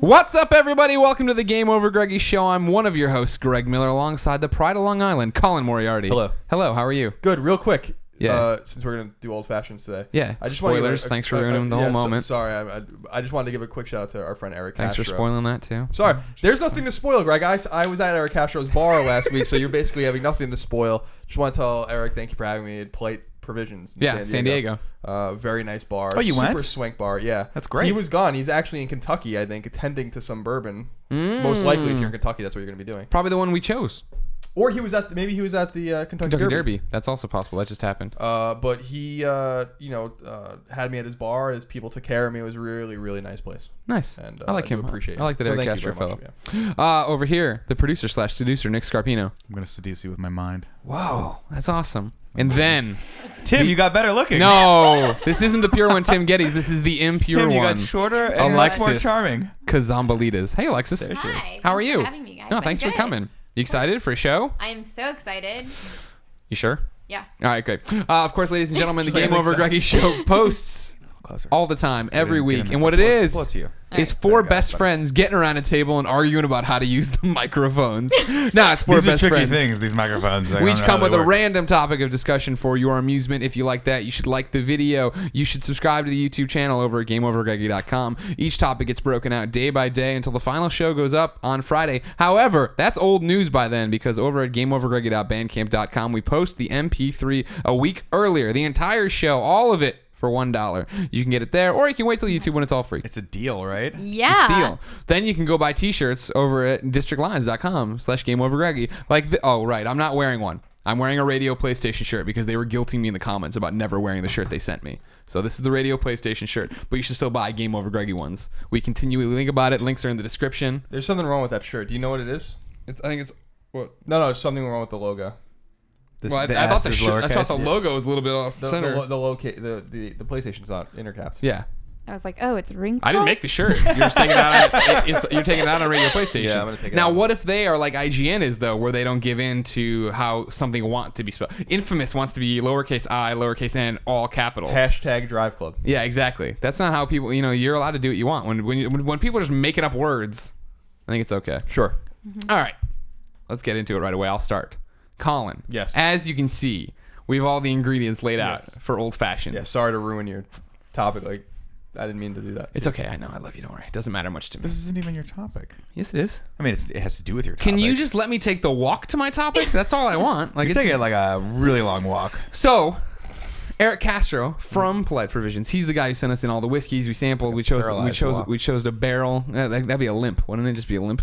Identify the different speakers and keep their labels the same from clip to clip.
Speaker 1: What's up, everybody? Welcome to the Game Over Greggy show. I'm one of your hosts, Greg Miller, alongside the Pride of Long Island, Colin Moriarty.
Speaker 2: Hello.
Speaker 1: Hello, how are you?
Speaker 2: Good. Real quick.
Speaker 1: Yeah.
Speaker 2: Since we're going to do old fashions today.
Speaker 1: Yeah.
Speaker 2: I just
Speaker 1: Spoilers. Thanks for ruining the whole moment.
Speaker 2: Sorry. I just wanted to give a quick shout out to our friend Eric
Speaker 1: Thanks
Speaker 2: Castro.
Speaker 1: for spoiling that, too.
Speaker 2: Sorry. There's nothing to spoil, Greg. I was at Eric Castro's bar last week, so you're basically having nothing to spoil. Just want to tell Eric, thank you for having me at Polite Provisions in
Speaker 1: San Diego.
Speaker 2: Very nice bar.
Speaker 3: Oh, you went?
Speaker 2: Super swank bar, yeah.
Speaker 3: That's great.
Speaker 2: He was gone. He's actually in Kentucky, I think, attending to some bourbon. Most likely, if you're in Kentucky, that's what you're going to be doing.
Speaker 1: Probably the one we chose.
Speaker 2: Or he was at the Kentucky Derby.
Speaker 1: That's also possible. That just happened.
Speaker 2: But he, had me at his bar. His people took care of me. It was a really, really nice place.
Speaker 1: Nice.
Speaker 2: And
Speaker 1: I like him.
Speaker 2: Appreciate it.
Speaker 1: I like that Eric Castro fellow.
Speaker 2: Yeah.
Speaker 1: Over here, the producer/seducer, Nick Scarpino.
Speaker 3: I'm going to seduce you with my mind.
Speaker 1: Wow, that's awesome. And then...
Speaker 3: Tim, you got better looking.
Speaker 1: No, this isn't the pure one, Tim Gettys. This is the impure
Speaker 3: Tim, you
Speaker 1: one.
Speaker 3: got shorter and
Speaker 1: Alexis,
Speaker 3: much more charming.
Speaker 1: Cozombolidis. Hey, Alexis.
Speaker 3: There she is.
Speaker 4: Hi.
Speaker 1: How are you?
Speaker 4: Thanks for having me, guys.
Speaker 1: No, thanks for coming. You excited for a show?
Speaker 4: I am so excited.
Speaker 1: You sure?
Speaker 4: Yeah.
Speaker 1: All right, great. Of course, ladies and gentlemen, the Game Over Greggy show posts all the time, every week. And what it is four best friends getting around a table and arguing about how to use the microphones. No, it's four
Speaker 3: these
Speaker 1: best
Speaker 3: are tricky
Speaker 1: friends.
Speaker 3: things, these microphones.
Speaker 1: We each come with a random topic of discussion for your amusement. If you like that, you should like the video. You should subscribe to the YouTube channel over at GameOverGreggy.com. Each topic gets broken out day by day until the final show goes up on Friday. However, that's old news by then, because over at GameOverGreggy.bandcamp.com, we post the MP3 a week earlier. The entire show, all of it, for $1. You can get it there, or you can wait till YouTube when it's all free.
Speaker 3: It's a deal, right?
Speaker 4: Yeah.
Speaker 1: It's a steal. Then you can go buy t-shirts over at districtlines.com/GameOverGreggy. Right, I'm not wearing one. I'm wearing a Radio PlayStation shirt because they were guilting me in the comments about never wearing the shirt they sent me. So this is the Radio PlayStation shirt, but you should still buy Game Over Greggy ones. We continually link about it. Links are in the description.
Speaker 2: There's something wrong with that shirt. Do you know what it is?
Speaker 1: I think it's what?
Speaker 2: No, there's something wrong with the logo.
Speaker 1: I thought the logo was a little bit off center.
Speaker 2: The PlayStation's not intercapped.
Speaker 1: Yeah.
Speaker 4: I was like, oh, it's wrinkled.
Speaker 1: I didn't make the shirt. You're just taking it out. You're taking it out on Radio PlayStation.
Speaker 2: Yeah, I'm gonna take it
Speaker 1: now,
Speaker 2: out.
Speaker 1: what if they are like IGN is though, where they don't give in to how something want to be spelled? Infamous wants to be lowercase I, lowercase n, all capital.
Speaker 2: Hashtag Drive Club.
Speaker 1: Yeah, exactly. That's not how people. You're allowed to do what you want. When people are just making up words, I think it's okay.
Speaker 2: Sure.
Speaker 1: All right, let's get into it right away. I'll start. Colin.
Speaker 2: Yes.
Speaker 1: As you can see, we have all the ingredients laid out for old fashioned.
Speaker 2: Yeah. Sorry to ruin your topic. Like, I didn't mean to do that.
Speaker 1: It's okay. I know. I love you. Don't worry. It doesn't matter much to me.
Speaker 3: This isn't even your topic.
Speaker 1: Yes, it is.
Speaker 3: I mean, it has to do with your topic.
Speaker 1: Can you just let me take the walk to my topic? That's all I want. Like,
Speaker 3: You're taking like a really long walk.
Speaker 1: So, Eric Castro from Polite Provisions. He's the guy who sent us in all the whiskeys we sampled. We chose a barrel. That'd be a limp. Wouldn't it just be a limp?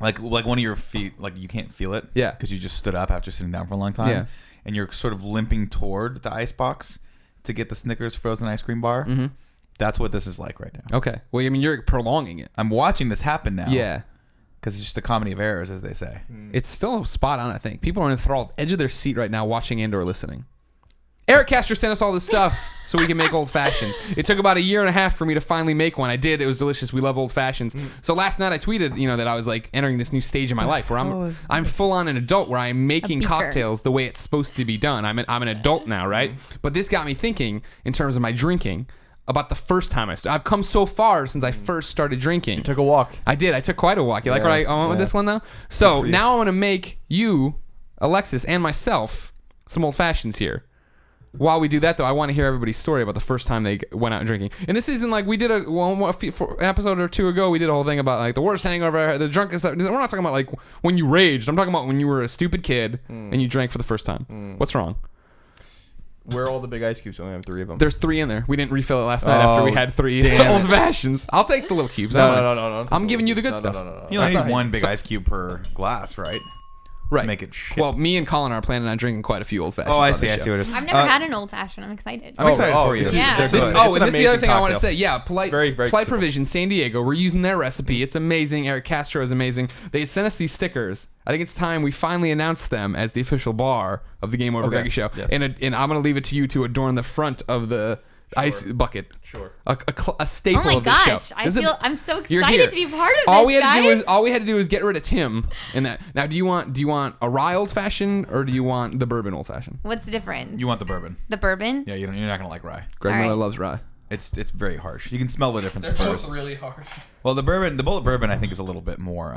Speaker 3: Like one of your feet, like you can't feel it.
Speaker 1: Yeah.
Speaker 3: Because you just stood up after sitting down for a long time.
Speaker 1: Yeah.
Speaker 3: And you're sort of limping toward the ice box to get the Snickers frozen ice cream bar. Mm-hmm. That's what this is like right now.
Speaker 1: Okay. Well, I mean, you're prolonging it.
Speaker 3: I'm watching this happen now.
Speaker 1: Yeah.
Speaker 3: Because it's just a comedy of errors, as they say.
Speaker 1: It's still spot on, I think. People are enthralled, edge of their seat right now, watching and or listening. Eric Castro sent us all this stuff so we can make old fashions. It took about a year and a half for me to finally make one. I did. It was delicious. We love old fashions. So last night I tweeted, that I was like entering this new stage in my life where I'm full on an adult, where I'm making cocktails the way it's supposed to be done. I'm an adult now, right? But this got me thinking in terms of my drinking about the first time I've come so far since I first started drinking.
Speaker 2: You took a walk.
Speaker 1: I did. I took quite a walk. You like where I went with this one though? So now I want to make you, Alexis, and myself some old fashions here. While we do that, though, I want to hear everybody's story about the first time they went out drinking. And this isn't like we did an episode or two ago. We did a whole thing about like the worst hangover, the drunkest. We're not talking about like when you raged. I'm talking about when you were a stupid kid and you drank for the first time. What's wrong?
Speaker 2: Where are all the big ice cubes? I only have 3 of them.
Speaker 1: There's 3 in there. We didn't refill it last night after we had 3 old fashions. I'll take the little cubes.
Speaker 2: No.
Speaker 1: I'm giving you the good stuff.
Speaker 3: You only need one big ice cube per glass, right?
Speaker 1: Right.
Speaker 3: To make it shit.
Speaker 1: Well, me and Colin are planning on drinking quite a few old fashions.
Speaker 3: Oh, I see what it is.
Speaker 4: I've never had an old fashioned. I'm excited.
Speaker 3: I'm excited for you.
Speaker 4: Yeah.
Speaker 1: And this is the other thing I want to say. Yeah, Polite
Speaker 2: very
Speaker 1: Provisions, San Diego. We're using their recipe. It's amazing. Eric Castro is amazing. They had sent us these stickers. I think it's time we finally announce them as the official bar of the Game Over Greggy show.
Speaker 2: Yes.
Speaker 1: And I'm going to leave it to you to adorn the front of the ice bucket.
Speaker 2: Sure.
Speaker 1: A staple
Speaker 4: Oh my
Speaker 1: of the show.
Speaker 4: gosh! I'm so
Speaker 1: You're
Speaker 4: excited
Speaker 1: here.
Speaker 4: to be part of
Speaker 1: all
Speaker 4: this.
Speaker 1: We had to do was get rid of Tim in that. Now, do you want a rye old fashioned or do you want the bourbon old fashioned?
Speaker 4: What's the difference?
Speaker 3: You want the bourbon.
Speaker 4: The bourbon?
Speaker 3: Yeah, you're not gonna like rye.
Speaker 1: Greg
Speaker 4: All
Speaker 1: Miller
Speaker 4: right.
Speaker 1: loves rye.
Speaker 3: It's very harsh. You can smell the difference
Speaker 2: They're
Speaker 3: first.
Speaker 2: both really harsh.
Speaker 3: Well, the bullet bourbon, I think, is a little bit more.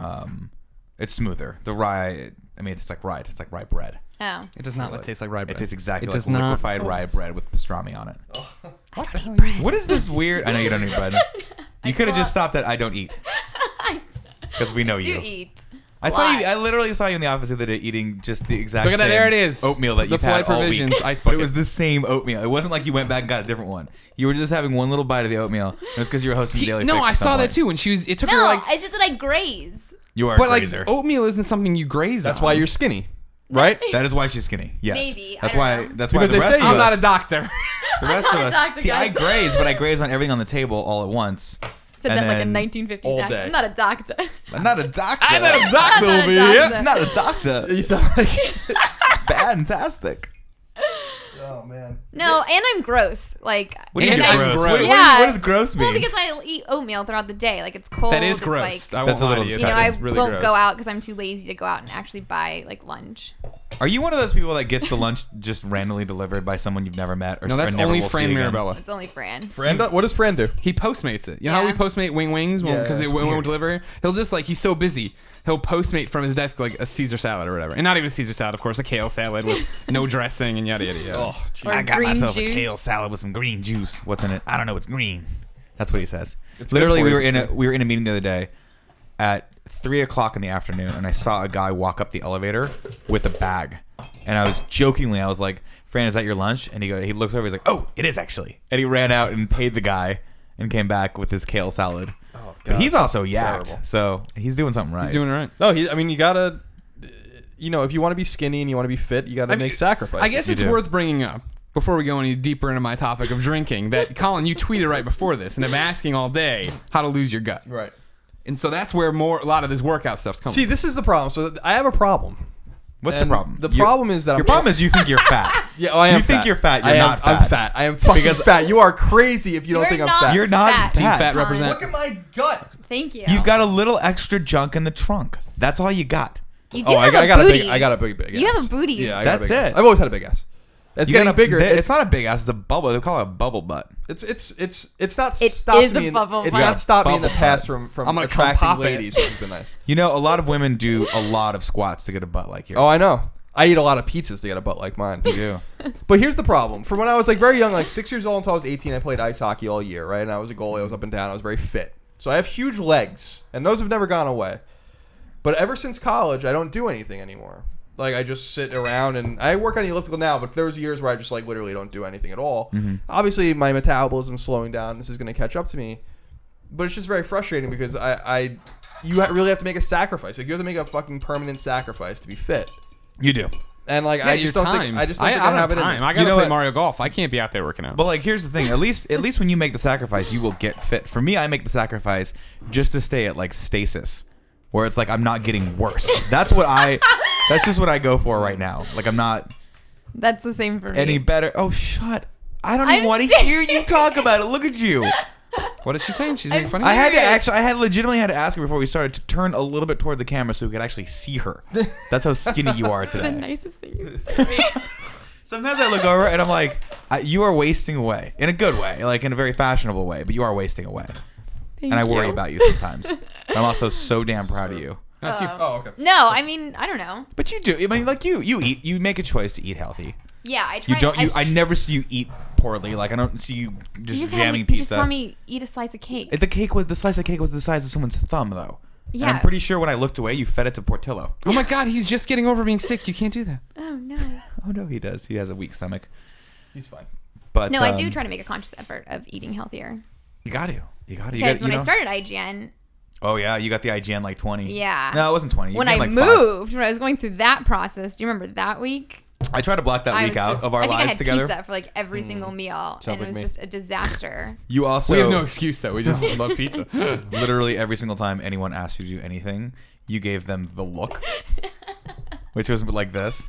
Speaker 3: It's smoother. The rye, I mean, it's like rye. It's like rye bread.
Speaker 4: Oh.
Speaker 1: It does not taste like rye bread.
Speaker 3: It tastes exactly
Speaker 1: It
Speaker 3: like
Speaker 1: does not.
Speaker 3: liquefied rye bread with pastrami on it.
Speaker 4: I don't eat bread.
Speaker 3: What is this weird? I know you don't eat bread. You could have just stopped at I don't eat. Because we know
Speaker 4: I do
Speaker 3: you.
Speaker 4: eat.
Speaker 3: I saw you. I literally saw you in the office the other day eating just the exact
Speaker 1: Look at that.
Speaker 3: same
Speaker 1: There it is.
Speaker 3: oatmeal that
Speaker 1: The
Speaker 3: you've had
Speaker 1: polite
Speaker 3: all week.
Speaker 1: provisions ice
Speaker 3: But it
Speaker 1: bucket.
Speaker 3: was the same oatmeal. It wasn't like you went back and got a different one. You were just having one little bite of the oatmeal. It was because you were hosting Daily
Speaker 1: No,
Speaker 3: Fix
Speaker 1: I
Speaker 3: at some
Speaker 1: saw that
Speaker 3: point.
Speaker 1: too. When she was, it took
Speaker 4: No,
Speaker 1: her like.
Speaker 4: it's just that I graze.
Speaker 3: You are
Speaker 1: But
Speaker 3: a
Speaker 1: like
Speaker 3: grazer.
Speaker 1: oatmeal isn't something you graze.
Speaker 2: That's
Speaker 1: on.
Speaker 2: why you're skinny, right?
Speaker 3: That is why she's skinny. Yes.
Speaker 4: Maybe. I
Speaker 3: That's
Speaker 4: don't
Speaker 3: why.
Speaker 4: know.
Speaker 3: That's why
Speaker 2: Because
Speaker 3: the
Speaker 2: they
Speaker 3: rest
Speaker 2: say
Speaker 3: of
Speaker 2: you-
Speaker 1: I'm not
Speaker 3: us.
Speaker 1: a doctor.
Speaker 3: The rest
Speaker 4: I'm
Speaker 3: of
Speaker 4: not a
Speaker 3: us.
Speaker 4: doctor,
Speaker 3: See, I
Speaker 4: guys.
Speaker 3: graze, but I graze on everything on the table all at once.
Speaker 4: Said
Speaker 3: And
Speaker 4: that like a
Speaker 3: then
Speaker 4: 1950s
Speaker 2: all
Speaker 4: accent.
Speaker 2: day.
Speaker 4: I'm not a doctor.
Speaker 3: I'm not a doctor.
Speaker 1: I'm not a doctor
Speaker 4: I'm not a
Speaker 1: over here.
Speaker 4: doctor.
Speaker 3: It's not a doctor.
Speaker 2: You sound like.
Speaker 3: Fantastic.
Speaker 2: Oh man.
Speaker 4: No, and I'm gross. Like,
Speaker 3: What do you
Speaker 1: And
Speaker 3: mean
Speaker 1: I'm
Speaker 3: gross?
Speaker 1: gross.
Speaker 4: Yeah.
Speaker 3: What does gross mean?
Speaker 4: well, because I eat oatmeal throughout the day. Like, it's cold.
Speaker 1: That is
Speaker 4: it's
Speaker 1: gross.
Speaker 4: Like,
Speaker 1: I
Speaker 3: That's
Speaker 1: won't
Speaker 3: a little
Speaker 1: lie to
Speaker 4: you know,
Speaker 1: That
Speaker 4: I
Speaker 1: is really
Speaker 4: won't
Speaker 1: gross.
Speaker 4: go out because I'm too lazy to go out and actually buy like lunch.
Speaker 3: Are you one of those people that gets the lunch just randomly delivered by someone you've never met or
Speaker 1: No, that's
Speaker 3: or never
Speaker 1: only
Speaker 3: will see
Speaker 1: Fran
Speaker 3: again?
Speaker 1: Mirabella.
Speaker 4: It's only Fran.
Speaker 2: Fran, what does Fran do?
Speaker 1: He postmates it. You know how we
Speaker 4: Yeah.
Speaker 1: postmate wings
Speaker 2: Yeah,
Speaker 1: because
Speaker 2: it's
Speaker 1: it won't deliver. He'll just like he's so busy. He'll postmate from his desk like a Caesar salad or whatever, and not even a Caesar salad, of course, a kale salad with no dressing and yada yada yada.
Speaker 2: Oh, geez.
Speaker 4: Or
Speaker 3: I got
Speaker 4: green
Speaker 3: myself
Speaker 4: juice.
Speaker 3: a kale salad with some green juice. What's in it? I don't know. It's green. That's what he says.
Speaker 2: It's
Speaker 3: Literally,
Speaker 2: good for
Speaker 3: we
Speaker 2: you,
Speaker 3: were in
Speaker 2: it's
Speaker 3: a we were in a meeting the other day at 3:00 in the afternoon, and I saw a guy walk up the elevator with a bag, and I was jokingly, I was like, "Fran, is that your lunch?" And he looks over, he's like, "Oh, it is actually," and he ran out and paid the guy and came back with his kale salad.
Speaker 2: Oh,
Speaker 3: But
Speaker 2: God.
Speaker 3: he's also yacked,
Speaker 2: Terrible.
Speaker 3: so he's doing something right.
Speaker 1: He's doing it right.
Speaker 2: No, I mean, you gotta. You know, if you want to be skinny and you want to be fit, you gotta make sacrifices.
Speaker 1: I guess
Speaker 3: You
Speaker 1: it's
Speaker 3: do.
Speaker 1: worth bringing up before we go any deeper into my topic of drinking that Colin, you tweeted right before this, and I've been asking all day how to lose your gut,
Speaker 2: Right.
Speaker 1: and so that's where a lot of this workout stuff's coming.
Speaker 2: See, this is the problem. So I have a problem.
Speaker 3: What's
Speaker 2: And
Speaker 3: the problem?
Speaker 2: The problem is that
Speaker 3: your problem is you think you're fat.
Speaker 2: Yeah, I am.
Speaker 3: You think
Speaker 2: fat.
Speaker 3: you're fat, you're
Speaker 2: I am,
Speaker 3: not fat.
Speaker 2: I'm fat. I am fucking fat. You are crazy if you don't
Speaker 4: You're
Speaker 2: think I'm
Speaker 4: not
Speaker 2: fat.
Speaker 3: You're not
Speaker 4: fat.
Speaker 1: Team fat
Speaker 4: Colin.
Speaker 1: represent.
Speaker 2: Look at my gut.
Speaker 4: Thank you.
Speaker 3: You've got a little extra junk in the trunk. That's all you got.
Speaker 4: You do
Speaker 2: Oh,
Speaker 4: have
Speaker 2: I got
Speaker 4: a
Speaker 2: a
Speaker 4: booty.
Speaker 2: big. I got a big
Speaker 4: You
Speaker 2: ass.
Speaker 4: have a booty.
Speaker 2: Yeah, I got
Speaker 3: That's
Speaker 2: a big ass.
Speaker 3: it.
Speaker 2: I've always had a big ass. It's
Speaker 3: You
Speaker 2: getting
Speaker 3: got a-
Speaker 2: bigger.
Speaker 3: It's not a big ass. It's a bubble. They call it a bubble butt.
Speaker 2: It's not
Speaker 4: It
Speaker 2: stopped
Speaker 4: is a
Speaker 2: me.
Speaker 4: bubble
Speaker 2: It's
Speaker 4: butt.
Speaker 2: not stopped me in the
Speaker 3: Bubble
Speaker 2: past
Speaker 3: butt.
Speaker 2: from
Speaker 1: I'm gonna come
Speaker 2: attracting
Speaker 1: pop it.
Speaker 2: ladies, which has been nice.
Speaker 3: You know, a lot of women do a lot of squats to get a butt like yours.
Speaker 2: Oh, I know. I eat a lot of pizzas to get a butt like mine.
Speaker 3: You do.
Speaker 2: But here's the problem. From when I was like very young, like 6 years old until I was 18, I played ice hockey all year, right? And I was a goalie. I was up and down. I was very fit. So I have huge legs, and those have never gone away. But ever since college, I don't do anything anymore. Like, I just sit around, and I work on the elliptical now, but there was years where I just, like, literally don't do anything at all.
Speaker 3: Mm-hmm.
Speaker 2: Obviously, my metabolism's slowing down. This is going to catch up to me. But it's just very frustrating because you really have to make a sacrifice. Like, you have to make a fucking permanent sacrifice to be fit.
Speaker 3: You do.
Speaker 2: And, like,
Speaker 1: Yeah,
Speaker 2: I just
Speaker 1: your
Speaker 2: don't
Speaker 1: time.
Speaker 2: think I just don't think
Speaker 1: I don't
Speaker 2: I have
Speaker 1: have
Speaker 2: it in
Speaker 1: time.
Speaker 2: me.
Speaker 1: I gotta
Speaker 3: You know
Speaker 1: play
Speaker 3: what?
Speaker 1: Mario Golf. I can't be out there working out.
Speaker 3: But like, here's the thing. At least when you make the sacrifice, you will get fit. For me, I make the sacrifice just to stay at like stasis, where it's like I'm not getting worse. That's just what I go for right now. Like I'm not
Speaker 4: That's the same for me.
Speaker 3: any better. Oh, shut! I don't even
Speaker 4: I'm
Speaker 3: want to hear you talk about it. Look at you.
Speaker 1: What is she saying? She's being
Speaker 4: I'm
Speaker 1: funny.
Speaker 3: I
Speaker 4: serious.
Speaker 3: had legitimately had to ask her before we started to turn a little bit toward the camera so we could actually see her. That's how skinny you are
Speaker 4: That's the
Speaker 3: today.
Speaker 4: nicest thing you've said to me.
Speaker 3: Sometimes I look over and I'm like, you are wasting away in a good way, like in a very fashionable way, but you are wasting away.
Speaker 4: Thank
Speaker 3: And I worry
Speaker 4: you.
Speaker 3: about you sometimes. I'm also so damn proud of you.
Speaker 1: That's you.
Speaker 2: Oh, okay.
Speaker 4: No, I mean, I don't know.
Speaker 3: But you do. I mean, like you make a choice to eat healthy.
Speaker 4: Yeah, I try.
Speaker 3: You don't. I never see you eat poorly. Like I don't see you just jamming
Speaker 4: You
Speaker 3: pizza.
Speaker 4: just saw me eat a slice of cake.
Speaker 3: The slice of cake was the size of someone's thumb, though. And
Speaker 4: Yeah.
Speaker 3: I'm pretty sure when I looked away, you fed it to Portillo.
Speaker 1: Oh my God, he's just getting over being sick. You can't do that.
Speaker 4: Oh no.
Speaker 3: Oh no, he does. He has a weak stomach.
Speaker 2: He's fine.
Speaker 3: But
Speaker 4: No, I do try to make a conscious effort of eating healthier.
Speaker 3: You got to.
Speaker 4: Because when I started IGN,
Speaker 3: Oh yeah, you got the IGN like 20.
Speaker 4: Yeah.
Speaker 3: No, it wasn't 20. You
Speaker 4: when
Speaker 3: gained,
Speaker 4: I
Speaker 3: like 5.
Speaker 4: moved, when I was going through that process, do you remember that week?
Speaker 3: I tried to block that
Speaker 4: I
Speaker 3: week
Speaker 4: was
Speaker 3: out
Speaker 4: just-
Speaker 3: of our
Speaker 4: I think
Speaker 3: lives
Speaker 4: I had
Speaker 3: together.
Speaker 4: pizza for like every single meal, and
Speaker 2: like
Speaker 4: it was
Speaker 2: me.
Speaker 4: just a disaster.
Speaker 3: You also
Speaker 1: We have no excuse though. We just love pizza.
Speaker 3: literally every single time anyone asked you to do anything, you gave them the look, which was like this.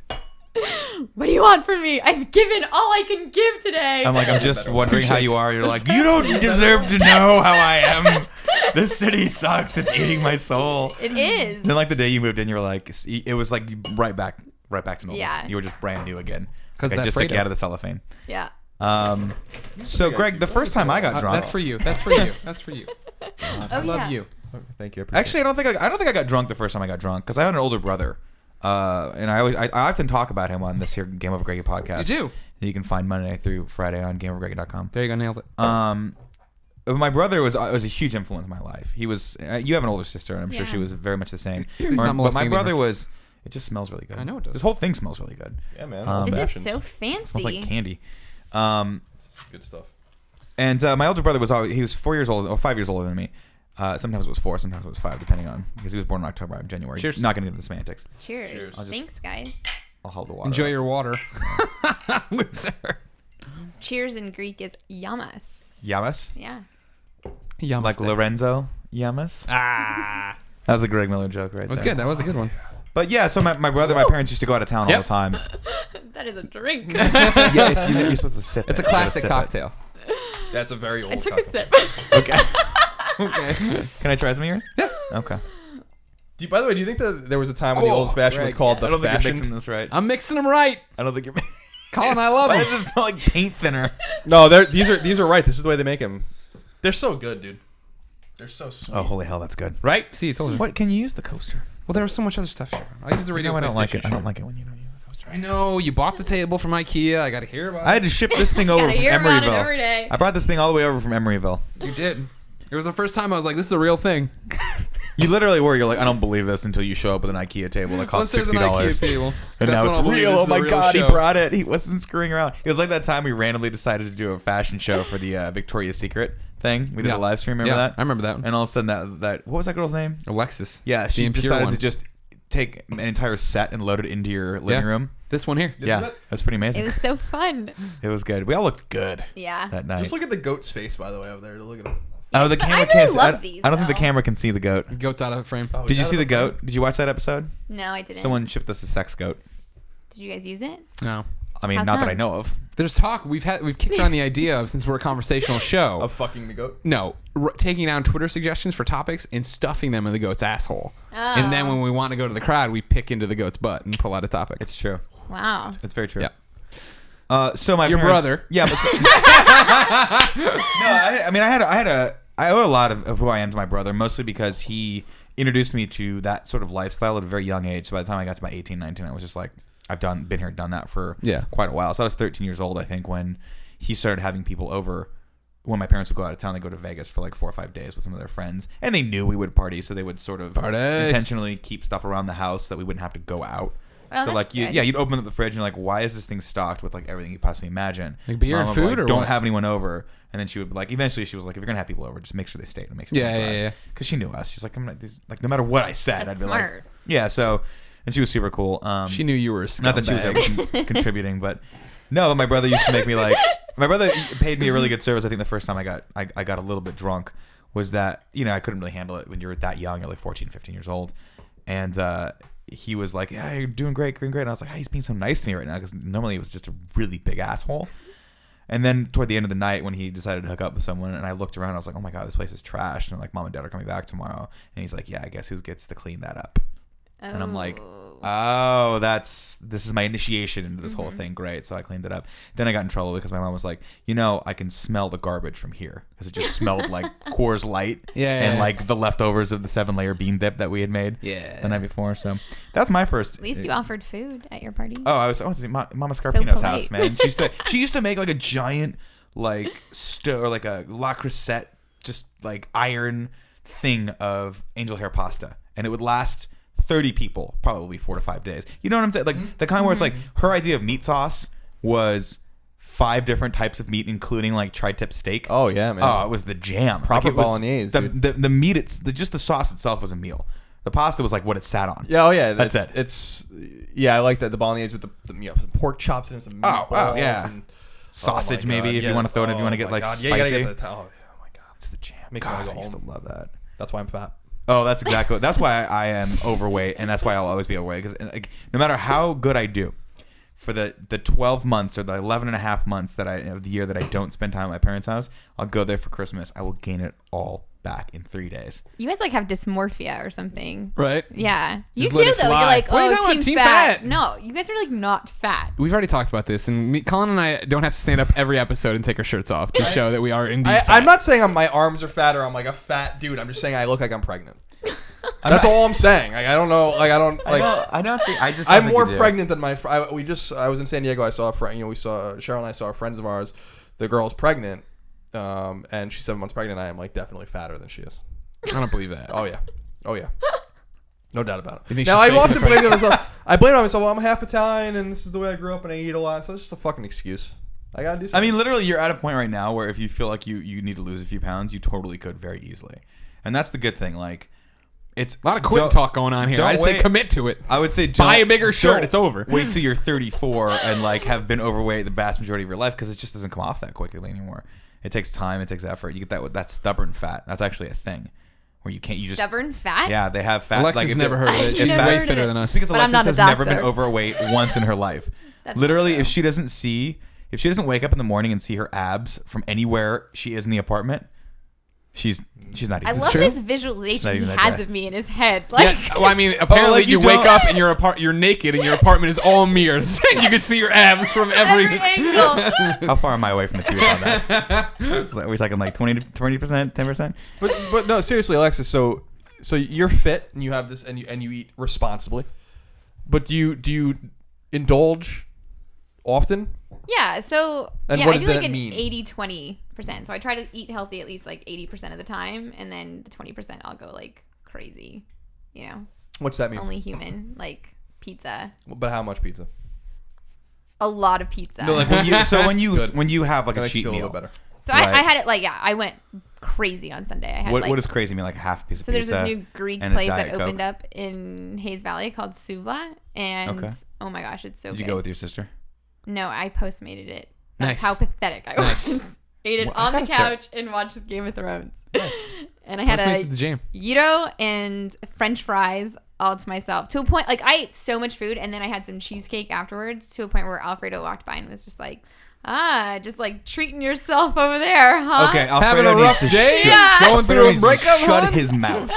Speaker 4: What do you want from me? I've given all I can give today.
Speaker 3: I'm like, I'm just
Speaker 2: Better.
Speaker 3: wondering how you
Speaker 2: Touche.
Speaker 3: are. You're like, you don't deserve to know how I am. This city sucks. It's eating my soul.
Speaker 4: It is.
Speaker 3: Then like the day you moved in, you were like, it was like right back to normal.
Speaker 4: Yeah.
Speaker 3: You were just brand new again.
Speaker 1: 'Cause
Speaker 3: Like, I
Speaker 1: that
Speaker 3: just took you
Speaker 1: Fredo.
Speaker 3: out of the cellophane.
Speaker 4: Yeah.
Speaker 3: So Greg, the first time I got drunk,
Speaker 1: That's for you. That's for you. That's for you. I love
Speaker 4: yeah.
Speaker 1: you.
Speaker 2: Thank you. I appreciate
Speaker 3: actually, I don't think I got drunk the first time I got drunk because I had an older brother, and I often talk about him on this here GameOverGreggy podcast.
Speaker 1: You do.
Speaker 3: That you can find Monday through Friday on GameOverGreggy.com.
Speaker 1: There you go. Nailed it.
Speaker 3: My brother was a huge influence in my life. He was. You have an older sister, and I'm sure
Speaker 4: Yeah.
Speaker 3: she was very much the same.
Speaker 1: He's not
Speaker 3: But my
Speaker 1: molesting
Speaker 3: brother
Speaker 1: anyone.
Speaker 3: was. It just smells really good.
Speaker 1: I know it does.
Speaker 3: This whole thing smells really good.
Speaker 2: Yeah, man.
Speaker 4: This
Speaker 2: Fashions.
Speaker 4: is so fancy.
Speaker 3: It smells like candy.
Speaker 2: Good stuff.
Speaker 3: And my older brother he was 4 years old, or 5 years older than me. Sometimes it was 4, sometimes it was 5, depending on because he was born in October. I'm January.
Speaker 1: Cheers.
Speaker 3: Not going to get into the semantics.
Speaker 4: Cheers. Thanks, guys.
Speaker 3: I'll hold the water.
Speaker 1: Enjoy
Speaker 3: up.
Speaker 1: your water. Loser.
Speaker 4: Cheers in Greek is yamas.
Speaker 3: Yamas,
Speaker 4: Yeah.
Speaker 1: Yum.
Speaker 3: like Lorenzo Yamas.
Speaker 1: Ah.
Speaker 3: That was a Greg Miller joke, right
Speaker 1: That was
Speaker 3: there.
Speaker 1: good. That was a good one.
Speaker 3: But yeah, so my brother, my parents used to go out of town all
Speaker 1: Yep.
Speaker 3: the time.
Speaker 4: That is a drink.
Speaker 3: Yeah, you're supposed to sip
Speaker 1: It's a
Speaker 3: it. You gotta
Speaker 1: classic
Speaker 3: sip it.
Speaker 1: cocktail.
Speaker 2: That's a very old.
Speaker 4: I took a
Speaker 2: cocktail.
Speaker 4: sip.
Speaker 3: Okay. Okay. Can I try some of yours? Yeah. Okay.
Speaker 2: By the way, do you think that there was a time when the old fashioned was called
Speaker 3: I
Speaker 2: the
Speaker 3: don't think you're mixing
Speaker 2: fashioned?
Speaker 3: this right.
Speaker 1: I'm mixing them right.
Speaker 3: I don't think you're.
Speaker 1: Colin, I love
Speaker 3: Why
Speaker 1: them.
Speaker 3: does it smell like paint thinner?
Speaker 2: No, these are right. This is the way they make them. They're so good, dude. They're so sweet.
Speaker 3: Oh, holy hell, that's good.
Speaker 1: Right? See, I told you.
Speaker 3: What can you use the coaster?
Speaker 1: Well, there was so much other stuff here. I use the radio.
Speaker 3: I don't like it.
Speaker 1: PlayStation.
Speaker 3: I don't like it when you don't use the coaster.
Speaker 1: I know. You bought the table from IKEA. I got to hear about
Speaker 3: I had to ship this thing over
Speaker 4: Gotta
Speaker 3: from
Speaker 4: hear about it
Speaker 3: Emeryville.
Speaker 4: every day.
Speaker 3: I brought this thing all the way over from Emeryville.
Speaker 1: it. You did. It was the first time I was like, this is a real thing.
Speaker 3: You literally were. You're like, I don't believe this until you show up with an IKEA table that costs
Speaker 1: Once there's an IKEA
Speaker 3: $60.
Speaker 1: table.
Speaker 3: And
Speaker 1: that's
Speaker 3: now
Speaker 1: when
Speaker 3: it's
Speaker 1: I'll believe
Speaker 3: real.
Speaker 1: this
Speaker 3: Oh
Speaker 1: is a
Speaker 3: my
Speaker 1: real
Speaker 3: God,
Speaker 1: show.
Speaker 3: he brought it. He wasn't screwing around. It was like that time we randomly decided to do a fashion show for the Victoria's Secret thing. We did
Speaker 1: Yeah.
Speaker 3: a live stream. Remember
Speaker 1: Yeah,
Speaker 3: that?
Speaker 1: I remember that one.
Speaker 3: And all of a sudden, that what was that girl's name?
Speaker 1: Alexis.
Speaker 3: Yeah,
Speaker 1: The
Speaker 3: she
Speaker 1: impure
Speaker 3: decided
Speaker 1: one.
Speaker 3: to just take an entire set and load it into your living
Speaker 1: Yeah.
Speaker 3: room.
Speaker 1: This one here.
Speaker 3: Yeah, that's pretty amazing.
Speaker 4: It was so fun.
Speaker 3: It was good. We all looked good
Speaker 4: Yeah.
Speaker 3: that night.
Speaker 2: Just look at the goat's face, by the way, over there. Look at him.
Speaker 3: Oh, the
Speaker 4: But
Speaker 3: camera
Speaker 4: I really
Speaker 3: can't.
Speaker 4: love these,
Speaker 3: I don't think the
Speaker 4: though.
Speaker 3: camera can see the goat.
Speaker 1: Goat's out of frame.
Speaker 2: Oh,
Speaker 3: Did you
Speaker 2: is
Speaker 3: see
Speaker 2: that
Speaker 3: the
Speaker 2: a-
Speaker 3: goat? Did you watch that episode?
Speaker 4: No, I didn't.
Speaker 3: Someone shipped us a sex goat.
Speaker 4: Did you guys use it?
Speaker 1: No.
Speaker 3: I mean,
Speaker 4: How
Speaker 3: not that I
Speaker 4: come?
Speaker 3: know of.
Speaker 1: There's talk. We've kicked around the idea of, since we're a conversational show.
Speaker 2: Of fucking the goat?
Speaker 1: No, taking down Twitter suggestions for topics and stuffing them in the goat's asshole. And then when we want to go to the crowd, we pick into the goat's butt and pull out a topic.
Speaker 3: It's true.
Speaker 4: Wow.
Speaker 3: It's very true.
Speaker 1: Yeah.
Speaker 3: So my
Speaker 1: Your
Speaker 3: parents,
Speaker 1: brother.
Speaker 3: Yeah. But I owe a lot of who I am to my brother, mostly because he introduced me to that sort of lifestyle at a very young age. So by the time I got to about 18, 19, I was just like, I've been here, done that for quite a while. So I was 13 years old, I think, when he started having people over. When my parents would go out of town, they'd go to Vegas for like 4 or 5 days with some of their friends. And they knew we would party, so they would sort of
Speaker 1: Party.
Speaker 3: intentionally keep stuff around the house that we wouldn't have to go out.
Speaker 4: Well,
Speaker 3: So
Speaker 4: that's
Speaker 3: like,
Speaker 4: good.
Speaker 3: you'd open up the fridge and you're like, why is this thing stocked with like everything you possibly imagine?
Speaker 1: Like beer and
Speaker 3: Mom would be
Speaker 1: food
Speaker 3: like,
Speaker 1: or
Speaker 3: don't
Speaker 1: what?
Speaker 3: have anyone over. And then she would be like, eventually she was like, if you're gonna have people over, just make sure they stay and make sure
Speaker 1: Yeah,
Speaker 3: they
Speaker 1: yeah,
Speaker 3: drive.
Speaker 1: yeah.
Speaker 3: Because she knew us. She's like, I'm not like no matter what I said,
Speaker 4: That's
Speaker 3: I'd be
Speaker 4: smart.
Speaker 3: like, yeah. So, and she was super cool.
Speaker 1: She knew you were a scumbag.
Speaker 3: Not that she was ever contributing, but no. My brother used to make me like. My brother paid me a really good service. I think the first time I got a little bit drunk was that, you know, I couldn't really handle it when you're that young. You're like 14, 15 years old. And he was like, yeah, you're doing great. And I was like, he's being so nice to me right now, because normally he was just a really big asshole. And then toward the end of the night, when he decided to hook up with someone, and I looked around, I was like, oh my God, this place is trash. And like, Mom and Dad are coming back tomorrow. And he's like, yeah, I guess who gets to clean that up? And I'm like, oh, this is my initiation into this whole thing. Great. So I cleaned it up. Then I got in trouble because my mom was like, you know, I can smell the garbage from here, because it just smelled like Coors Light and like the leftovers of the 7-layer bean dip that we had made the night before. So that's my first.
Speaker 4: At least you offered food at your party.
Speaker 3: Oh, I was at Mama Scarpino's
Speaker 4: polite.
Speaker 3: house, man. She used to make like a giant like or like a La Crusette, just like iron thing of angel hair pasta, and it would last 30 people, probably 4 to 5 days. You know what I'm saying? Like the kind where it's like her idea of meat sauce was 5 different types of meat, including like tri-tip steak.
Speaker 2: Oh yeah, man.
Speaker 3: Oh, it was the jam.
Speaker 2: Proper
Speaker 3: like, it was,
Speaker 2: bolognese,
Speaker 3: The meat, just the sauce itself was a meal. The pasta was like what it sat on.
Speaker 2: Yeah, oh yeah,
Speaker 3: That's it.
Speaker 2: It's I like that, the bolognese with the some pork chops and some meatballs.
Speaker 3: Oh, yeah.
Speaker 2: And
Speaker 3: Sausage
Speaker 2: oh my
Speaker 3: maybe
Speaker 2: God,
Speaker 3: if you
Speaker 2: yeah.
Speaker 3: want to throw it. If you
Speaker 2: Oh
Speaker 3: want to get
Speaker 2: my
Speaker 3: like
Speaker 2: God.
Speaker 3: spicy.
Speaker 2: Yeah, you gotta get the oh my God,
Speaker 3: It's the jam.
Speaker 2: Makes me
Speaker 3: God,
Speaker 2: wanna go
Speaker 3: I used to
Speaker 2: home.
Speaker 3: love that.
Speaker 2: that's why I'm fat.
Speaker 3: Oh, that's why I am overweight, and that's why I'll always be overweight. Because like, no matter how good I do, for the 12 months or the 11 and a half months of the year that I don't spend time at my parents' house, I'll go there for Christmas. I will gain it all back in 3 days.
Speaker 4: You guys like have dysmorphia or something.
Speaker 1: Right?
Speaker 4: Yeah. You
Speaker 1: Just let
Speaker 4: too,
Speaker 1: it
Speaker 4: though.
Speaker 1: fly.
Speaker 4: You're like,
Speaker 1: What are you
Speaker 4: oh,
Speaker 1: talking about?
Speaker 4: team
Speaker 1: Team
Speaker 4: fat.
Speaker 1: fat?
Speaker 4: No, you guys are like not fat.
Speaker 1: We've already talked about this, and Colin and I don't have to stand up every episode and take our shirts off to show that we are indeed fat.
Speaker 2: I'm not saying my arms are fat or I'm like a fat dude. I'm just saying I look like I'm pregnant. That's all I'm saying. I don't know. Like I don't like.
Speaker 3: I don't think. I just.
Speaker 2: I'm more pregnant than my. I was in San Diego. I saw a friend. We saw Cheryl and I saw friends of ours. The girl's pregnant, and she's 7 months pregnant. I am like definitely fatter than she is.
Speaker 1: I don't believe that.
Speaker 2: Oh yeah, no doubt about
Speaker 1: You
Speaker 2: it.
Speaker 1: think
Speaker 2: Now
Speaker 1: she's
Speaker 2: I
Speaker 1: fake
Speaker 2: often
Speaker 1: the
Speaker 2: blame it on myself. I blame it on myself. Well, I'm half Italian, and this is the way I grew up, and I eat a lot. So it's just a fucking excuse. I gotta do something.
Speaker 3: I mean, literally, you're at a point right now where if you feel like you need to lose a few pounds, you totally could very easily, and that's the good thing. Like, it's
Speaker 1: A lot of quit talk going on here. I say commit to it.
Speaker 3: I would say
Speaker 1: Buy a bigger shirt. It's over.
Speaker 3: Wait till you're 34 and like have been overweight the vast majority of your life because it just doesn't come off that quickly anymore. It takes time. It takes effort. You get that stubborn fat. That's actually a thing where you can't. You just
Speaker 4: Stubborn fat?
Speaker 3: Yeah, they have fat.
Speaker 1: Alexis has never heard of it. She's
Speaker 4: never
Speaker 1: way
Speaker 4: heard of
Speaker 1: fitter
Speaker 4: it.
Speaker 1: than us.
Speaker 3: Because
Speaker 4: But I'm
Speaker 3: Alexis
Speaker 4: not a
Speaker 3: has never been
Speaker 4: doctor.
Speaker 3: overweight once in her life.
Speaker 4: That's
Speaker 3: Literally,
Speaker 4: true.
Speaker 3: if she doesn't wake up in the morning and see her abs from anywhere she is in the apartment, she's not
Speaker 4: I
Speaker 3: even.
Speaker 4: love
Speaker 1: true?
Speaker 4: this
Speaker 3: It's not
Speaker 4: visualization he
Speaker 3: even that
Speaker 4: has
Speaker 3: day.
Speaker 4: of me in his head. Like,
Speaker 1: Yeah, well, I mean, apparently
Speaker 3: like you
Speaker 1: you wake
Speaker 3: don't-
Speaker 1: up and you're naked and your apartment is all mirrors. You can see your abs from
Speaker 4: every angle.
Speaker 3: How far am I away from the truth on that? Are we talking like 20%, 10%?
Speaker 2: But no, seriously, Alexis. So you're fit and you have this and you eat responsibly. But do you indulge often?
Speaker 4: Yeah, so
Speaker 2: And
Speaker 4: yeah,
Speaker 2: what
Speaker 4: I
Speaker 2: does
Speaker 4: do like
Speaker 2: that
Speaker 4: an
Speaker 2: mean?
Speaker 4: 80-20%. So I try to eat healthy at least like 80% of the time, and then the 20% I'll go like crazy. You know,
Speaker 2: What's that mean?
Speaker 4: only human, like pizza.
Speaker 2: But how much pizza?
Speaker 4: A lot of pizza.
Speaker 3: No, like when you have like
Speaker 2: That
Speaker 3: a
Speaker 2: makes you
Speaker 3: cheat
Speaker 2: feel a
Speaker 3: meal.
Speaker 2: little better.
Speaker 4: so
Speaker 3: right.
Speaker 4: I had it like, yeah, I went crazy on Sunday. I had
Speaker 3: What
Speaker 4: like,
Speaker 3: what does crazy mean? Like half a piece of
Speaker 4: so there's
Speaker 3: pizza?
Speaker 4: this new Greek
Speaker 3: and a
Speaker 4: place that
Speaker 3: Diet
Speaker 4: opened
Speaker 3: Coke?
Speaker 4: up in Hayes Valley called Suvla, and
Speaker 3: Okay.
Speaker 4: oh my gosh, it's so
Speaker 3: Did
Speaker 4: good.
Speaker 3: you go with your sister?
Speaker 4: No, I postmated it. That's
Speaker 1: Nice.
Speaker 4: how pathetic I
Speaker 1: Nice.
Speaker 4: was. Ate it
Speaker 3: Well, I
Speaker 4: on the
Speaker 3: gotta say-
Speaker 4: couch and watched Game of Thrones. And I had
Speaker 1: Postmates is
Speaker 4: a
Speaker 1: the jam.
Speaker 4: gyro and French fries all to myself. To a point, like I ate so much food, and then I had some cheesecake afterwards. To a point where Alfredo walked by and was just like, just like treating yourself over there, huh?
Speaker 3: Okay,
Speaker 1: Having
Speaker 3: Alfredo
Speaker 1: a
Speaker 3: needs
Speaker 1: rough
Speaker 3: to
Speaker 1: day?
Speaker 4: Yeah.
Speaker 1: Going through a
Speaker 3: needs to
Speaker 1: breakup,
Speaker 3: shut
Speaker 1: hon?
Speaker 3: his mouth.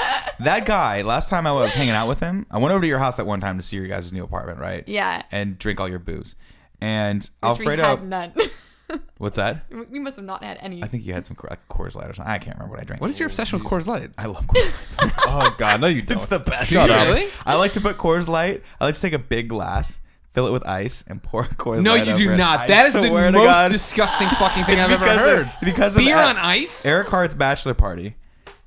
Speaker 3: That guy, last time I was hanging out with him, I went over to your house that one time to see your guys' new apartment, right?
Speaker 4: Yeah.
Speaker 3: And drink all your booze. And
Speaker 4: Which
Speaker 3: Alfredo,
Speaker 4: we had none.
Speaker 3: what's that?
Speaker 4: We must have not had any.
Speaker 3: I think you had some like Coors Light or something. I can't remember what I drank.
Speaker 1: What is your obsession with Coors Light?
Speaker 3: I love Coors Light so much.
Speaker 2: Oh God, no, you don't.
Speaker 3: It's the best.
Speaker 1: Do you really?
Speaker 3: I like to put Coors Light. I like to take a big glass, fill it with ice, and pour Coors
Speaker 1: No,
Speaker 3: Light
Speaker 1: you
Speaker 3: over
Speaker 1: do
Speaker 3: it.
Speaker 1: not.
Speaker 3: I
Speaker 1: That is the
Speaker 3: swear to
Speaker 1: most
Speaker 3: God.
Speaker 1: disgusting fucking thing
Speaker 3: It's
Speaker 1: I've ever
Speaker 3: because
Speaker 1: heard.
Speaker 3: because of
Speaker 1: Beer
Speaker 3: Eric-
Speaker 1: on ice?
Speaker 3: Eric Hart's bachelor party.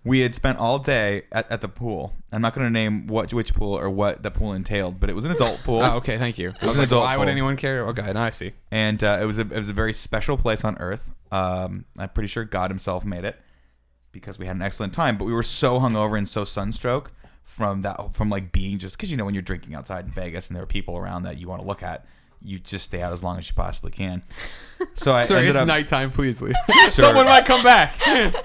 Speaker 3: We had spent all day at the pool. I'm not going to name which pool or what the pool entailed, but it was an adult pool.
Speaker 1: Oh, okay, thank you. I was
Speaker 3: an
Speaker 1: like,
Speaker 3: adult
Speaker 1: why would
Speaker 3: pool.
Speaker 1: anyone care? Okay, now I see.
Speaker 3: And it was a very special place on Earth. I'm pretty sure God himself made it because we had an excellent time. But we were so hungover and so sunstroke from like being just because when you're drinking outside in Vegas and there are people around that you want to look at, you just stay out as long as you possibly can. So I
Speaker 1: Sir,
Speaker 3: ended
Speaker 1: it's
Speaker 3: up.
Speaker 1: nighttime. Please leave.
Speaker 3: Sir.
Speaker 1: Someone might come back.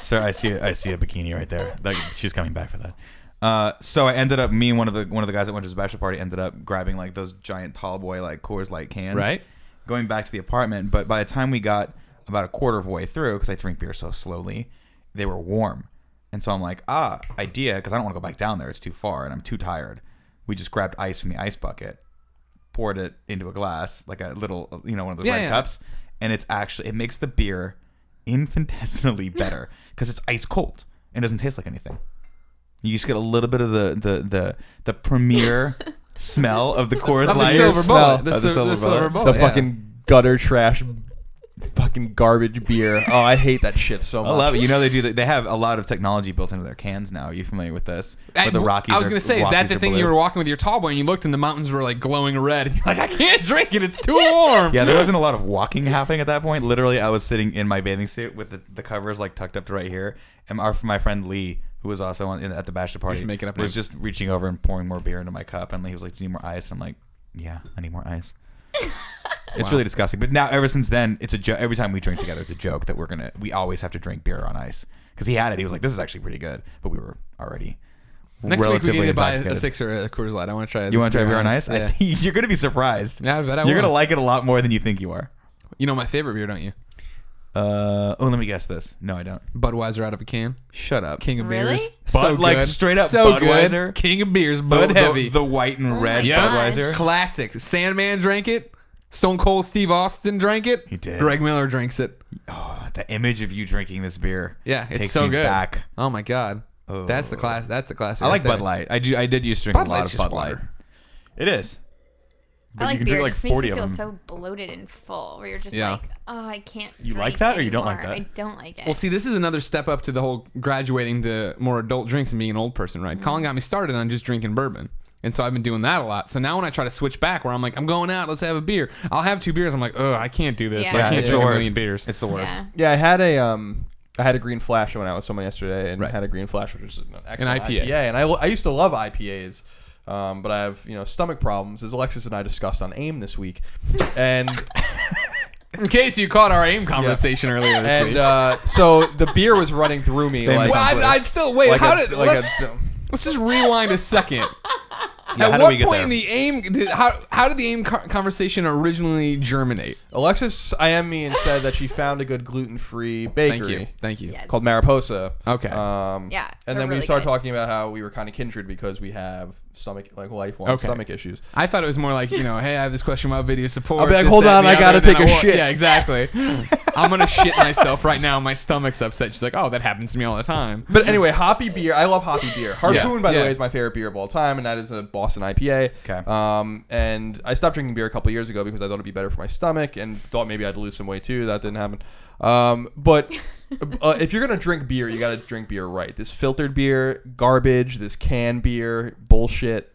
Speaker 3: Sir, I see a bikini right there. Like, she's coming back for that. So I ended up, me and one of the guys that went to his bachelor party ended up grabbing like those giant tall boy like Coors Light cans.
Speaker 1: Right.
Speaker 3: Going back to the apartment, but by the time we got about a quarter of the way through, because I drink beer so slowly, they were warm. And so I'm like, idea, because I don't want to go back down there. It's too far and I'm too tired. We just grabbed ice from the ice bucket, poured it into a glass, like a little, one of those red cups. And it makes the beer infinitesimally better because it's ice cold and doesn't taste like anything. You just get a little bit of the premier smell of the Coors
Speaker 1: Of the
Speaker 3: Light.
Speaker 1: silver
Speaker 2: smell.
Speaker 1: bullet. The
Speaker 3: Of the
Speaker 1: silver
Speaker 3: silver
Speaker 1: bullet.
Speaker 2: the
Speaker 1: yeah.
Speaker 2: fucking gutter trash, fucking garbage beer. Oh, I hate that shit so
Speaker 3: I
Speaker 2: much.
Speaker 3: love it. They do that. They have a lot of technology built into their cans now. Are you familiar with this? Where the Rockies
Speaker 1: I was
Speaker 3: are-
Speaker 1: going to say, is that
Speaker 3: Rockies
Speaker 1: the
Speaker 3: are
Speaker 1: thing
Speaker 3: blue.
Speaker 1: you were walking with your tall boy and you looked and the mountains were like glowing red? And you're like, I can't drink it. It's too warm.
Speaker 3: Yeah, there wasn't a lot of walking happening at that point. Literally, I was sitting in my bathing suit with the covers like tucked up to right here, and my friend Lee, who was also at the bachelor party,
Speaker 1: Just making up
Speaker 3: was
Speaker 1: names.
Speaker 3: just reaching over and pouring more beer into my cup, and he was like, "Do you need more ice?" And I'm like, "Yeah, I need more ice." It's really disgusting. But now, ever since then, it's a joke. Every time we drink together, it's a joke that we always have to drink beer on ice because he had it. He was like, "This is actually pretty good," but we were already
Speaker 1: Next week we
Speaker 3: relatively
Speaker 1: need to buy a
Speaker 3: intoxicated.
Speaker 1: six or a Coors Light. I want to try it.
Speaker 3: You want to try beer on ice?
Speaker 1: Yeah.
Speaker 3: You're gonna be surprised.
Speaker 1: Yeah, I bet I
Speaker 3: You're
Speaker 1: will.
Speaker 3: gonna like it a lot more than you think you are.
Speaker 1: You know my favorite beer, don't you?
Speaker 3: Let me guess this. No, I don't.
Speaker 1: Budweiser out of a can.
Speaker 3: Shut up.
Speaker 1: King of
Speaker 4: Really?
Speaker 1: beers.
Speaker 3: Bud, like
Speaker 1: good.
Speaker 3: straight up
Speaker 1: so
Speaker 3: Budweiser?
Speaker 1: Good. King of beers. Bud Heavy.
Speaker 3: The white and red
Speaker 4: my
Speaker 1: Yeah.
Speaker 3: Budweiser.
Speaker 1: Classic. Sandman drank it. Stone Cold Steve Austin drank it.
Speaker 3: He did.
Speaker 1: Greg Miller drinks it.
Speaker 3: Oh, the image of you drinking this beer.
Speaker 1: Yeah, it's
Speaker 3: takes
Speaker 1: so
Speaker 3: me
Speaker 1: good.
Speaker 3: back.
Speaker 1: Oh my god.
Speaker 3: Oh.
Speaker 1: That's the class. That's the classic.
Speaker 3: I like
Speaker 1: right there.
Speaker 3: Bud Light. I did used to drink
Speaker 1: Bud
Speaker 3: a lot
Speaker 1: Light's
Speaker 3: of
Speaker 1: just
Speaker 3: Bud Light.
Speaker 1: water.
Speaker 3: It is. But
Speaker 4: I like
Speaker 3: you can
Speaker 4: beer.
Speaker 3: drink
Speaker 4: It
Speaker 3: like
Speaker 4: just makes
Speaker 3: 40
Speaker 4: you
Speaker 3: of
Speaker 4: feel
Speaker 3: them.
Speaker 4: so bloated and full, where you're just
Speaker 1: Yeah.
Speaker 4: like, oh, I can't.
Speaker 3: You like
Speaker 4: drink
Speaker 3: that or you don't like
Speaker 4: anymore.
Speaker 3: that?
Speaker 4: I don't like it.
Speaker 1: Well, see, this is another step up to the whole graduating to more adult drinks and being an old person, right? Colin got me started on just drinking bourbon. And so I've been doing that a lot. So now when I try to switch back where I'm like, I'm going out, let's have a beer. I'll have 2 beers. I'm like, oh, I can't do this.
Speaker 4: Yeah.
Speaker 1: I can't
Speaker 3: it's
Speaker 1: drink
Speaker 3: the
Speaker 1: a
Speaker 3: worst.
Speaker 1: million beers.
Speaker 3: It's the worst.
Speaker 4: Yeah.
Speaker 2: Yeah, I had a green flash. I went out with someone yesterday and
Speaker 1: Right.
Speaker 2: had a green flash, which was an excellent
Speaker 1: IPA.
Speaker 2: And I used to love IPAs, but I have stomach problems, as Alexis and I discussed on AIM this week, and
Speaker 1: In case you caught our AIM conversation earlier this week.
Speaker 2: so the beer was running through me.
Speaker 3: famous
Speaker 2: Like,
Speaker 1: Well, I'd still wait.
Speaker 2: like
Speaker 1: How
Speaker 2: a-
Speaker 1: did
Speaker 2: like
Speaker 1: let's,
Speaker 2: a-
Speaker 1: let's just rewind a second.
Speaker 3: Yeah, how
Speaker 1: At
Speaker 3: did
Speaker 1: what
Speaker 3: we get
Speaker 1: point
Speaker 3: there?
Speaker 1: in the AIM how did the AIM conversation originally germinate?
Speaker 2: Alexis IM'd me and said that she found a good gluten-free bakery
Speaker 1: Thank you.
Speaker 4: Yes.
Speaker 2: called Mariposa.
Speaker 1: Okay.
Speaker 4: Yeah,
Speaker 2: And
Speaker 4: they're
Speaker 2: then we
Speaker 4: really
Speaker 2: started
Speaker 4: good.
Speaker 2: talking about how we were kind of kindred because we have lifelong stomach issues.
Speaker 1: I thought it was more like, hey, I have this question about video support.
Speaker 2: I'll be like,
Speaker 1: this,
Speaker 2: hold
Speaker 1: that,
Speaker 2: on,
Speaker 1: and the
Speaker 2: I gotta
Speaker 1: other, and
Speaker 2: take
Speaker 1: then
Speaker 2: a shit.
Speaker 1: Yeah, exactly. I'm going to shit myself right now. My stomach's upset. She's like, oh, that happens to me all the time.
Speaker 2: But anyway, hoppy beer. I love hoppy beer. Harpoon, by the
Speaker 1: Yeah.
Speaker 2: way, is my favorite beer of all time, and that is a Boston IPA.
Speaker 3: Okay.
Speaker 2: And I stopped drinking beer a couple years ago because I thought it'd be better for my stomach, and thought maybe I'd lose some weight too. That didn't happen. But if you're gonna drink beer, you gotta drink beer right. This filtered beer, garbage. This canned beer, bullshit.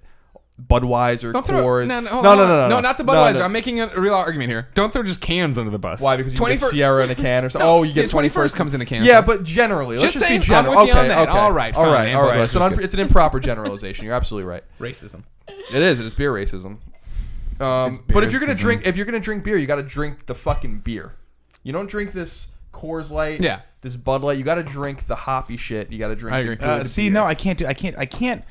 Speaker 2: Budweiser,
Speaker 1: Don't throw,
Speaker 2: Coors.
Speaker 1: no,
Speaker 2: No,
Speaker 1: not the Budweiser.
Speaker 2: No.
Speaker 1: I'm making a real argument here. Don't throw just cans under the bus.
Speaker 2: Why? Because you get
Speaker 1: 21st
Speaker 2: Sierra in a can or something.
Speaker 1: No,
Speaker 2: Oh, you get
Speaker 1: yeah,
Speaker 2: 21st
Speaker 1: comes in a can.
Speaker 2: Yeah, but generally, let's
Speaker 1: Just
Speaker 2: just be
Speaker 1: saying,
Speaker 2: general.
Speaker 1: I'm with you
Speaker 2: Okay,
Speaker 1: on that.
Speaker 2: okay.
Speaker 1: All right,
Speaker 2: all
Speaker 1: fine.
Speaker 2: right,
Speaker 1: And
Speaker 2: all right.
Speaker 1: Budweiser's
Speaker 2: It's an improper generalization. You're absolutely right.
Speaker 1: racism.
Speaker 2: It is. It is beer racism. But if you're gonna drink beer, you got to drink the fucking beer. You don't drink this Coors Light.
Speaker 1: Yeah.
Speaker 2: This Bud Light. You got to drink the hoppy shit. You got to drink.
Speaker 1: I
Speaker 2: the
Speaker 1: agree.
Speaker 2: good
Speaker 3: See,
Speaker 2: beer.
Speaker 3: no, I can't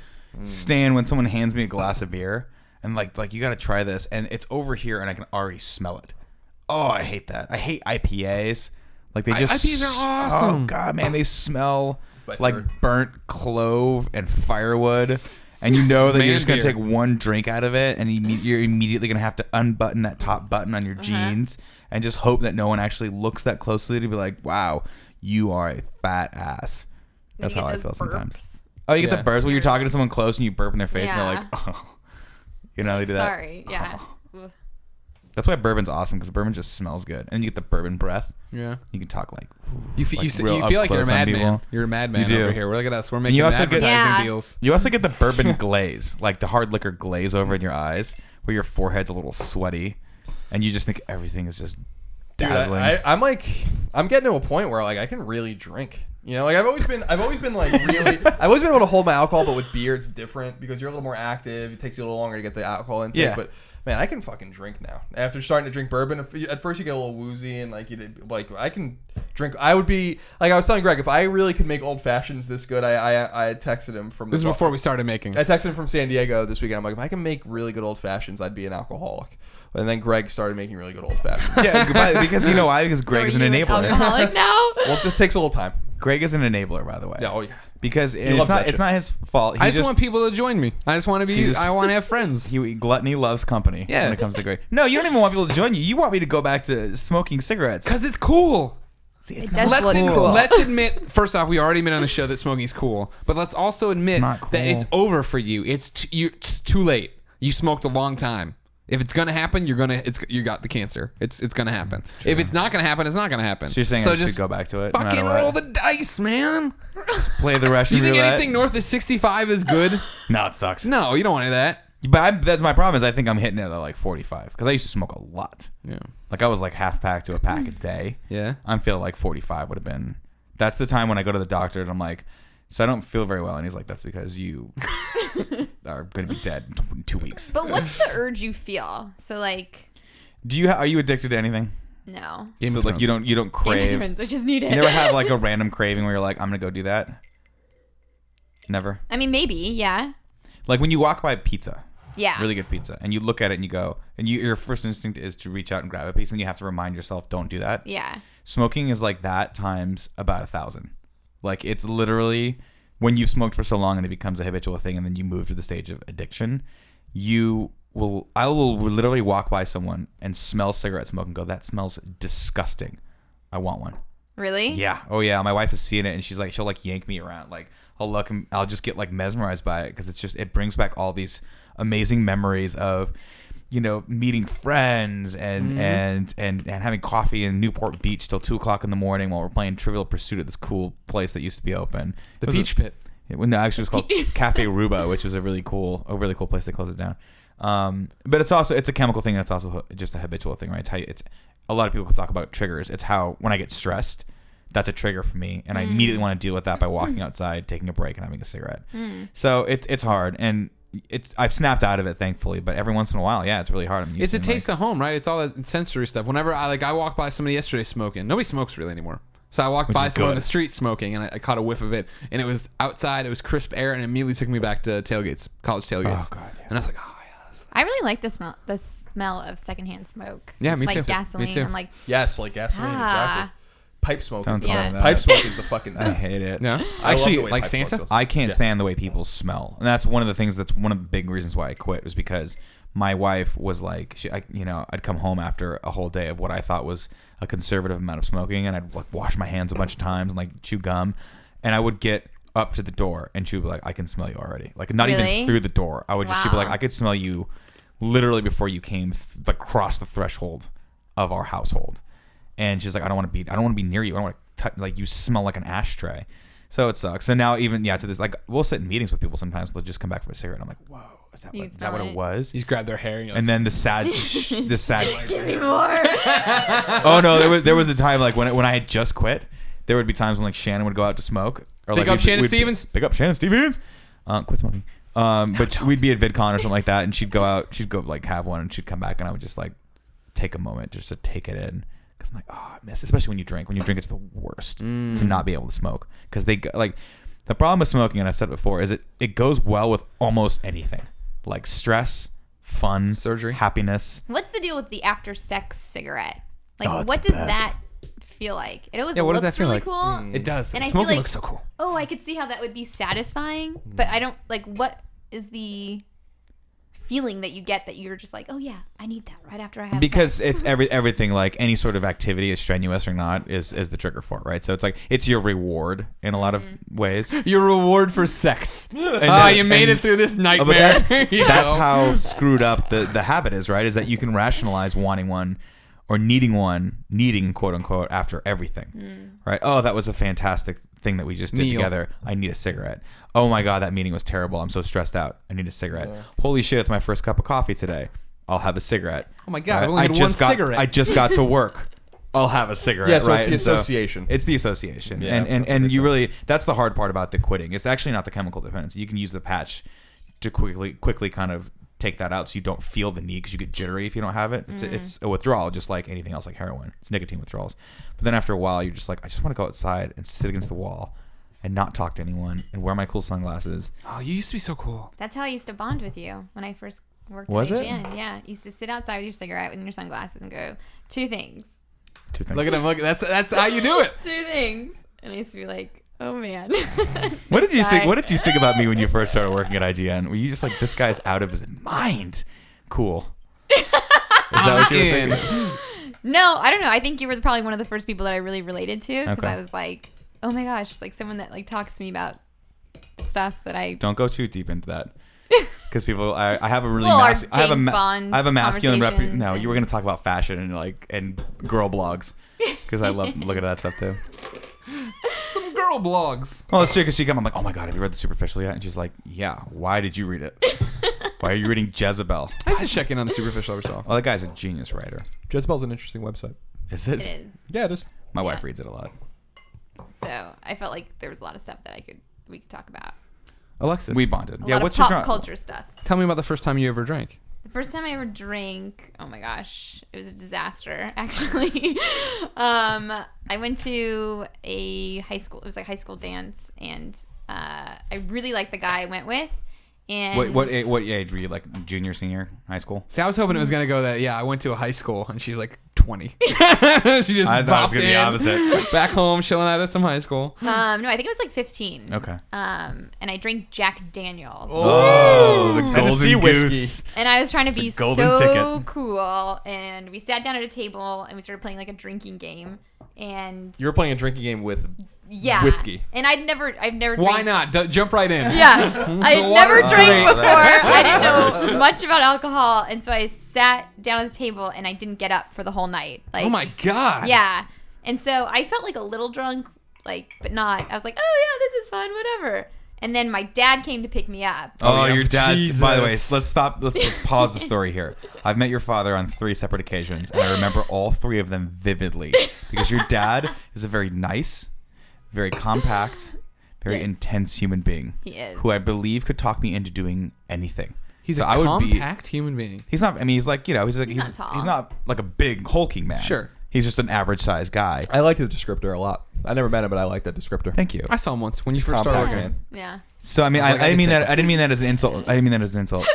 Speaker 3: stand when someone hands me a glass of beer and like you got to try this, and it's over here, and I can already smell it. Oh, I hate that. I hate IPAs. Like they just
Speaker 1: IPAs are awesome.
Speaker 3: Oh god, man, they smell
Speaker 2: my
Speaker 3: like
Speaker 2: third.
Speaker 3: burnt clove and firewood. And you know that
Speaker 1: Man
Speaker 3: you're just going to
Speaker 1: beer.
Speaker 3: take one drink out of it, and you're immediately going to have to unbutton that top button on your jeans and just hope that no one actually looks that closely to be like, wow, you are a fat ass.
Speaker 4: Then
Speaker 3: That's
Speaker 4: you
Speaker 3: how
Speaker 4: get
Speaker 3: I
Speaker 4: those
Speaker 3: feel sometimes.
Speaker 4: burps.
Speaker 3: Oh, you get
Speaker 1: Yeah.
Speaker 3: the burps when you're talking to someone close and you burp in their face and they're
Speaker 4: Yeah.
Speaker 3: like, oh. You know, they do that.
Speaker 4: Sorry. Yeah. Ugh.
Speaker 3: That's why bourbon's awesome, because bourbon just smells good. And you get the bourbon breath.
Speaker 1: Yeah.
Speaker 3: You can talk like,
Speaker 1: You
Speaker 3: real
Speaker 1: feel like you're a
Speaker 3: up close on
Speaker 1: madman.
Speaker 3: people.
Speaker 1: You're a madman
Speaker 3: You do.
Speaker 1: over here. Look at us. We're making
Speaker 3: you also get-
Speaker 1: advertising
Speaker 4: Yeah.
Speaker 1: deals.
Speaker 3: You also get the bourbon glaze, like the hard liquor glaze over in your eyes, where your forehead's a little sweaty, and you just think everything is just
Speaker 2: Dude,
Speaker 3: dazzling.
Speaker 2: I'm getting to a point where like I can really drink. You know, like I've always been like really. I've always been able to hold my alcohol, but with beer it's different because you're a little more active. It takes you a little longer to get the alcohol intake.
Speaker 3: Yeah.
Speaker 2: But man, I can fucking drink now. After starting to drink bourbon, at first you get a little woozy and like I can drink. I would be like I was telling Greg, if I really could make old fashions this good, I had texted him from.
Speaker 1: This is before we started making.
Speaker 2: I texted him from San Diego this weekend. I'm like, if I can make really good old fashions, I'd be an alcoholic. And then Greg started making really good old fashions.
Speaker 3: yeah, goodbye, because you know why? Because
Speaker 4: So
Speaker 3: Greg's
Speaker 4: are
Speaker 3: an
Speaker 4: you
Speaker 3: enabler.
Speaker 4: alcoholic now?
Speaker 2: Well, it takes a little time.
Speaker 3: Greg is an enabler, by the way.
Speaker 2: Yeah, oh yeah.
Speaker 3: Because
Speaker 2: loves that
Speaker 3: it's
Speaker 2: shit.
Speaker 3: not his fault.
Speaker 1: I just want people to join me. I just want to be.
Speaker 3: just-
Speaker 1: I want to have friends.
Speaker 3: Gluttony loves company.
Speaker 1: Yeah.
Speaker 3: When it comes to Greg. No, you don't even want people to join you. You want me to go back to smoking cigarettes.
Speaker 1: Because it's cool.
Speaker 3: See, it's
Speaker 4: It
Speaker 3: not
Speaker 4: does
Speaker 1: Let's,
Speaker 4: look cool.
Speaker 1: let's admit, first off, we already admit on the show that smoking's cool. But let's also admit
Speaker 3: not
Speaker 1: that it's
Speaker 3: cool.
Speaker 1: over for you. It's too late. You smoked a long time. If it's gonna happen, you got the cancer. It's gonna happen. If it's not gonna happen, it's not gonna happen.
Speaker 3: So you're saying I should
Speaker 1: just
Speaker 3: go back to it? no
Speaker 1: fucking
Speaker 3: matter
Speaker 1: roll
Speaker 3: what?
Speaker 1: the dice, man.
Speaker 3: Play the Russian
Speaker 1: You think
Speaker 3: roulette?
Speaker 1: anything north of 65 is good?
Speaker 3: No, it sucks.
Speaker 1: No, you don't want any of that.
Speaker 3: But that's my problem is I think I'm hitting it at like 45 because I used to smoke a lot.
Speaker 1: Yeah.
Speaker 3: Like I was like half pack to a pack a day.
Speaker 1: Yeah.
Speaker 3: I'm feeling like 45 would have been. That's the time when I go to the doctor and I'm like, so I don't feel very well, and he's like, that's because you are going to be dead in 2 weeks.
Speaker 4: But what's the urge you feel? So like,
Speaker 3: Are you addicted to anything?
Speaker 4: no.
Speaker 1: Game
Speaker 3: So
Speaker 1: of
Speaker 3: like you
Speaker 1: Thrones.
Speaker 3: don't crave.
Speaker 4: I just need it.
Speaker 3: You never have like a random craving where you're like, I'm gonna go do that. Never.
Speaker 4: I mean, maybe, yeah.
Speaker 3: Like when you walk by pizza,
Speaker 4: Yeah.
Speaker 3: really good pizza, and you look at it and you go, and your first instinct is to reach out and grab a piece, and you have to remind yourself, don't do that.
Speaker 4: Yeah.
Speaker 3: Smoking is like that times about 1,000. Like it's literally when you've smoked for so long and it becomes a habitual thing, and then you move to the stage of addiction. I will literally walk by someone and smell cigarette smoke and go, "That smells disgusting. I want one."
Speaker 4: Really?
Speaker 3: Yeah. Oh yeah. My wife has seen it, and she's like, she'll like yank me around. Like I'll look and I'll just get like mesmerized by it because it brings back all these amazing memories of, meeting friends and having coffee in Newport Beach till 2:00 in the morning while we're playing Trivial Pursuit at this cool place that used to be open.
Speaker 1: The Beach Pit.
Speaker 3: No, actually, it was called Cafe Ruba, which was a really cool place. They closed it down. But it's a chemical thing. That's also just a habitual thing, right? It's a lot of people talk about triggers. It's how when I get stressed, that's a trigger for me, and I immediately want to deal with that by walking outside, taking a break, and having a cigarette. So it's hard, and I've snapped out of it, thankfully. But every once in a while, yeah, it's really hard.
Speaker 1: It's a taste of home, right? It's all that sensory stuff. Whenever I walked by somebody yesterday smoking. Nobody smokes really anymore. So I walked by someone in the street smoking, and I caught a whiff of it, and it was outside. It was crisp air, and it immediately took me back to college tailgates. Oh God! Yeah. And I was like, oh yeah.
Speaker 4: I really like the smell of secondhand smoke.
Speaker 1: Yeah,
Speaker 4: it's
Speaker 1: me
Speaker 4: like
Speaker 1: too.
Speaker 4: gasoline.
Speaker 1: Me too.
Speaker 4: I'm like,
Speaker 2: yes, like gasoline. Exactly. Pipe smoke.
Speaker 3: Pipe
Speaker 2: smoke is the fucking best.
Speaker 3: I hate it.
Speaker 1: Yeah.
Speaker 3: Actually,
Speaker 1: like Santa.
Speaker 3: I can't stand the way people smell, and that's one of the things. That's one of the big reasons why I quit, was because my wife was like, I'd come home after a whole day of what I thought was a conservative amount of smoking, and I'd like wash my hands a bunch of times and like chew gum, and I would get up to the door and she would be like, "I can smell you already." Like not even through the door. She'd be like, "I could smell you literally before you came across the threshold of our household." And she's like, I don't want to be near you. I don't want to touch, like, you smell like an ashtray. So it sucks. So now even, to this, like, we'll sit in meetings with people sometimes. They'll just come back for a cigarette. And I'm like, whoa, is that what it was?
Speaker 1: You just grab their hair.
Speaker 3: And then the sad.
Speaker 4: give me more.
Speaker 3: Oh no, there was a time like when I had just quit. There would be times when like Shannon would go out to smoke. Or
Speaker 1: pick up Shannon Stevens.
Speaker 3: Pick up Shannon Stevens. Quit smoking. But we'd be at VidCon or something like that, and she'd go out. She'd go like have one, and she'd come back, and I would just like take a moment just to take it in. Because I'm like, I miss it. Especially when you drink. When you drink, it's the worst to not be able to smoke. Because the problem with smoking, and I've said it before, is it goes well with almost anything. Like stress, fun,
Speaker 1: surgery,
Speaker 3: happiness.
Speaker 4: What's the deal with the after sex cigarette? Like,
Speaker 3: Oh, it's
Speaker 4: what
Speaker 3: the
Speaker 4: does
Speaker 3: best.
Speaker 4: that feel like? It always
Speaker 1: what does
Speaker 4: looks
Speaker 1: that feel
Speaker 4: really
Speaker 1: like?
Speaker 4: cool.
Speaker 1: It does.
Speaker 4: And I
Speaker 1: Smoking
Speaker 4: feel like,
Speaker 1: looks so cool.
Speaker 4: Oh, I could see how that would be satisfying, but I don't like. What is the feeling that you get that you're just like, oh yeah, I need that right after I have
Speaker 3: because
Speaker 4: sex?
Speaker 3: it's everything, like any sort of activity, is strenuous or not, is the trigger for it, right? So it's like it's your reward in a lot of ways.
Speaker 1: Your reward for sex. You made it through this nightmare.
Speaker 3: That's how screwed up the habit is, right? Is that you can rationalize wanting one or needing quote unquote after everything, right? Oh, that was a fantastic thing that we just did together. I need a cigarette. Oh my God, that meeting was terrible. I'm so stressed out. I need a cigarette. Holy shit, it's my first cup of coffee today. I'll have a cigarette.
Speaker 1: Oh my God, I've only had one cigarette.
Speaker 3: I just got to work. I'll have a cigarette.
Speaker 2: Yeah, so
Speaker 3: right?
Speaker 2: it's the association.
Speaker 3: It's the association.
Speaker 2: Yeah,
Speaker 3: and you really, that's the hard part about the quitting. It's actually not the chemical dependency. You can use the patch to quickly kind of take that out so you don't feel the need, because you get jittery if you don't have it. It's a withdrawal, just like anything else, like heroin. It's nicotine withdrawals. But then after a while, you're just like, I just want to go outside and sit against the wall and not talk to anyone and wear my cool sunglasses.
Speaker 1: Oh, you used to be so cool.
Speaker 4: That's how I used to bond with you when I first worked
Speaker 3: Was
Speaker 4: at
Speaker 3: it?
Speaker 4: IGN. Yeah, you used to sit outside with your cigarette and your sunglasses and go, two things.
Speaker 1: Look at him. Look, that's how you do it.
Speaker 4: Two things. And I used to be like, oh man.
Speaker 3: What did you think? What did you think about me when you first started working at IGN? Were you just like, this guy's out of his mind? Cool. Is that what you were thinking?
Speaker 4: No, I don't know. I think you were probably one of the first people that I really related to, because
Speaker 3: Okay.
Speaker 4: I was like, oh my gosh, it's like someone that like talks to me about stuff that I
Speaker 3: Don't go too deep into that, because people. I have a really.
Speaker 4: Well, our
Speaker 3: I have a
Speaker 4: James Bond
Speaker 3: I have a masculine
Speaker 4: conversations
Speaker 3: No, you were
Speaker 4: and-
Speaker 3: gonna talk about fashion and girl blogs, because I love looking at that stuff too.
Speaker 1: Some girl blogs.
Speaker 3: Oh, it's true, because she come. I'm like, oh my God, have you read The Superficial yet? And she's like, yeah. Why did you read it? Why are you reading Jezebel?
Speaker 1: I used to check in on the Superficial every so often.
Speaker 3: Oh, that guy's a genius writer.
Speaker 2: Jezebel's an interesting website.
Speaker 3: Is it?
Speaker 4: it is.
Speaker 2: Yeah, it is.
Speaker 3: My wife
Speaker 4: Yeah.
Speaker 3: reads it a lot.
Speaker 4: So I felt like there was a lot of stuff that we could talk about.
Speaker 1: Alexis,
Speaker 3: We bonded.
Speaker 4: A
Speaker 3: Yeah.
Speaker 4: lot
Speaker 3: What's
Speaker 4: of
Speaker 3: your
Speaker 4: pop
Speaker 3: drunk?
Speaker 4: culture stuff.
Speaker 1: tell me about the first time you ever drank.
Speaker 4: The first time I ever drank, oh my gosh, it was a disaster, actually. I went to a high school, it was like a high school dance, and I really liked the guy I went with. And
Speaker 3: What age were you? Like junior, senior, high school?
Speaker 1: See, I was hoping it was gonna go that. Yeah, I went to a high school, and she's like 20. She just
Speaker 3: I thought it was
Speaker 1: popped
Speaker 3: gonna be
Speaker 1: in,
Speaker 3: opposite.
Speaker 1: back home, chilling out at some high school.
Speaker 4: No, I think it was like 15.
Speaker 3: Okay.
Speaker 4: And I drank Jack Daniels.
Speaker 3: Oh, the
Speaker 2: Tennessee
Speaker 3: golden
Speaker 2: whiskey.
Speaker 3: goose.
Speaker 4: And I was trying to be so
Speaker 3: golden ticket.
Speaker 4: cool. And we sat down at a table and we started playing like a drinking game. And
Speaker 2: You were playing a drinking game with
Speaker 4: yeah,
Speaker 2: whiskey.
Speaker 4: And I've never
Speaker 1: Why
Speaker 4: drank.
Speaker 1: not? Jump right in.
Speaker 4: Yeah, I had never
Speaker 1: water's
Speaker 4: drank
Speaker 1: great.
Speaker 4: before. I didn't know much about alcohol, and so I sat down at the table and I didn't get up for the whole night. Like,
Speaker 1: Oh my God.
Speaker 4: yeah. And so I felt like a little drunk, like, but not. I was like, oh yeah, this is fun, whatever. And then my dad came to pick me up.
Speaker 3: Oh,
Speaker 2: yeah.
Speaker 3: your dad's. By the way,
Speaker 2: Jesus.
Speaker 3: let's stop. Let's pause the story here. I've met your father on 3 separate occasions, and I remember all 3 of them vividly because your dad is a very nice, very compact, very
Speaker 4: Yes.
Speaker 3: intense human being.
Speaker 4: He is.
Speaker 3: Who I believe could talk me into doing anything.
Speaker 1: He's
Speaker 3: So
Speaker 1: a
Speaker 3: I would be-
Speaker 1: compact human being.
Speaker 3: He's not. I mean, he's like he's like
Speaker 4: He's not tall.
Speaker 3: he's not like a big hulking man.
Speaker 1: Sure.
Speaker 3: He's just an average sized guy.
Speaker 2: I like the descriptor a lot. I never met him, but I like that descriptor.
Speaker 3: Thank you.
Speaker 1: I saw him once when you first started
Speaker 2: Compact
Speaker 1: working.
Speaker 2: man.
Speaker 4: Yeah.
Speaker 3: So I mean,
Speaker 1: I was like,
Speaker 3: I didn't
Speaker 1: I
Speaker 3: mean
Speaker 1: can
Speaker 3: that. I didn't mean that as an insult. I didn't mean that as an insult.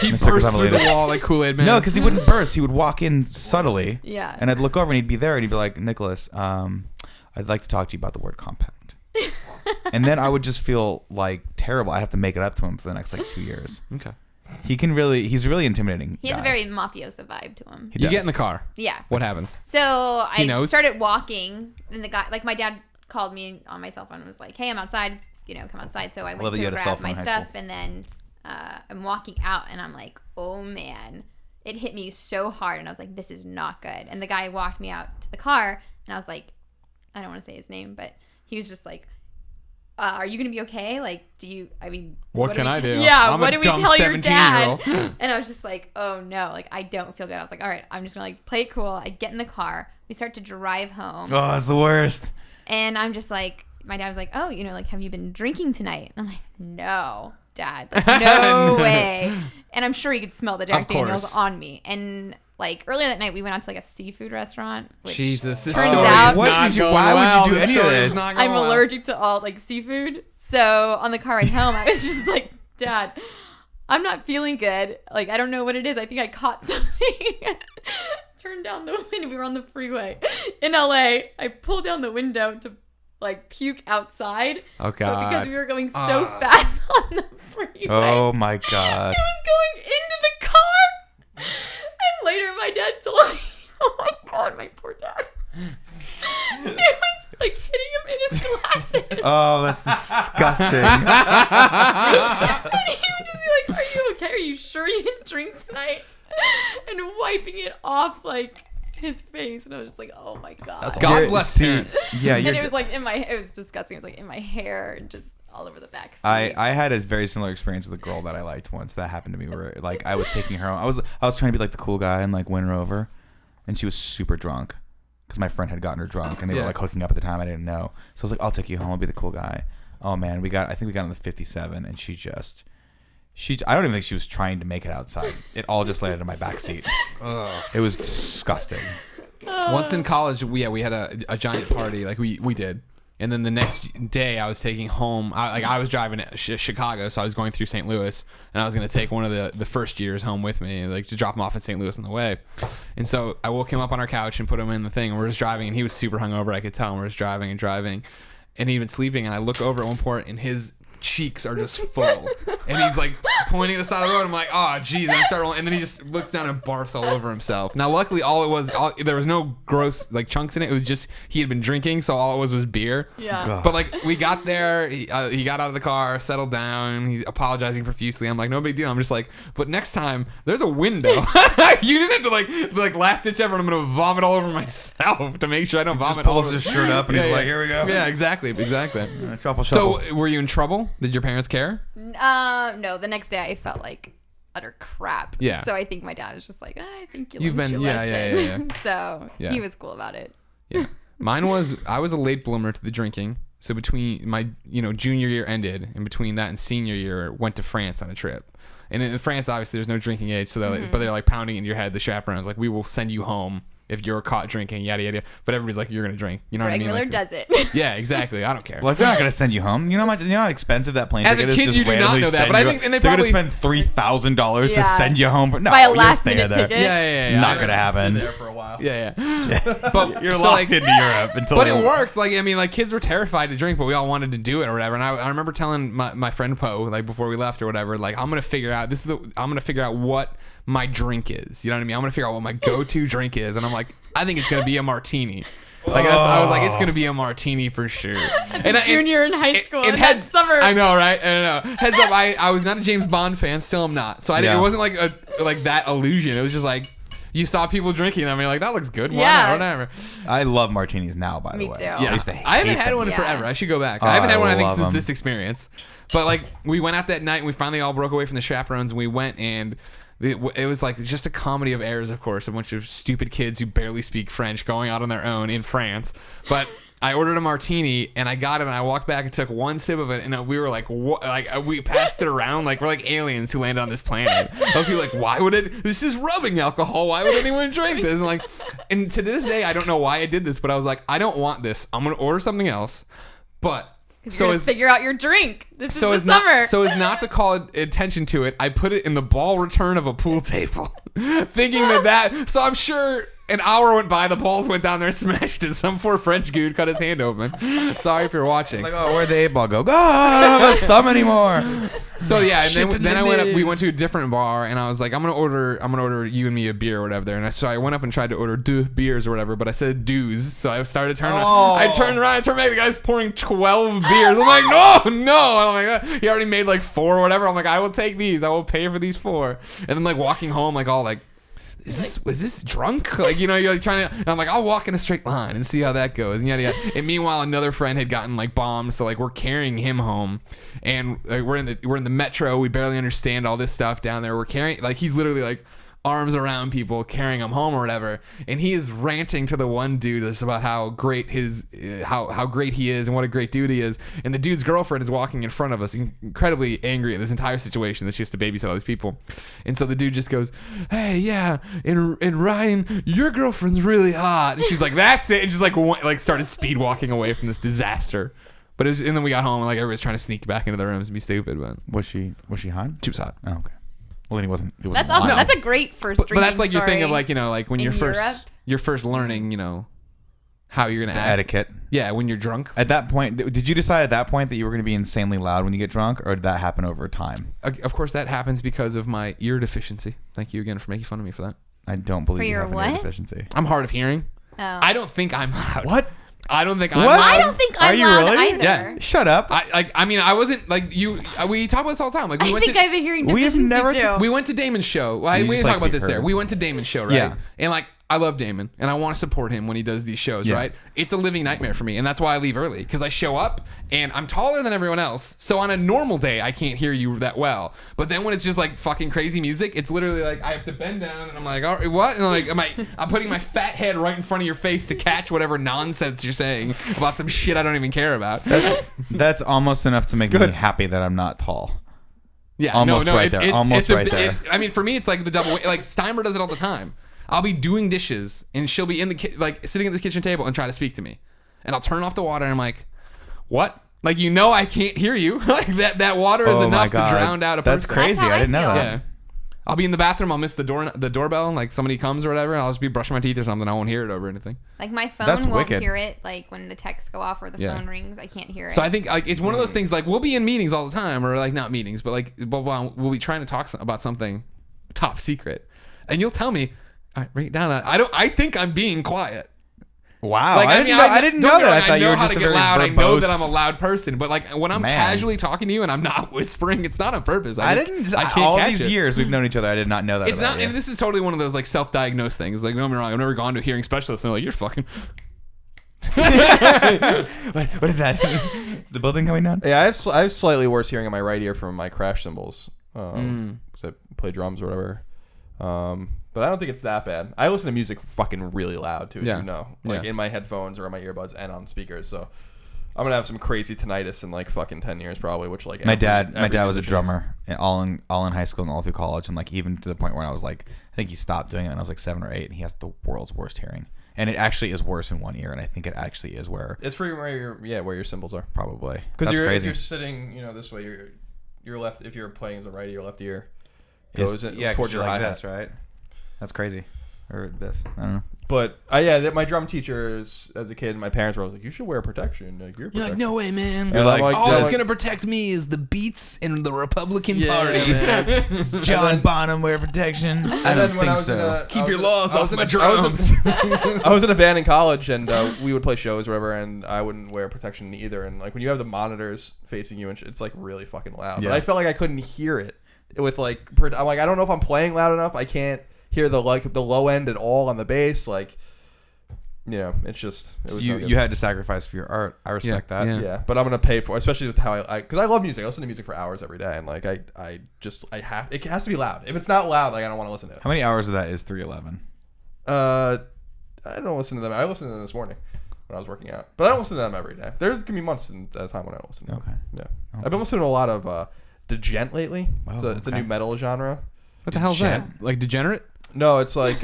Speaker 1: He
Speaker 3: Mr.
Speaker 1: burst through the
Speaker 3: Cozombolidis.
Speaker 1: wall like Kool-Aid Man.
Speaker 3: No, because he wouldn't burst. He would walk in subtly.
Speaker 4: Yeah.
Speaker 3: And I'd look over and he'd be there and he'd be like, Nicholas, I'd like to talk to you about the word compact. And then I would just feel like terrible. I'd have to make it up to him for the next like 2 years.
Speaker 1: Okay.
Speaker 3: He's really intimidating.
Speaker 4: He has a
Speaker 3: guy.
Speaker 4: very mafioso vibe to him.
Speaker 3: He
Speaker 1: You get
Speaker 3: does.
Speaker 1: in the car.
Speaker 4: Yeah.
Speaker 1: What happens?
Speaker 4: So I
Speaker 1: knows?
Speaker 4: started walking, and the guy, like my dad, called me on my cell phone and was like, "Hey, I'm outside. Come outside." So I
Speaker 3: love
Speaker 4: went
Speaker 3: that you
Speaker 4: to
Speaker 3: had a cell
Speaker 4: grab
Speaker 3: phone
Speaker 4: my
Speaker 3: in high
Speaker 4: stuff,
Speaker 3: school.
Speaker 4: and then I'm walking out, and I'm like, "Oh man!" It hit me so hard, and I was like, "This is not good." And the guy walked me out to the car, and I was like, I don't want to say his name, but he was just like, are you gonna be okay? Like,
Speaker 1: What can I do?
Speaker 4: Yeah,
Speaker 1: I'm
Speaker 4: what
Speaker 1: a
Speaker 4: do we
Speaker 1: dumb
Speaker 4: tell your dad?
Speaker 1: 17-year-old.
Speaker 4: And I was just like, oh no, like I don't feel good. I was like, all right, I'm just gonna like play it cool. I get in the car. We start to drive home,
Speaker 3: Oh, it's the worst.
Speaker 4: and I'm just like, my dad was like, oh, like, have you been drinking tonight? And I'm like, no, Dad, like, no way. And I'm sure he could smell the Jack
Speaker 1: Of course.
Speaker 4: Daniels on me. And like earlier that night, we went out to like a seafood restaurant. Which
Speaker 1: Jesus, this
Speaker 4: turns
Speaker 1: story
Speaker 4: out
Speaker 1: is
Speaker 3: What
Speaker 1: not
Speaker 3: did you-
Speaker 1: going
Speaker 3: why would you
Speaker 1: well.
Speaker 3: do any of
Speaker 1: story is
Speaker 3: this?
Speaker 1: not going
Speaker 4: I'm
Speaker 1: well.
Speaker 4: allergic to all like seafood. So on the car ride home, I was just like, Dad, I'm not feeling good. Like, I don't know what it is. I think I caught something. Turned down the window. We were on the freeway in LA. I pulled down the window to like puke outside.
Speaker 1: Oh,
Speaker 4: But
Speaker 1: God.
Speaker 4: because we were going so fast on the freeway.
Speaker 3: Oh my God.
Speaker 4: It was going into the car. And later my dad told me, oh my God, my poor dad. It was like hitting him in his glasses.
Speaker 3: Oh, that's disgusting.
Speaker 4: And he would just be like, are you okay? Are you sure you didn't drink tonight? And wiping it off like his face. And I was just like, oh my God.
Speaker 2: That's
Speaker 1: God
Speaker 3: Your-
Speaker 1: bless
Speaker 3: see,
Speaker 1: parents.
Speaker 3: Yeah,
Speaker 4: And
Speaker 3: you're
Speaker 4: it was like it was disgusting. It was like in my hair and just all over the back seat.
Speaker 3: I had a very similar experience with a girl that I liked once. That happened to me where like I was taking her home. I was trying to be like the cool guy and like win her over, and she was super drunk because my friend had gotten her drunk and they were like hooking up at the time. I didn't know, so I was like, I'll take you home. I'll be the cool guy. Oh man, I think we got on the 57, and I don't even think she was trying to make it outside. It all just landed in my back seat. It was disgusting.
Speaker 1: Once in college, we had a giant party, like we did, and then the next day I was taking home. I was driving to Chicago, so I was going through St. Louis, and I was gonna take one of the first years home with me, like to drop him off in St. Louis on the way. And so I woke him up on our couch and put him in the thing, and we're just driving, and he was super hungover. I could tell, and we're just driving, and he'd been sleeping, and I look over at one point, and his cheeks are just full, and he's like pointing at the side of the road. I'm like, oh geez, and I start rolling, and then he just looks down and barfs all over himself. Now luckily there was no gross like chunks in it. It was just he had been drinking, so all it was beer.
Speaker 4: Yeah.
Speaker 1: But like we got there, he got out of the car, settled down, he's apologizing profusely. I'm like, no big deal. I'm just like, but next time there's a window. You didn't have to like last ditch effort, I'm gonna vomit all over myself to make sure I don't vomit all
Speaker 3: pulls
Speaker 1: over
Speaker 3: his shirt up and he's like, here we go.
Speaker 1: Yeah, exactly.
Speaker 3: Truffle
Speaker 1: So
Speaker 3: shuffle.
Speaker 1: were you in trouble? Did your parents care?
Speaker 4: No, the next day I felt like utter crap.
Speaker 1: Yeah.
Speaker 4: So I think my dad was just like, I think
Speaker 1: You've been- yeah.
Speaker 4: So
Speaker 1: Yeah.
Speaker 4: he was cool about it.
Speaker 1: Yeah. Mine was, I was a late bloomer to the drinking. So between my, junior year ended, and between that and senior year, went to France on a trip. And in France, obviously, there's no drinking age. So they're like, but they're like pounding in your head, the chaperones, like, we will send you home if you're caught drinking, yada yada. But everybody's like, you're gonna drink. You know what I mean?
Speaker 4: Regular
Speaker 1: Like,
Speaker 4: does it.
Speaker 1: Yeah, exactly. I don't care.
Speaker 3: Like, they're not gonna send you home. You know how expensive that plane
Speaker 1: As a
Speaker 3: ticket is.
Speaker 1: kid,
Speaker 3: Just
Speaker 1: you do not
Speaker 3: randomly
Speaker 1: know that,
Speaker 3: send
Speaker 1: but I
Speaker 3: you-
Speaker 1: think- and they
Speaker 3: they're
Speaker 1: probably-
Speaker 3: gonna spend $3,000 to
Speaker 4: Yeah.
Speaker 3: send you home. No,
Speaker 4: Buy a
Speaker 3: you'll
Speaker 4: last
Speaker 3: stay
Speaker 4: minute
Speaker 3: there.
Speaker 4: ticket.
Speaker 1: Yeah.
Speaker 3: Not gonna happen.
Speaker 2: There for a while.
Speaker 1: Yeah. But
Speaker 3: You're
Speaker 1: so,
Speaker 3: locked
Speaker 1: like,
Speaker 3: into Europe until.
Speaker 1: But it worked. Like, I mean, like, kids were terrified to drink, but we all wanted to do it or whatever. And I remember telling my friend Poe, like, before we left or whatever, like, I'm gonna figure out what my drink is. You know what I mean? I'm gonna figure out what my go-to drink is, and I'm like, I think it's gonna be a martini. Like, I was like, it's gonna be a martini for sure. And
Speaker 4: Junior in high school.
Speaker 1: It
Speaker 4: in
Speaker 1: had
Speaker 4: that summer.
Speaker 1: I know, right? I know. Heads up, I was not a James Bond fan. Still am not. So
Speaker 3: Yeah.
Speaker 1: it wasn't like that illusion. It was just like you saw people drinking them. And you're like, that looks good. Why
Speaker 4: Yeah.
Speaker 1: not? Whatever.
Speaker 3: I love martinis now. By the
Speaker 4: Me
Speaker 3: way,
Speaker 4: too.
Speaker 1: Yeah.
Speaker 3: I used to
Speaker 1: I haven't
Speaker 3: hate
Speaker 1: had
Speaker 3: them.
Speaker 1: one in
Speaker 4: Yeah.
Speaker 1: forever. I should go back.
Speaker 3: Oh,
Speaker 1: I haven't had one, I think,
Speaker 3: love
Speaker 1: since
Speaker 3: them.
Speaker 1: this experience. But like, we went out that night and we finally all broke away from the chaperones and we went and it was like just a comedy of errors, of course, a bunch of stupid kids who barely speak French going out on their own in France. But I ordered a martini and I got it and I walked back and took one sip of it and we were like, what? Like, we passed it around like we're like aliens who landed on this planet. Like, people like, why would it? This is rubbing alcohol. Why would anyone drink this? And to this day, I don't know why I did this, but I was like, I don't want this. I'm gonna order something else. But
Speaker 4: So
Speaker 1: as
Speaker 4: figure out your drink. This
Speaker 1: so
Speaker 4: is
Speaker 1: as
Speaker 4: the summer.
Speaker 1: not so as not to call attention to it, I put it in the ball return of a pool table, thinking that. So I'm sure an hour went by, the balls went down there, smashed it. Some poor French dude cut his hand open. Sorry if you're watching.
Speaker 3: Like, oh, where'd the 8-ball go? God, I don't have a thumb anymore.
Speaker 1: So yeah, and
Speaker 3: Shit
Speaker 1: then I went up.
Speaker 3: in.
Speaker 1: We went to a different bar, and I was like, I'm gonna order you and me a beer or whatever. There, and so I went up and tried to order deux beers or whatever, but I said deux, so I started turning. I turned around, I turned back. The guy's pouring 12 beers. I'm like, no. And I'm like, he already made like 4 or whatever. I'm like, I will take these. I will pay for these 4. And then like walking home, like all like, is this drunk? Like, you know, you're like trying to, and I'm like, I'll walk in a straight line and see how that goes. And yada yada. And meanwhile, another friend had gotten like bombed, so like we're carrying him home, and like, we're in the metro. We barely understand all this stuff down there. We're carrying, like, he's literally like arms around people carrying him home or whatever, and he is ranting to the one dude just about how great how great he is and what a great dude he is, and the dude's girlfriend is walking in front of us, incredibly angry at this entire situation that she has to babysit all these people. And so the dude just goes, hey, yeah, and Ryan, your girlfriend's really hot. And she's like, that's it, and just like started speed walking away from this disaster. But and then we got home and like everybody's trying to sneak back into their rooms and be stupid, but
Speaker 3: Was she hot?
Speaker 1: she was hot.
Speaker 3: Oh, okay. Well, then he wasn't.
Speaker 4: That's awesome.
Speaker 3: lying.
Speaker 4: That's a great first
Speaker 1: But
Speaker 4: drinking
Speaker 1: that's like your thing of
Speaker 4: story.
Speaker 1: like, you know, like when
Speaker 4: In
Speaker 1: you're first learning, you know, how you're gonna
Speaker 3: The
Speaker 1: act.
Speaker 3: etiquette.
Speaker 1: Yeah, when you're drunk.
Speaker 3: At that point, did you decide at that point that you were going to be insanely loud when you get drunk, or did that happen over time?
Speaker 1: Of course, that happens because of my ear deficiency. Thank you again for making fun of me for that.
Speaker 3: I don't believe
Speaker 4: For
Speaker 3: you
Speaker 4: your
Speaker 3: have an
Speaker 4: what?
Speaker 3: ear deficiency.
Speaker 1: I'm hard of hearing.
Speaker 4: Oh.
Speaker 1: I don't think I'm loud.
Speaker 3: What?
Speaker 1: I don't think I'm
Speaker 3: What?
Speaker 1: loud.
Speaker 4: I don't think
Speaker 3: Are
Speaker 4: I'm
Speaker 3: you
Speaker 4: loud
Speaker 3: really?
Speaker 4: either.
Speaker 1: Yeah.
Speaker 3: Shut up.
Speaker 1: I mean, I wasn't like you. We talk about this all the time. Like we
Speaker 4: I
Speaker 1: went
Speaker 4: think
Speaker 1: to
Speaker 4: I have a hearing
Speaker 3: We have
Speaker 4: deficiency
Speaker 3: never
Speaker 4: too.
Speaker 1: we went to Damon's show.
Speaker 3: You
Speaker 1: We
Speaker 3: just
Speaker 1: didn't
Speaker 3: like
Speaker 1: talk
Speaker 3: to
Speaker 1: about
Speaker 3: be
Speaker 1: this there.
Speaker 3: heard.
Speaker 1: We went to Damon's show, right?
Speaker 3: Yeah.
Speaker 1: And like, I love Damon, and I want to support him when he does these shows,
Speaker 3: Yeah.
Speaker 1: right? It's a living nightmare for me, and that's why I leave early, because I show up and I'm taller than everyone else. So on a normal day, I can't hear you that well. But then when it's just like fucking crazy music, it's literally like I have to bend down, and I'm like, all right, what? And I'm like, I'm putting my fat head right in front of your face to catch whatever nonsense you're saying about some shit I don't even care about.
Speaker 3: That's almost enough to make me happy that I'm not tall.
Speaker 1: Yeah,
Speaker 3: Almost
Speaker 1: no,
Speaker 3: right there.
Speaker 1: It's,
Speaker 3: Almost
Speaker 1: it's
Speaker 3: right there.
Speaker 1: I mean, for me, it's like the double. Like Steimer does it all the time. I'll be doing dishes, and she'll be in the like sitting at the kitchen table and try to speak to me, and I'll turn off the water, and I'm like, "What? Like, you know, I can't hear you. Like that water is
Speaker 3: Oh my
Speaker 1: enough to
Speaker 3: God.
Speaker 1: drown out a
Speaker 3: That's
Speaker 1: person."
Speaker 3: crazy.
Speaker 4: That's how
Speaker 3: I didn't
Speaker 4: I
Speaker 3: know
Speaker 4: feel.
Speaker 3: that.
Speaker 1: Yeah. I'll be in the bathroom. I'll miss the doorbell, and like somebody comes or whatever. And I'll just be brushing my teeth or something. I won't hear it over anything.
Speaker 4: Like my phone
Speaker 3: That's
Speaker 4: won't
Speaker 3: wicked.
Speaker 4: hear it. Like when the texts go off or the
Speaker 1: Yeah.
Speaker 4: phone rings, I can't hear it.
Speaker 1: So I think like it's one of those things. Like we'll be in meetings all the time, or like not meetings, but like we'll be trying to talk about something top secret, and you'll tell me, all right, write it down. I think I'm being quiet.
Speaker 3: Wow.
Speaker 1: Like,
Speaker 3: I didn't know
Speaker 1: don't get me
Speaker 3: that.
Speaker 1: wrong,
Speaker 3: I thought you
Speaker 1: know
Speaker 3: were
Speaker 1: how
Speaker 3: just
Speaker 1: to
Speaker 3: a
Speaker 1: get
Speaker 3: very
Speaker 1: loud. I know that I'm a
Speaker 3: verbose-
Speaker 1: loud person, but like when I'm
Speaker 3: Man.
Speaker 1: casually talking to you and I'm not whispering, it's not on purpose.
Speaker 3: I
Speaker 1: just-
Speaker 3: didn't.
Speaker 1: I can't
Speaker 3: all
Speaker 1: catch
Speaker 3: these
Speaker 1: it.
Speaker 3: years we've known each other, I did not know that.
Speaker 1: It's
Speaker 3: about
Speaker 1: not,
Speaker 3: you.
Speaker 1: and this is totally one of those like self-diagnosed things. Like, don't get me wrong, I've never gone to a hearing specialist and they're like, you're fucking.
Speaker 3: What is that? Is the building coming down?
Speaker 2: Yeah, I have slightly worse hearing in my right ear from my crash cymbals. Because I play drums or whatever. But I don't think it's that bad. I listen to music fucking really loud too, as
Speaker 1: Yeah.
Speaker 2: you know, like
Speaker 1: Yeah.
Speaker 2: in my headphones or in my earbuds and on speakers. So I'm gonna have some crazy tinnitus in like fucking 10 years probably. Which like
Speaker 3: My dad was a
Speaker 2: musician is.
Speaker 3: drummer all in high school and all through college, and like even to the point where I was like, I think he stopped doing it when I was like 7 or 8, and he has the world's worst hearing. And it actually is worse in one ear, and I think it actually is where
Speaker 2: it's for where your cymbals are.
Speaker 3: probably
Speaker 2: Because
Speaker 3: That's
Speaker 2: if
Speaker 3: crazy.
Speaker 2: you're sitting, this way, your left. If you're playing as a righty, your left ear
Speaker 3: Is-
Speaker 2: goes
Speaker 3: yeah,
Speaker 2: towards your
Speaker 3: like
Speaker 2: hi-hat.
Speaker 3: this, right? That's crazy. Or this, I don't know.
Speaker 2: But my drum teachers as a kid, my parents were always like, "You should wear protection." Like,
Speaker 1: You're like, no way, man.
Speaker 3: You're like,
Speaker 1: all
Speaker 2: "That's
Speaker 1: that's gonna protect me is the beats and the Republican
Speaker 2: Yeah,
Speaker 1: Party.
Speaker 2: man."
Speaker 3: John Bonham wear protection. I
Speaker 2: And
Speaker 3: don't
Speaker 2: then when
Speaker 3: think
Speaker 2: I was
Speaker 3: so.
Speaker 1: Keep your laws off my
Speaker 2: I
Speaker 1: drums.
Speaker 2: was in a band in college, and we would play shows or whatever, and I wouldn't wear protection either. And like when you have the monitors facing you, and it's like really fucking loud.
Speaker 3: Yeah.
Speaker 2: But I felt like I couldn't hear it with like. I'm like, I don't know if I'm playing loud enough. I can't hear the low end at all on the bass. Like, it's just it was no good.
Speaker 3: You had to sacrifice for your art. I respect
Speaker 1: Yeah,
Speaker 3: that.
Speaker 1: yeah.
Speaker 2: Yeah, but I'm gonna pay for, especially with how because I love music. I listen to music for hours every day, and like it has to be loud. If it's not loud, like I don't want to listen to it.
Speaker 3: How many hours of that is 311?
Speaker 2: I don't listen to them. I listened to them this morning when I was working out, but I don't listen to them every day. There can be months at a time when I don't listen to them.
Speaker 3: Okay.
Speaker 2: Yeah, I've been listening to a lot of degent lately.
Speaker 3: Oh,
Speaker 2: It's a
Speaker 3: okay.
Speaker 2: new metal genre.
Speaker 1: What the hell's that? Like degenerate?
Speaker 2: No, it's like.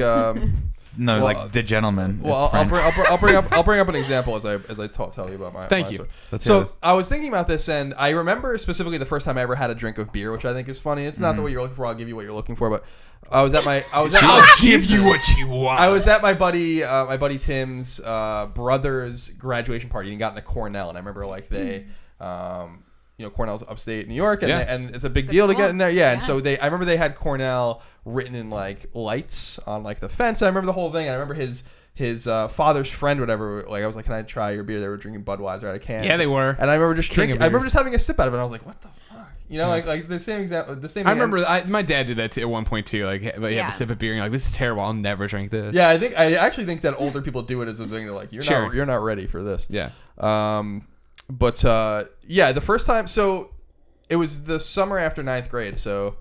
Speaker 3: No,
Speaker 2: Well,
Speaker 3: like the gentleman.
Speaker 2: Well,
Speaker 3: It's French.
Speaker 2: I'll bring up an example as I tell you about my.
Speaker 1: Thank
Speaker 2: my
Speaker 1: you.
Speaker 2: story.
Speaker 3: Let's hear
Speaker 2: So
Speaker 3: this.
Speaker 2: I was thinking about this, and I remember specifically the first time I ever had a drink of beer, which I think is funny. It's not the way you're looking for. I'll give you what you're looking for, but I was at
Speaker 1: I'll give you what you want.
Speaker 2: I was at my buddy Tim's brother's graduation party, and he got into Cornell, and I remember like they. Cornell's upstate New York, and,
Speaker 1: Yeah.
Speaker 2: and it's a big deal to get in there. Yeah, and
Speaker 4: Yeah.
Speaker 2: so I remember they had Cornell written in like lights on like the fence. And I remember the whole thing. I remember his father's friend, whatever. Like I was like, "Can I try your beer?" They were drinking Budweiser out of cans.
Speaker 1: Yeah, they were.
Speaker 2: And I remember just
Speaker 1: King of
Speaker 2: drinking. I remember
Speaker 1: beers.
Speaker 2: just having a sip out of it. And I was like, "What the fuck?" Like the same example. The same.
Speaker 1: I remember my dad did that at one point too. Like, you have
Speaker 4: Yeah.
Speaker 1: a sip of beer and you're like, this is terrible. I'll never drink this.
Speaker 2: Yeah, I actually think that older people do it as a thing. They're like, you're not ready for this.
Speaker 1: Yeah.
Speaker 2: But the first time. So it was the summer after 9th grade. So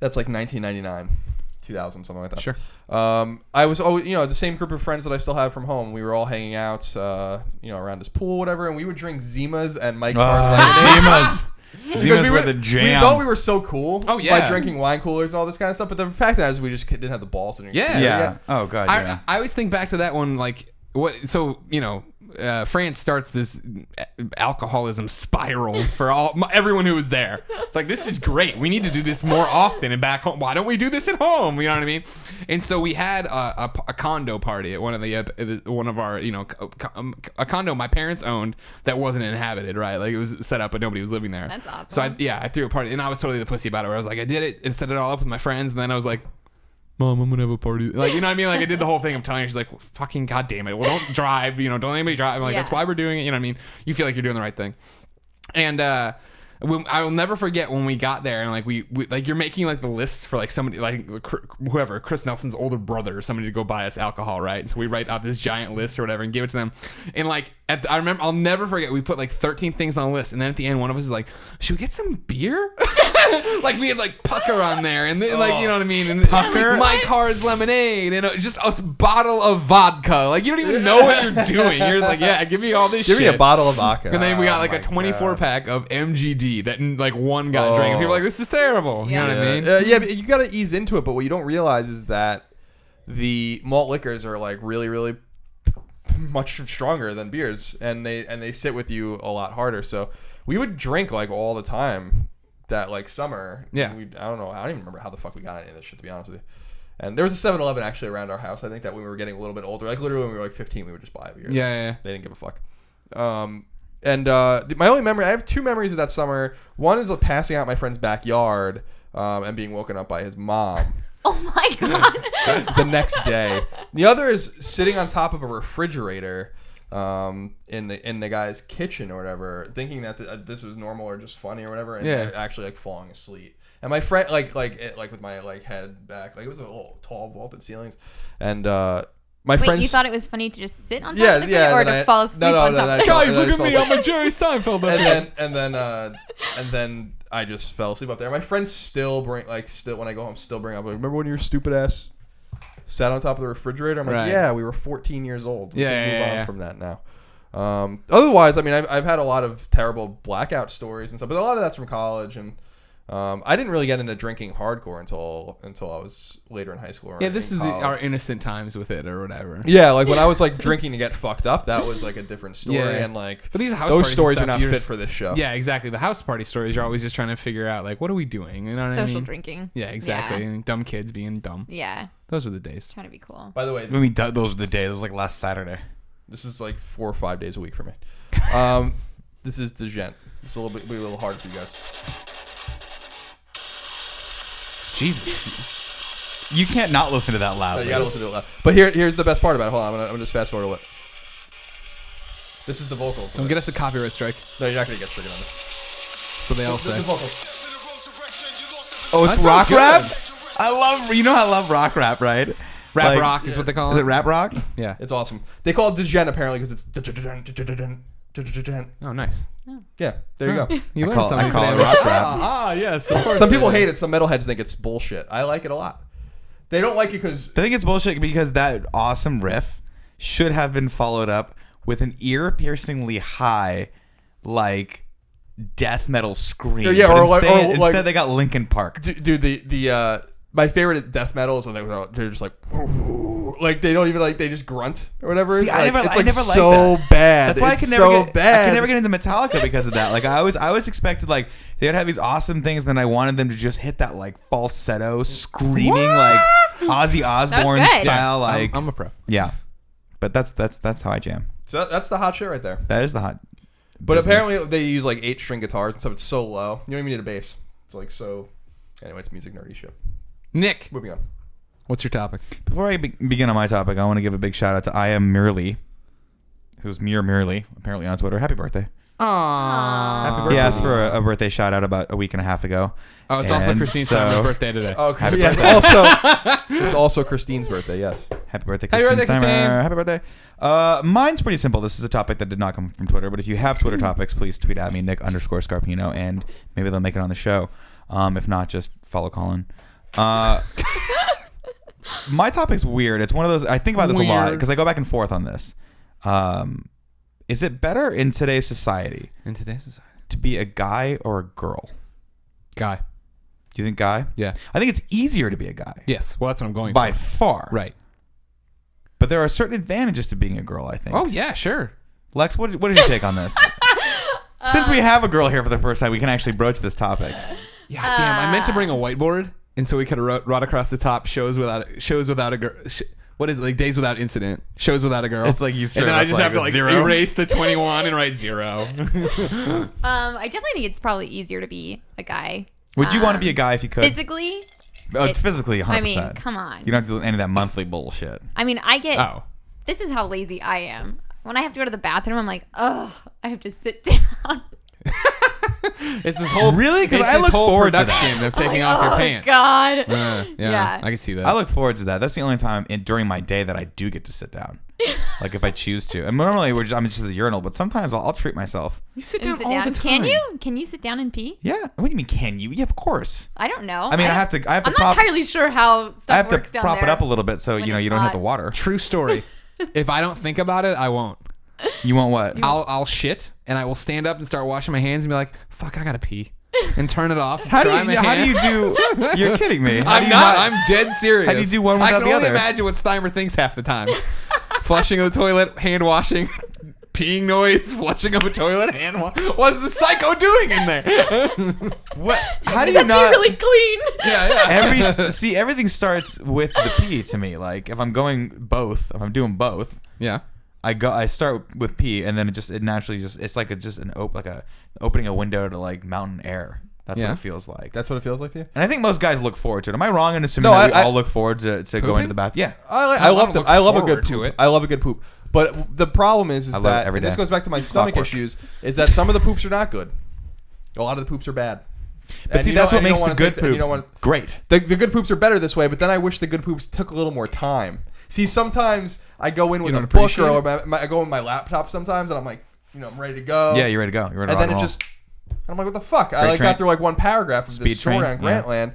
Speaker 2: that's like 1999, 2000, something like that.
Speaker 1: Sure.
Speaker 2: I was always, the same group of friends that I still have from home. We were all hanging out, around his pool, whatever, and we would drink Zimas and Mike's Hard Lemonade.
Speaker 3: Zimas.
Speaker 2: Because
Speaker 3: Zimas were the
Speaker 2: We
Speaker 3: jam.
Speaker 2: thought we were so cool
Speaker 1: Oh, yeah.
Speaker 2: by drinking wine coolers and all this kind of stuff, but the fact that is we just didn't have the balls to drink.
Speaker 1: Yeah.
Speaker 3: Yeah. Oh god. Yeah.
Speaker 1: I always think back to that one, like, what? So, France starts this alcoholism spiral for everyone who was there. Like, this is great. We need to do this more often and back home. Why don't we do this at home? You know what I mean? And so we had a condo party at one of our a condo my parents owned that wasn't inhabited, right? Like, it was set up but nobody was living there.
Speaker 4: That's awesome.
Speaker 1: So I threw a party and I was totally the pussy about it. Where I was like, I did it and set it all up with my friends, and then I was like, Mom, I'm gonna have a party. Like, you know what I mean? Like, I did the whole thing. I'm telling her, she's like, fucking goddamn it. Well, don't drive. Don't let anybody drive. I'm like,
Speaker 4: Yeah.
Speaker 1: that's why we're doing it. You know what I mean? You feel like you're doing the right thing. And I will never forget when we got there and like we like you're making like the list for like somebody like whoever, Chris Nelson's older brother or somebody to go buy us alcohol, right? And so we write out this giant list or whatever and give it to them. And like I remember, I'll never forget, we put like 13 things on the list, and then at the end one of us is like, should we get some beer? Like we had like Pucker on there, and then, like, you know what I mean, and
Speaker 3: Pucker?
Speaker 1: Mike Hard's lemonade, and just a bottle of vodka. Like, you don't even know what you're doing. You're just like, yeah, give me all this
Speaker 2: Give
Speaker 1: shit.
Speaker 2: me a bottle of vodka.
Speaker 1: And then we got like
Speaker 2: my
Speaker 1: a 24
Speaker 2: God.
Speaker 1: pack of MGD that like one got drank. And people were like, this is terrible. You know what I mean?
Speaker 2: Yeah, but you got to ease into it. But what you don't realize is that the malt liquors are like really, really much stronger than beers, and they sit with you a lot harder. So we would drink like all the time that like summer.
Speaker 1: Yeah.
Speaker 2: I don't even remember how the fuck we got any of this shit, to be honest with you. And there was a 7-Eleven actually around our house. I think that when we were getting a little bit older, like literally when we were like 15, we would just buy a beer.
Speaker 1: Yeah.
Speaker 2: They didn't give a fuck. My only memory, I have two memories of that summer. One is passing out in my friend's backyard and being woken up by his mom
Speaker 4: Oh my god.
Speaker 2: the next day. The other is sitting on top of a refrigerator in the guy's kitchen or whatever, thinking that this was normal or just funny or whatever, and actually like falling asleep. And my friend like with my like head back, like it was a little tall vaulted ceilings, and my
Speaker 4: Wait,
Speaker 2: friends.
Speaker 4: you thought it was funny to just sit on top of the bed, or
Speaker 2: and
Speaker 4: to fall asleep on top of the
Speaker 1: Guys,
Speaker 2: and
Speaker 1: look
Speaker 2: I
Speaker 1: at
Speaker 2: fell
Speaker 1: me.
Speaker 2: asleep.
Speaker 1: I'm a Jerry Seinfeld.
Speaker 2: and then I just fell asleep up there. My friends still when I go home, still bring up, like, remember when your stupid ass sat on top of the refrigerator? I'm like,
Speaker 1: Right.
Speaker 2: yeah, we were 14 years old. We can move on
Speaker 1: Yeah.
Speaker 2: from that now. Otherwise, I mean, I've had a lot of terrible blackout stories and stuff, but a lot of that's from college, and I didn't really get into drinking hardcore until I was later in high school.
Speaker 1: Yeah, this is our innocent times with it or whatever.
Speaker 2: Yeah, like when I was like drinking to get fucked up, that was like a different story, and like
Speaker 1: but these house
Speaker 2: those stories
Speaker 1: and
Speaker 2: are
Speaker 1: stuff,
Speaker 2: not fit for this show.
Speaker 1: Yeah, exactly. The house party stories, you're always just trying to figure out like, what are we doing? You know what I mean?
Speaker 4: Social drinking.
Speaker 1: Yeah, exactly.
Speaker 4: Yeah.
Speaker 1: And dumb kids being dumb.
Speaker 4: Yeah.
Speaker 1: Those were the days.
Speaker 4: Trying to be cool.
Speaker 2: By the way,
Speaker 3: those were the days. It was like last Saturday.
Speaker 2: this is like 4 or 5 days a week for me. This is the gent. It's a little harder for you guys.
Speaker 1: Jesus.
Speaker 3: You can't not listen to that loud.
Speaker 2: You gotta listen to it loud. But here's the best part about it. Hold on, I'm gonna just fast forward a little. This is the vocals.
Speaker 1: Don't get us a copyright strike.
Speaker 2: No, you're not gonna get stricken on this.
Speaker 1: That's what they all say.
Speaker 2: The vocals.
Speaker 3: Oh, it's
Speaker 1: That
Speaker 3: rock
Speaker 1: sounds
Speaker 3: rap?
Speaker 1: good.
Speaker 3: I love rock rap, right?
Speaker 1: Rap
Speaker 3: Like-
Speaker 1: rock is what they call it.
Speaker 3: Is it rap rock?
Speaker 1: Yeah.
Speaker 2: It's awesome. They call it degen apparently because it's degen.
Speaker 1: Oh, nice.
Speaker 2: Yeah, there you go.
Speaker 1: You
Speaker 3: I
Speaker 1: learned
Speaker 3: call
Speaker 1: something
Speaker 3: it
Speaker 1: today.
Speaker 3: rock rap.
Speaker 1: Yes. Of course.
Speaker 2: Some people hate it. Some metalheads think it's bullshit. I like it a lot. They don't like it because
Speaker 3: I think it's bullshit because that awesome riff should have been followed up with an ear-piercingly high, like, death metal scream.
Speaker 2: Yeah,
Speaker 3: But
Speaker 2: or like-
Speaker 3: instead,
Speaker 2: or like-
Speaker 3: they got Linkin Park.
Speaker 2: dude, the my favorite death metal is when they're just like they don't even like they just grunt or whatever.
Speaker 3: See,
Speaker 2: Like,
Speaker 3: I never
Speaker 2: it's
Speaker 3: liked
Speaker 2: so
Speaker 3: that.
Speaker 2: bad.
Speaker 3: That's why
Speaker 2: it's
Speaker 3: I could never
Speaker 2: so
Speaker 3: get.
Speaker 2: bad.
Speaker 3: I could never get into Metallica because of that. Like I always expected like they'd have these awesome things, then I wanted them to just hit that like falsetto screaming like Ozzy Osbourne
Speaker 4: good.
Speaker 3: style. Like
Speaker 1: I'm a pro.
Speaker 3: yeah, but that's how I jam.
Speaker 2: So that's the hot shit right there.
Speaker 3: That is the hot.
Speaker 2: But
Speaker 3: business.
Speaker 2: apparently they use like 8-string guitars and stuff. It's so low. You don't even need a bass. It's like so. Anyway, it's music nerdy shit.
Speaker 1: Nick,
Speaker 2: Moving on.
Speaker 1: what's your topic?
Speaker 3: Before I begin on my topic, I want to give a big shout out to I Am Merely, who's Merely apparently on Twitter. Happy birthday!
Speaker 1: Aww.
Speaker 2: Happy birthday.
Speaker 3: He asked for a birthday shout out about a week and a half ago.
Speaker 1: Oh, it's also
Speaker 3: And
Speaker 1: Christine's
Speaker 3: so-
Speaker 1: Timer's birthday today.
Speaker 2: Oh,
Speaker 3: Happy
Speaker 2: yeah,
Speaker 3: birthday.
Speaker 2: it's also Christine's birthday. Yes.
Speaker 3: Happy birthday,
Speaker 1: Happy
Speaker 3: Christine
Speaker 1: birthday,
Speaker 3: Steimer.
Speaker 1: Christine.
Speaker 3: Happy birthday. Mine's pretty simple. This is a topic that did not come from Twitter, but if you have Twitter topics, please tweet at me, Nick_Scarpino, and maybe they'll make it on the show. If not, just follow Colin. My topic's weird. It's one of those, I think about this a lot
Speaker 1: Weird.
Speaker 3: because I go back and forth on this. Is it better in today's society
Speaker 1: In today's society.
Speaker 3: to be a guy or a girl?
Speaker 1: Guy.
Speaker 3: Do you think guy?
Speaker 1: Yeah.
Speaker 3: I think it's easier to be a guy.
Speaker 1: Yes. Well, that's what I'm going
Speaker 3: By
Speaker 1: for.
Speaker 3: far.
Speaker 1: Right.
Speaker 3: But there are certain advantages to being a girl, I think.
Speaker 1: Oh, yeah, sure.
Speaker 3: Lex, what is your take on this? Since we have a girl here for the first time, we can actually broach this topic.
Speaker 1: Yeah, damn. I meant to bring a whiteboard, and so we could have wrote across the top shows without a girl. What is it, like days without incident? Shows without a girl.
Speaker 3: It's like you
Speaker 1: and then I just have to like
Speaker 3: 0.
Speaker 1: erase the 21 and write 0.
Speaker 4: I definitely think it's probably easier to be a guy.
Speaker 3: Would you want to be a guy if you could?
Speaker 4: Physically?
Speaker 3: It's physically, 100%.
Speaker 4: I mean, come on.
Speaker 3: You don't have to do any of that monthly bullshit.
Speaker 4: I mean, I get.
Speaker 1: Oh.
Speaker 4: This is how lazy I am. When I have to go to the bathroom, I'm like, ugh, I have to sit down.
Speaker 1: It's this whole
Speaker 3: Really? 'Cause
Speaker 1: it's
Speaker 3: I
Speaker 1: this
Speaker 3: look
Speaker 1: whole
Speaker 3: forward to that.
Speaker 1: production of
Speaker 4: I'm
Speaker 1: taking
Speaker 4: like,
Speaker 1: off your
Speaker 4: oh,
Speaker 1: pants.
Speaker 4: God.
Speaker 1: Yeah,
Speaker 4: Yeah.
Speaker 1: I can see that.
Speaker 3: I look forward to that. That's the only time during my day that I do get to sit down. Like if I choose to. And normally I'm just at the urinal, but sometimes I'll treat myself.
Speaker 1: you sit
Speaker 4: And
Speaker 1: down
Speaker 4: sit
Speaker 1: all
Speaker 4: down.
Speaker 1: the time.
Speaker 4: Can you? Can you sit down and pee?
Speaker 3: Yeah. What do you mean, can you? Yeah, of course.
Speaker 4: I don't know.
Speaker 3: I mean, I have to
Speaker 4: I'm not
Speaker 3: prop,
Speaker 4: entirely sure how stuff
Speaker 3: I have
Speaker 4: works
Speaker 3: to
Speaker 4: down
Speaker 3: prop
Speaker 4: there.
Speaker 3: it up a little bit so,
Speaker 4: when
Speaker 3: you
Speaker 4: it's
Speaker 3: don't hit
Speaker 4: hot.
Speaker 3: the water.
Speaker 1: True story. If I don't think about it, I won't.
Speaker 3: You want what?
Speaker 1: I'll shit and I will stand up and start washing my hands and be like, "Fuck, I gotta pee," and turn it off.
Speaker 3: How do
Speaker 1: dry my hand.
Speaker 3: you do? You're kidding me. How do
Speaker 1: I'm
Speaker 3: you
Speaker 1: not. I'm dead serious.
Speaker 3: How do you do one
Speaker 1: I
Speaker 3: without
Speaker 1: can
Speaker 3: the
Speaker 1: only
Speaker 3: other?
Speaker 1: imagine what Steimer thinks half the time. Flushing of the toilet, hand washing, peeing noise, flushing of a toilet, hand wash. What is the psycho doing in there?
Speaker 3: What? How do
Speaker 4: Just
Speaker 3: you
Speaker 4: have to
Speaker 3: not?
Speaker 4: be really clean.
Speaker 3: See, everything starts with the pee to me. Like if I'm doing both,
Speaker 1: Yeah.
Speaker 3: I start with pee, and then it naturally it's like opening a window to like mountain air. That's
Speaker 1: Yeah.
Speaker 3: what it feels like.
Speaker 2: That's what it feels like to you.
Speaker 3: And I think most guys look forward to it. Am I wrong in assuming
Speaker 2: No,
Speaker 3: that we
Speaker 2: I-
Speaker 3: all look forward to going to the bath? Yeah.
Speaker 2: I love
Speaker 1: look
Speaker 2: I love a good
Speaker 1: forward to
Speaker 2: poop.
Speaker 1: it.
Speaker 2: I love a good poop. But the problem is
Speaker 3: I love
Speaker 2: that
Speaker 3: it every
Speaker 2: and this
Speaker 3: day.
Speaker 2: goes back to my stomach
Speaker 3: Clockwork.
Speaker 2: issues. Is that some of the poops are not good. A lot of the poops are bad.
Speaker 3: But
Speaker 2: And
Speaker 3: see,
Speaker 2: you
Speaker 3: that's
Speaker 2: don't-
Speaker 3: what
Speaker 2: and you
Speaker 3: makes
Speaker 2: don't
Speaker 3: the
Speaker 2: wanna
Speaker 3: good
Speaker 2: think that- you don't
Speaker 3: poops
Speaker 2: wanna-
Speaker 3: great.
Speaker 2: The good poops are better this way, but then I wish the good poops took a little more time. See, sometimes I go in with a
Speaker 1: don't
Speaker 2: book
Speaker 1: appreciate
Speaker 2: or I go in my laptop sometimes, and I'm like, I'm ready to go.
Speaker 3: Yeah, you're ready to go. You're ready to
Speaker 2: And then
Speaker 3: rock
Speaker 2: it
Speaker 3: roll.
Speaker 2: just, I'm like, what the fuck? I
Speaker 3: Freight
Speaker 2: like
Speaker 3: train.
Speaker 2: got through like one paragraph of
Speaker 3: Speed
Speaker 2: this story
Speaker 3: train,
Speaker 2: on
Speaker 3: yeah.
Speaker 2: Grantland.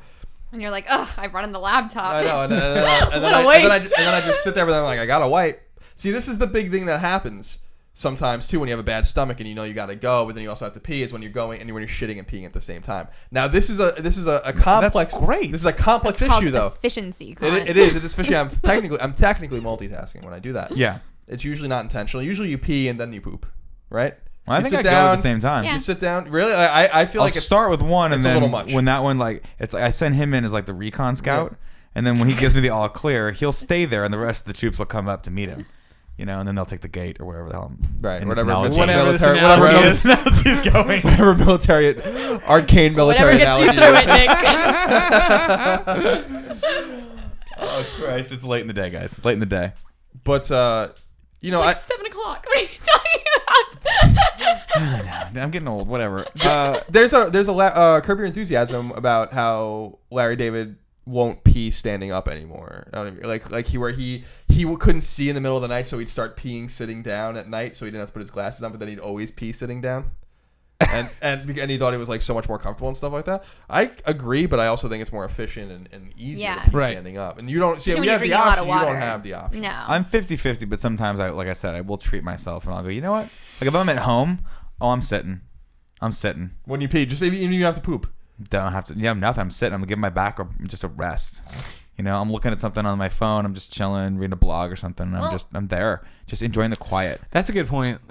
Speaker 4: And you're like, ugh, I brought in the laptop.
Speaker 2: I know, and
Speaker 4: What a waste.
Speaker 2: then I just sit there, but I'm like, I gotta wipe. See, this is the big thing that happens. sometimes too when you have a bad stomach and you know you got to go, but then you also have to pee is when you're going and when you're shitting and peeing at the same time. Now this is a complex.
Speaker 3: That's great.
Speaker 2: This is a complex
Speaker 4: It's called
Speaker 2: issue though.
Speaker 4: efficiency.
Speaker 2: It is efficient. I'm technically multitasking when I do that.
Speaker 3: Yeah.
Speaker 2: It's usually not intentional. Usually you pee and then you poop, right?
Speaker 3: Well, I
Speaker 2: You
Speaker 3: think
Speaker 2: sit
Speaker 3: I go
Speaker 2: down,
Speaker 3: at the same time.
Speaker 4: Yeah.
Speaker 2: You sit down. Really, I feel
Speaker 3: I'll
Speaker 2: like it's
Speaker 3: start with one, and
Speaker 2: it's a
Speaker 3: then
Speaker 2: little much.
Speaker 3: when that one it's like I send him in as like the recon scout, and then when he gives me the all clear, he'll stay there, and the rest of the troops will come up to meet him. And then they'll take the gate or whatever the hell.
Speaker 2: Right,
Speaker 3: in
Speaker 2: whatever
Speaker 3: this
Speaker 1: Whatever this
Speaker 2: military,
Speaker 1: analogy is.
Speaker 3: analogy's going.
Speaker 2: whatever military, arcane military
Speaker 4: Whatever gets you
Speaker 2: analogy.
Speaker 4: through it, Nick.
Speaker 3: Oh Christ! It's late in the day, guys. It's late in the day.
Speaker 2: But you know,
Speaker 4: It's like 7 o'clock. What are you talking about?
Speaker 3: I'm getting old. Whatever.
Speaker 2: there's a Curb Your Enthusiasm about how Larry David won't pee standing up anymore. I don't even, like he couldn't see in the middle of the night, so he'd start peeing sitting down at night, so he didn't have to put his glasses on, but then he'd always pee sitting down. and he thought it was like so much more comfortable and stuff like that. I agree, but I also think it's more efficient and easier to pee
Speaker 1: Right.
Speaker 2: standing up. And you don't see
Speaker 4: Especially
Speaker 2: we
Speaker 4: when
Speaker 2: have
Speaker 4: you're
Speaker 2: the
Speaker 4: drinking a lot
Speaker 2: option.
Speaker 4: of
Speaker 2: You don't
Speaker 4: water.
Speaker 2: have the option.
Speaker 4: No.
Speaker 3: I'm 50-50, but sometimes like I said, I will treat myself, and I'll go. You know what? Like if I'm at home, I'm sitting.
Speaker 2: When you pee, just even you have to poop.
Speaker 3: Don't have to. Yeah, nothing. I'm sitting. I'm gonna give my back just a rest. I'm looking at something on my phone. I'm just chilling, reading a blog or something. And I'm there, just enjoying the quiet.
Speaker 1: That's a good point.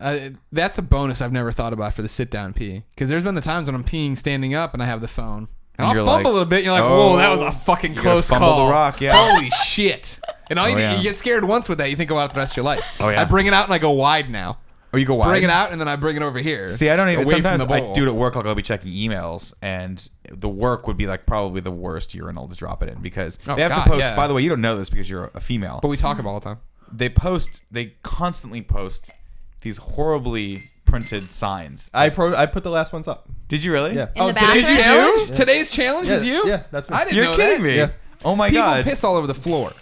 Speaker 1: That's a bonus I've never thought about for the sit down pee. Because there's been the times when I'm peeing standing up and I have the phone. And I'll
Speaker 3: you're
Speaker 1: fumble
Speaker 3: like,
Speaker 1: a little bit. And you're like,
Speaker 3: oh,
Speaker 1: whoa, that was a fucking
Speaker 3: you gotta
Speaker 1: close
Speaker 3: fumble
Speaker 1: call.
Speaker 3: the rock, yeah.
Speaker 1: Holy shit. And all
Speaker 3: Oh,
Speaker 1: you
Speaker 3: yeah.
Speaker 1: get scared once with that. You think about it the rest of your life.
Speaker 3: Oh, yeah.
Speaker 1: I bring it out and I go wide now.
Speaker 3: Or you go wide.
Speaker 1: Bring it out and then I bring it over here.
Speaker 3: See, I don't even.
Speaker 1: away from
Speaker 3: Sometimes
Speaker 1: the
Speaker 3: I
Speaker 1: bowl.
Speaker 3: do it at work. Like I'll be checking emails, and the work would be like probably the worst urinal to drop it in because
Speaker 1: Oh,
Speaker 3: they have
Speaker 1: God,
Speaker 3: to post.
Speaker 1: yeah.
Speaker 3: By the way, you don't know this because you're a female.
Speaker 1: But we talk about it all the time.
Speaker 3: They constantly post these horribly printed signs.
Speaker 2: I put the last ones up.
Speaker 3: Did you really?
Speaker 2: Yeah.
Speaker 4: In the
Speaker 1: today's
Speaker 4: bathroom?
Speaker 1: challenge?
Speaker 2: Yeah.
Speaker 1: Today's challenge is you?
Speaker 2: Yeah, that's me.
Speaker 1: I didn't
Speaker 3: You're
Speaker 1: know
Speaker 3: kidding
Speaker 1: that.
Speaker 3: me.
Speaker 2: Yeah.
Speaker 3: Oh my
Speaker 1: People
Speaker 3: god.
Speaker 1: piss all over the floor.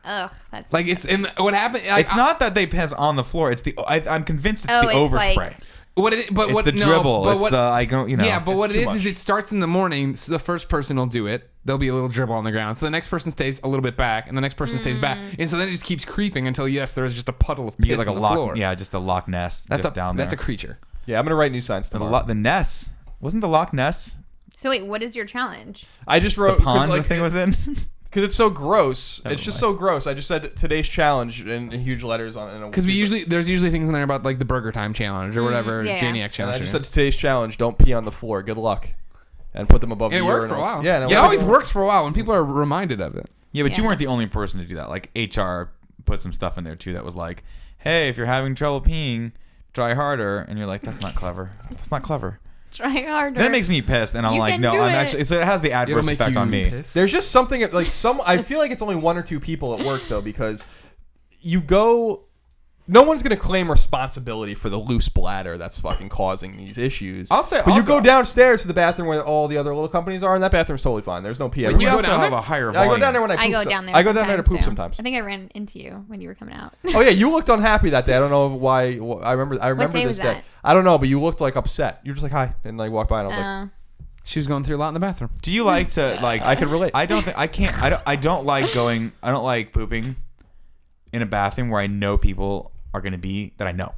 Speaker 4: Ugh, that's
Speaker 1: Like it's in what happened.
Speaker 3: It's not that they piss on the floor. It's I'm convinced it's
Speaker 4: Oh,
Speaker 3: the
Speaker 4: it's
Speaker 3: overspray.
Speaker 4: like-
Speaker 1: what it. But
Speaker 3: It's
Speaker 1: what
Speaker 3: the
Speaker 1: no,
Speaker 3: dribble.
Speaker 1: But
Speaker 3: It's
Speaker 1: what,
Speaker 3: the I go.
Speaker 1: yeah, but
Speaker 3: it's
Speaker 1: what it
Speaker 3: too
Speaker 1: is
Speaker 3: much.
Speaker 1: it starts in the morning. So the first person will do it. There'll be a little dribble on the ground. So the next person stays a little bit back, and the next person stays back, and so then it just keeps creeping until there is just a puddle of piss
Speaker 3: you get like
Speaker 1: on
Speaker 3: a
Speaker 1: the floor.
Speaker 3: lock. Yeah, just a Loch Ness.
Speaker 1: that's
Speaker 3: just down there.
Speaker 1: that's a creature.
Speaker 2: Yeah, I'm gonna write new signs tomorrow.
Speaker 3: The Ness wasn't the Loch Ness.
Speaker 4: So wait, what is your challenge?
Speaker 2: I just wrote
Speaker 3: The pond
Speaker 2: like,
Speaker 3: the thing was in.
Speaker 2: because it's so gross.
Speaker 3: Never
Speaker 2: It's just
Speaker 3: mind.
Speaker 2: so gross. I just said today's challenge in huge letters on it.
Speaker 1: Because there's usually things in there about like the Burger Time challenge or whatever,
Speaker 4: yeah, yeah.
Speaker 1: Janiac
Speaker 2: And
Speaker 1: challenge.
Speaker 2: I just said today's challenge: don't pee on the floor. Good luck, and put them above
Speaker 1: and it
Speaker 2: the
Speaker 1: worked for a
Speaker 2: urinals.
Speaker 1: while.
Speaker 2: Yeah, and
Speaker 1: it always works for a while when people are reminded of it.
Speaker 3: Yeah, but you
Speaker 4: Yeah.
Speaker 3: weren't the only person to do that. Like HR put some stuff in there too that was like, "Hey, if you're having trouble peeing, try harder." And you're like, "That's not clever. That's not clever."
Speaker 4: Try harder.
Speaker 3: That makes me pissed, and I'm
Speaker 4: You
Speaker 3: like,
Speaker 4: can
Speaker 3: "No,
Speaker 4: do
Speaker 3: I'm
Speaker 4: it.
Speaker 3: actually." So it has the
Speaker 1: It'll
Speaker 3: adverse
Speaker 1: make
Speaker 3: effect
Speaker 1: you
Speaker 3: on me.
Speaker 1: piss.
Speaker 2: There's just something like I feel like it's only one or two people at work though, because you go. No one's gonna claim responsibility for the loose bladder that's fucking causing these issues.
Speaker 3: I'll say,
Speaker 2: but
Speaker 3: I'll
Speaker 2: you go
Speaker 3: go-
Speaker 2: downstairs to the bathroom where all the other little companies are, and that bathroom's totally fine. There's no pee.
Speaker 1: Wait,
Speaker 2: everywhere.
Speaker 3: You
Speaker 1: go
Speaker 3: also
Speaker 1: down
Speaker 3: have
Speaker 1: there?
Speaker 3: a higher
Speaker 2: Yeah, I
Speaker 3: volume.
Speaker 2: go down there when I poop.
Speaker 4: I go down there.
Speaker 2: I go down there to poop
Speaker 4: too.
Speaker 2: sometimes.
Speaker 4: I think I ran into you when you were coming out.
Speaker 2: Oh yeah, you looked unhappy that day. I don't know why. I remember
Speaker 4: day
Speaker 2: this
Speaker 4: was
Speaker 2: day.
Speaker 4: that?
Speaker 2: I don't know, but you looked like upset. You were just like hi, and like walked by, and I was like,
Speaker 1: She was going through a lot in the bathroom.
Speaker 3: Do you like to like?
Speaker 2: I can relate.
Speaker 3: I don't think I can't. I don't like going. I don't like pooping in a bathroom where I know people are going to be that I know.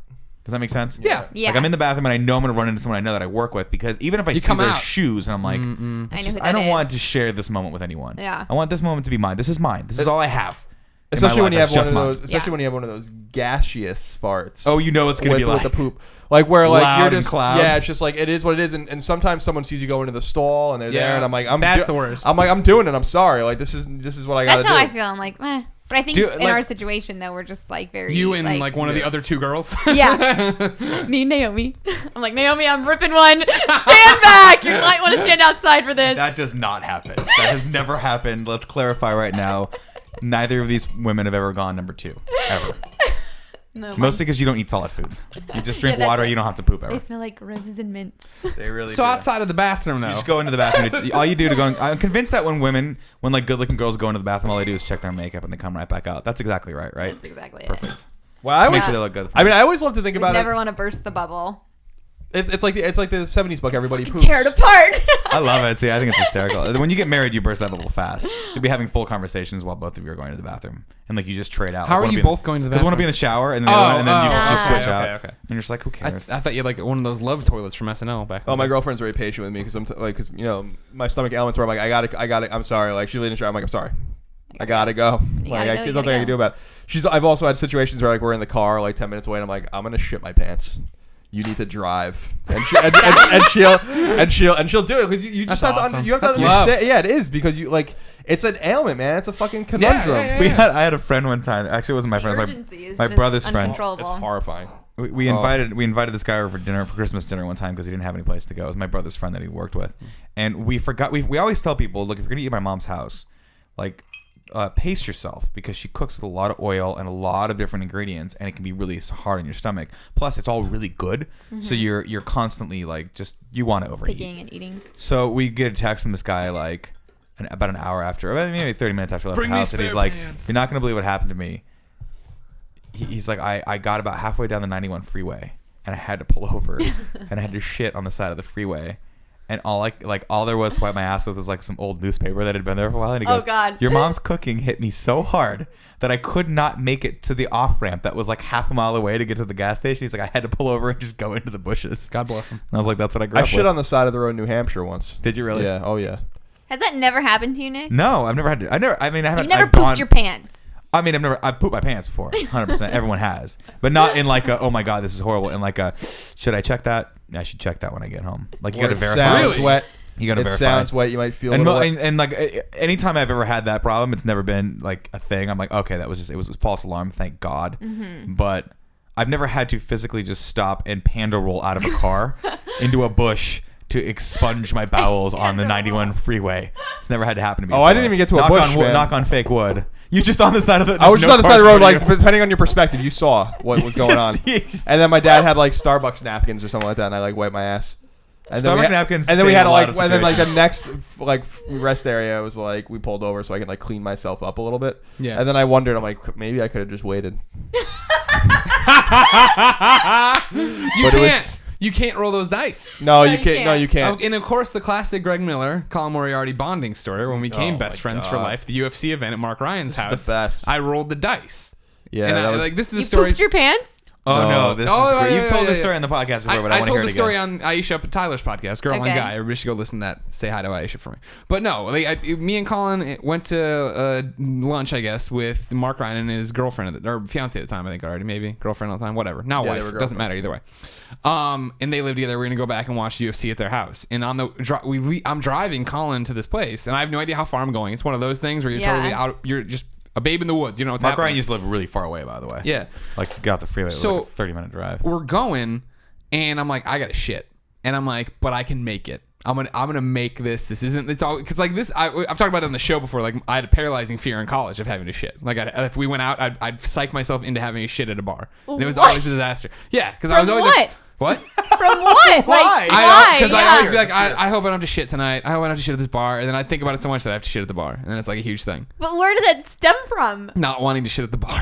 Speaker 3: Does that make sense?
Speaker 1: Yeah.
Speaker 4: Yeah.
Speaker 3: Like I'm in the bathroom and I know I'm going to run into someone I know that I work with because even if I
Speaker 1: You
Speaker 3: see
Speaker 1: come
Speaker 3: their
Speaker 1: out.
Speaker 3: shoes and I'm like,
Speaker 4: I know who
Speaker 3: I
Speaker 4: that
Speaker 3: don't
Speaker 4: is.
Speaker 3: want to share this moment with anyone.
Speaker 4: Yeah.
Speaker 3: I want this moment to be mine. This is mine. This is all I have. in my
Speaker 2: especially when
Speaker 3: life.
Speaker 2: you have
Speaker 3: That's
Speaker 2: one
Speaker 3: just
Speaker 2: of
Speaker 3: mine.
Speaker 2: those. Especially
Speaker 4: Yeah.
Speaker 2: when you have one of those gaseous farts.
Speaker 3: Oh, you know it's going to be
Speaker 2: with
Speaker 3: like
Speaker 2: the poop, like where like
Speaker 3: loud
Speaker 2: you're
Speaker 3: and
Speaker 2: just
Speaker 3: cloud.
Speaker 2: yeah, it's just like it is what it is, and sometimes someone sees you go into the stall and they're
Speaker 1: Yeah.
Speaker 2: there, and I'm like,
Speaker 1: That's the worst.
Speaker 2: I'm like, I'm doing it. I'm sorry. Like this is what I got to
Speaker 4: That's
Speaker 2: do.
Speaker 4: how I feel. I'm like, meh. But I think
Speaker 3: Do-
Speaker 4: in
Speaker 3: like-
Speaker 4: our situation though, we're just like very
Speaker 1: You and like one of the
Speaker 2: Yeah.
Speaker 1: other two girls.
Speaker 4: yeah. Me and Naomi. I'm like, Naomi, I'm ripping one. Stand back. You might want to stand outside for this.
Speaker 3: that does not happen. That has never happened. Let's clarify right now. Neither of these women have ever gone number 2 ever.
Speaker 4: No,
Speaker 3: Mostly because you don't eat solid foods. You just drink
Speaker 4: Yeah, that's
Speaker 3: water.
Speaker 4: it.
Speaker 3: You don't have to poop
Speaker 4: they
Speaker 3: ever.
Speaker 4: smell like roses and mints.
Speaker 3: They really
Speaker 1: So outside of the bathroom, though.
Speaker 3: You just go into the bathroom. All you do to go. I'm convinced that when like good-looking girls go into the bathroom, all they do is check their makeup and they come right back out. That's exactly right, right?
Speaker 4: That's exactly
Speaker 3: Perfect.
Speaker 4: it.
Speaker 2: Well, I
Speaker 3: Makes
Speaker 2: always,
Speaker 3: sure they look good.
Speaker 2: I mean, I always love to think
Speaker 4: Would
Speaker 2: about
Speaker 4: never
Speaker 2: it.
Speaker 4: want to burst the bubble.
Speaker 2: It's like the 70s book. Everybody poops.
Speaker 4: Tear it apart.
Speaker 3: I love it. See, I think it's hysterical. When you get married, you burst out a little fast. You'll be having full conversations while both of you are going to the bathroom, and like you just trade out.
Speaker 1: How
Speaker 3: Like,
Speaker 1: are you both going to the
Speaker 3: Because
Speaker 1: bathroom?
Speaker 3: one will be in the shower, and, the other one, and then you just switch out.
Speaker 1: Okay.
Speaker 3: And you're just like, who cares?
Speaker 1: I thought you had like one of those love toilets from SNL back.
Speaker 2: Oh, my girlfriend's very patient with me because because you know my stomach ailments where I'm like I got it. I'm sorry. Like she's in the shower. I'm like I'm sorry. I gotta go. Like there's nothing I can do about it. I've also had situations where like we're in the car like 10 minutes away and I'm like I'm gonna shit my pants. You need to drive, and she'll do it because you just have
Speaker 1: awesome.
Speaker 2: to
Speaker 1: That's
Speaker 2: understand.
Speaker 1: love.
Speaker 2: Yeah, it is because you like it's an ailment, man. It's a fucking conundrum.
Speaker 1: Yeah.
Speaker 3: I had a friend one time. Actually, it wasn't my friend.
Speaker 4: Urgency is
Speaker 3: My
Speaker 4: just
Speaker 3: brother's friend.
Speaker 4: uncontrollable.
Speaker 2: It's horrifying.
Speaker 3: We invited this guy over for dinner, for Christmas dinner one time because he didn't have any place to go. It was my brother's friend that he worked with, and we forgot. We always tell people, look, if you're gonna eat at my mom's house, like. Pace yourself because she cooks with a lot of oil and a lot of different ingredients, and it can be really hard on your stomach. Plus, it's all really good, so you're constantly like just you want to overeat.
Speaker 4: Picking and eating.
Speaker 3: So we get a text from this guy like about an hour after, maybe 30 minutes after we left the house, and he's like, "You're not gonna believe what happened to me." He's like, I got about halfway down the 91 freeway, and I had to pull over, and I had to shit on the side of the freeway. And all there was to wipe my ass with was like some old newspaper that had been there for a while. And he goes,
Speaker 4: God.
Speaker 3: Your mom's cooking hit me so hard that I could not make it to the off ramp that was like half a mile away to get to the gas station. He's like, I had to pull over and just go into the bushes.
Speaker 1: God bless him.
Speaker 3: And I was like, that's what I grew
Speaker 2: I
Speaker 3: up
Speaker 2: shit
Speaker 3: with.
Speaker 2: on the side of the road in New Hampshire once.
Speaker 3: Did you really?
Speaker 2: Yeah. Oh yeah.
Speaker 4: Has that never happened to you, Nick?
Speaker 3: No, I've never had to. I haven't.
Speaker 4: You've never
Speaker 3: I've
Speaker 4: pooped
Speaker 3: gone,
Speaker 4: your pants.
Speaker 3: I mean, I've pooped my pants before. 100%. Everyone has. But not in like a, oh my God, this is horrible. In like a, should I check that? I should check that when I get home. Like you got to verify.
Speaker 2: Sounds wet.
Speaker 3: You got to
Speaker 2: It
Speaker 3: verify.
Speaker 2: sounds wet. You might feel a
Speaker 3: And,
Speaker 2: little wet.
Speaker 3: and like anytime I've ever had that problem, it's never been like a thing. I'm like, okay, it was false alarm, thank God. But I've never had to physically just stop and panda roll out of a car into a bush to expunge my bowels on the 91 freeway. It's never had to happen to me.
Speaker 2: Oh, I didn't even get to a
Speaker 3: knock
Speaker 2: bush,
Speaker 3: on wood,
Speaker 2: man.
Speaker 3: knock on fake wood. You just on the side of the.
Speaker 2: I was just
Speaker 3: no
Speaker 2: on the side
Speaker 3: cars
Speaker 2: of the road,
Speaker 3: in front
Speaker 2: like
Speaker 3: of you.
Speaker 2: depending on your perspective, you saw what was going on. And then my dad had like Starbucks napkins or something like that, and I like wiped my ass. And then
Speaker 3: Starbucks napkins.
Speaker 2: And then we
Speaker 3: save
Speaker 2: had
Speaker 3: a
Speaker 2: to
Speaker 3: lot
Speaker 2: like,
Speaker 3: of
Speaker 2: and then like the
Speaker 3: situations.
Speaker 2: next like rest area was like we pulled over so I could like clean myself up a little bit.
Speaker 1: Yeah.
Speaker 2: And then I wondered, I'm like, maybe I could have just waited.
Speaker 1: You can't roll those dice.
Speaker 2: No,
Speaker 4: No,
Speaker 2: you
Speaker 4: you
Speaker 2: can't. No,
Speaker 4: can't.
Speaker 2: you can't.
Speaker 1: And of course, the classic Greg Miller, Colin Moriarty bonding story when we became
Speaker 2: Oh
Speaker 1: best
Speaker 2: my
Speaker 1: friends for
Speaker 2: God.
Speaker 1: life, the UFC event at Mark Ryan's
Speaker 2: This is
Speaker 1: house.
Speaker 2: the best.
Speaker 1: I rolled the dice.
Speaker 2: Yeah,
Speaker 1: and
Speaker 2: that was
Speaker 1: like this is a
Speaker 4: You
Speaker 1: story.
Speaker 4: pooped your pants?
Speaker 3: Oh
Speaker 2: No.
Speaker 3: no, this
Speaker 1: Oh,
Speaker 3: is great.
Speaker 1: yeah,
Speaker 3: You've told
Speaker 1: yeah,
Speaker 3: this
Speaker 1: yeah.
Speaker 3: story on the podcast before, but I
Speaker 1: I
Speaker 3: want to
Speaker 1: told
Speaker 3: hear
Speaker 1: the
Speaker 3: it
Speaker 1: story
Speaker 3: again.
Speaker 1: on Aisha Tyler's podcast, Girl on
Speaker 4: Okay.
Speaker 1: Guy. Everybody should go listen to that. Say hi to Aisha for me. But no, like me and Colin went to lunch, I guess, with Mark Ryan and his girlfriend or fiance at the time, I think already, maybe girlfriend at the time, whatever. Now
Speaker 2: Yeah, they
Speaker 1: wife,
Speaker 2: were
Speaker 1: doesn't matter either way. And they lived together. We're gonna go back and watch UFC at their house. And on the I'm driving Colin to this place, and I have no idea how far I'm going. It's one of those things where you're totally out. You're just a babe in the woods. You know what's
Speaker 3: Mark
Speaker 1: happening.
Speaker 3: Ryan used to live really far away, by the way.
Speaker 1: Yeah.
Speaker 3: Like got the freeway. It was
Speaker 1: So-
Speaker 3: like a 30-minute drive.
Speaker 1: We're going, and I'm like, I got to shit, and I'm like, but I can make it. I'm gonna make this. This isn't. It's all because like this. I've talked about it on the show before. Like I had a paralyzing fear in college of having to shit. Like if we went out, I'd psych myself into having a shit at a bar, and it was
Speaker 4: What?
Speaker 1: always a disaster. Yeah, because I was
Speaker 4: From
Speaker 1: always
Speaker 4: what?
Speaker 1: what?
Speaker 4: From what?
Speaker 3: Why?
Speaker 4: Like,
Speaker 1: I because I
Speaker 4: Yeah.
Speaker 1: always be like, I hope I don't have to shit tonight. I hope I don't have to shit at this bar, and then I think about it so much that I have to shit at the bar, and then it's like a huge thing.
Speaker 4: But where did that stem from?
Speaker 1: Not wanting to shit at the bar.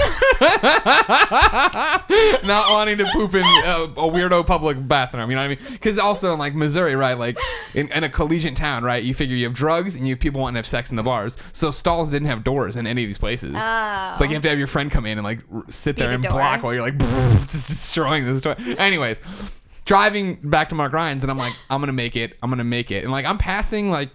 Speaker 1: Not wanting to poop in a weirdo public bathroom. You know what I mean? Because also in like Missouri, right? Like in a collegiate town, right? You figure you have drugs and you have people wanting to have sex in the bars. So stalls didn't have doors in any of these places.
Speaker 4: Oh.
Speaker 1: It's like you have to have your friend come in and like sit there
Speaker 4: Be the
Speaker 1: and
Speaker 4: door.
Speaker 1: block while you're like just destroying this toy. Anyways, driving back to Mark Ryan's and I'm like, I'm gonna make it. And like I'm passing like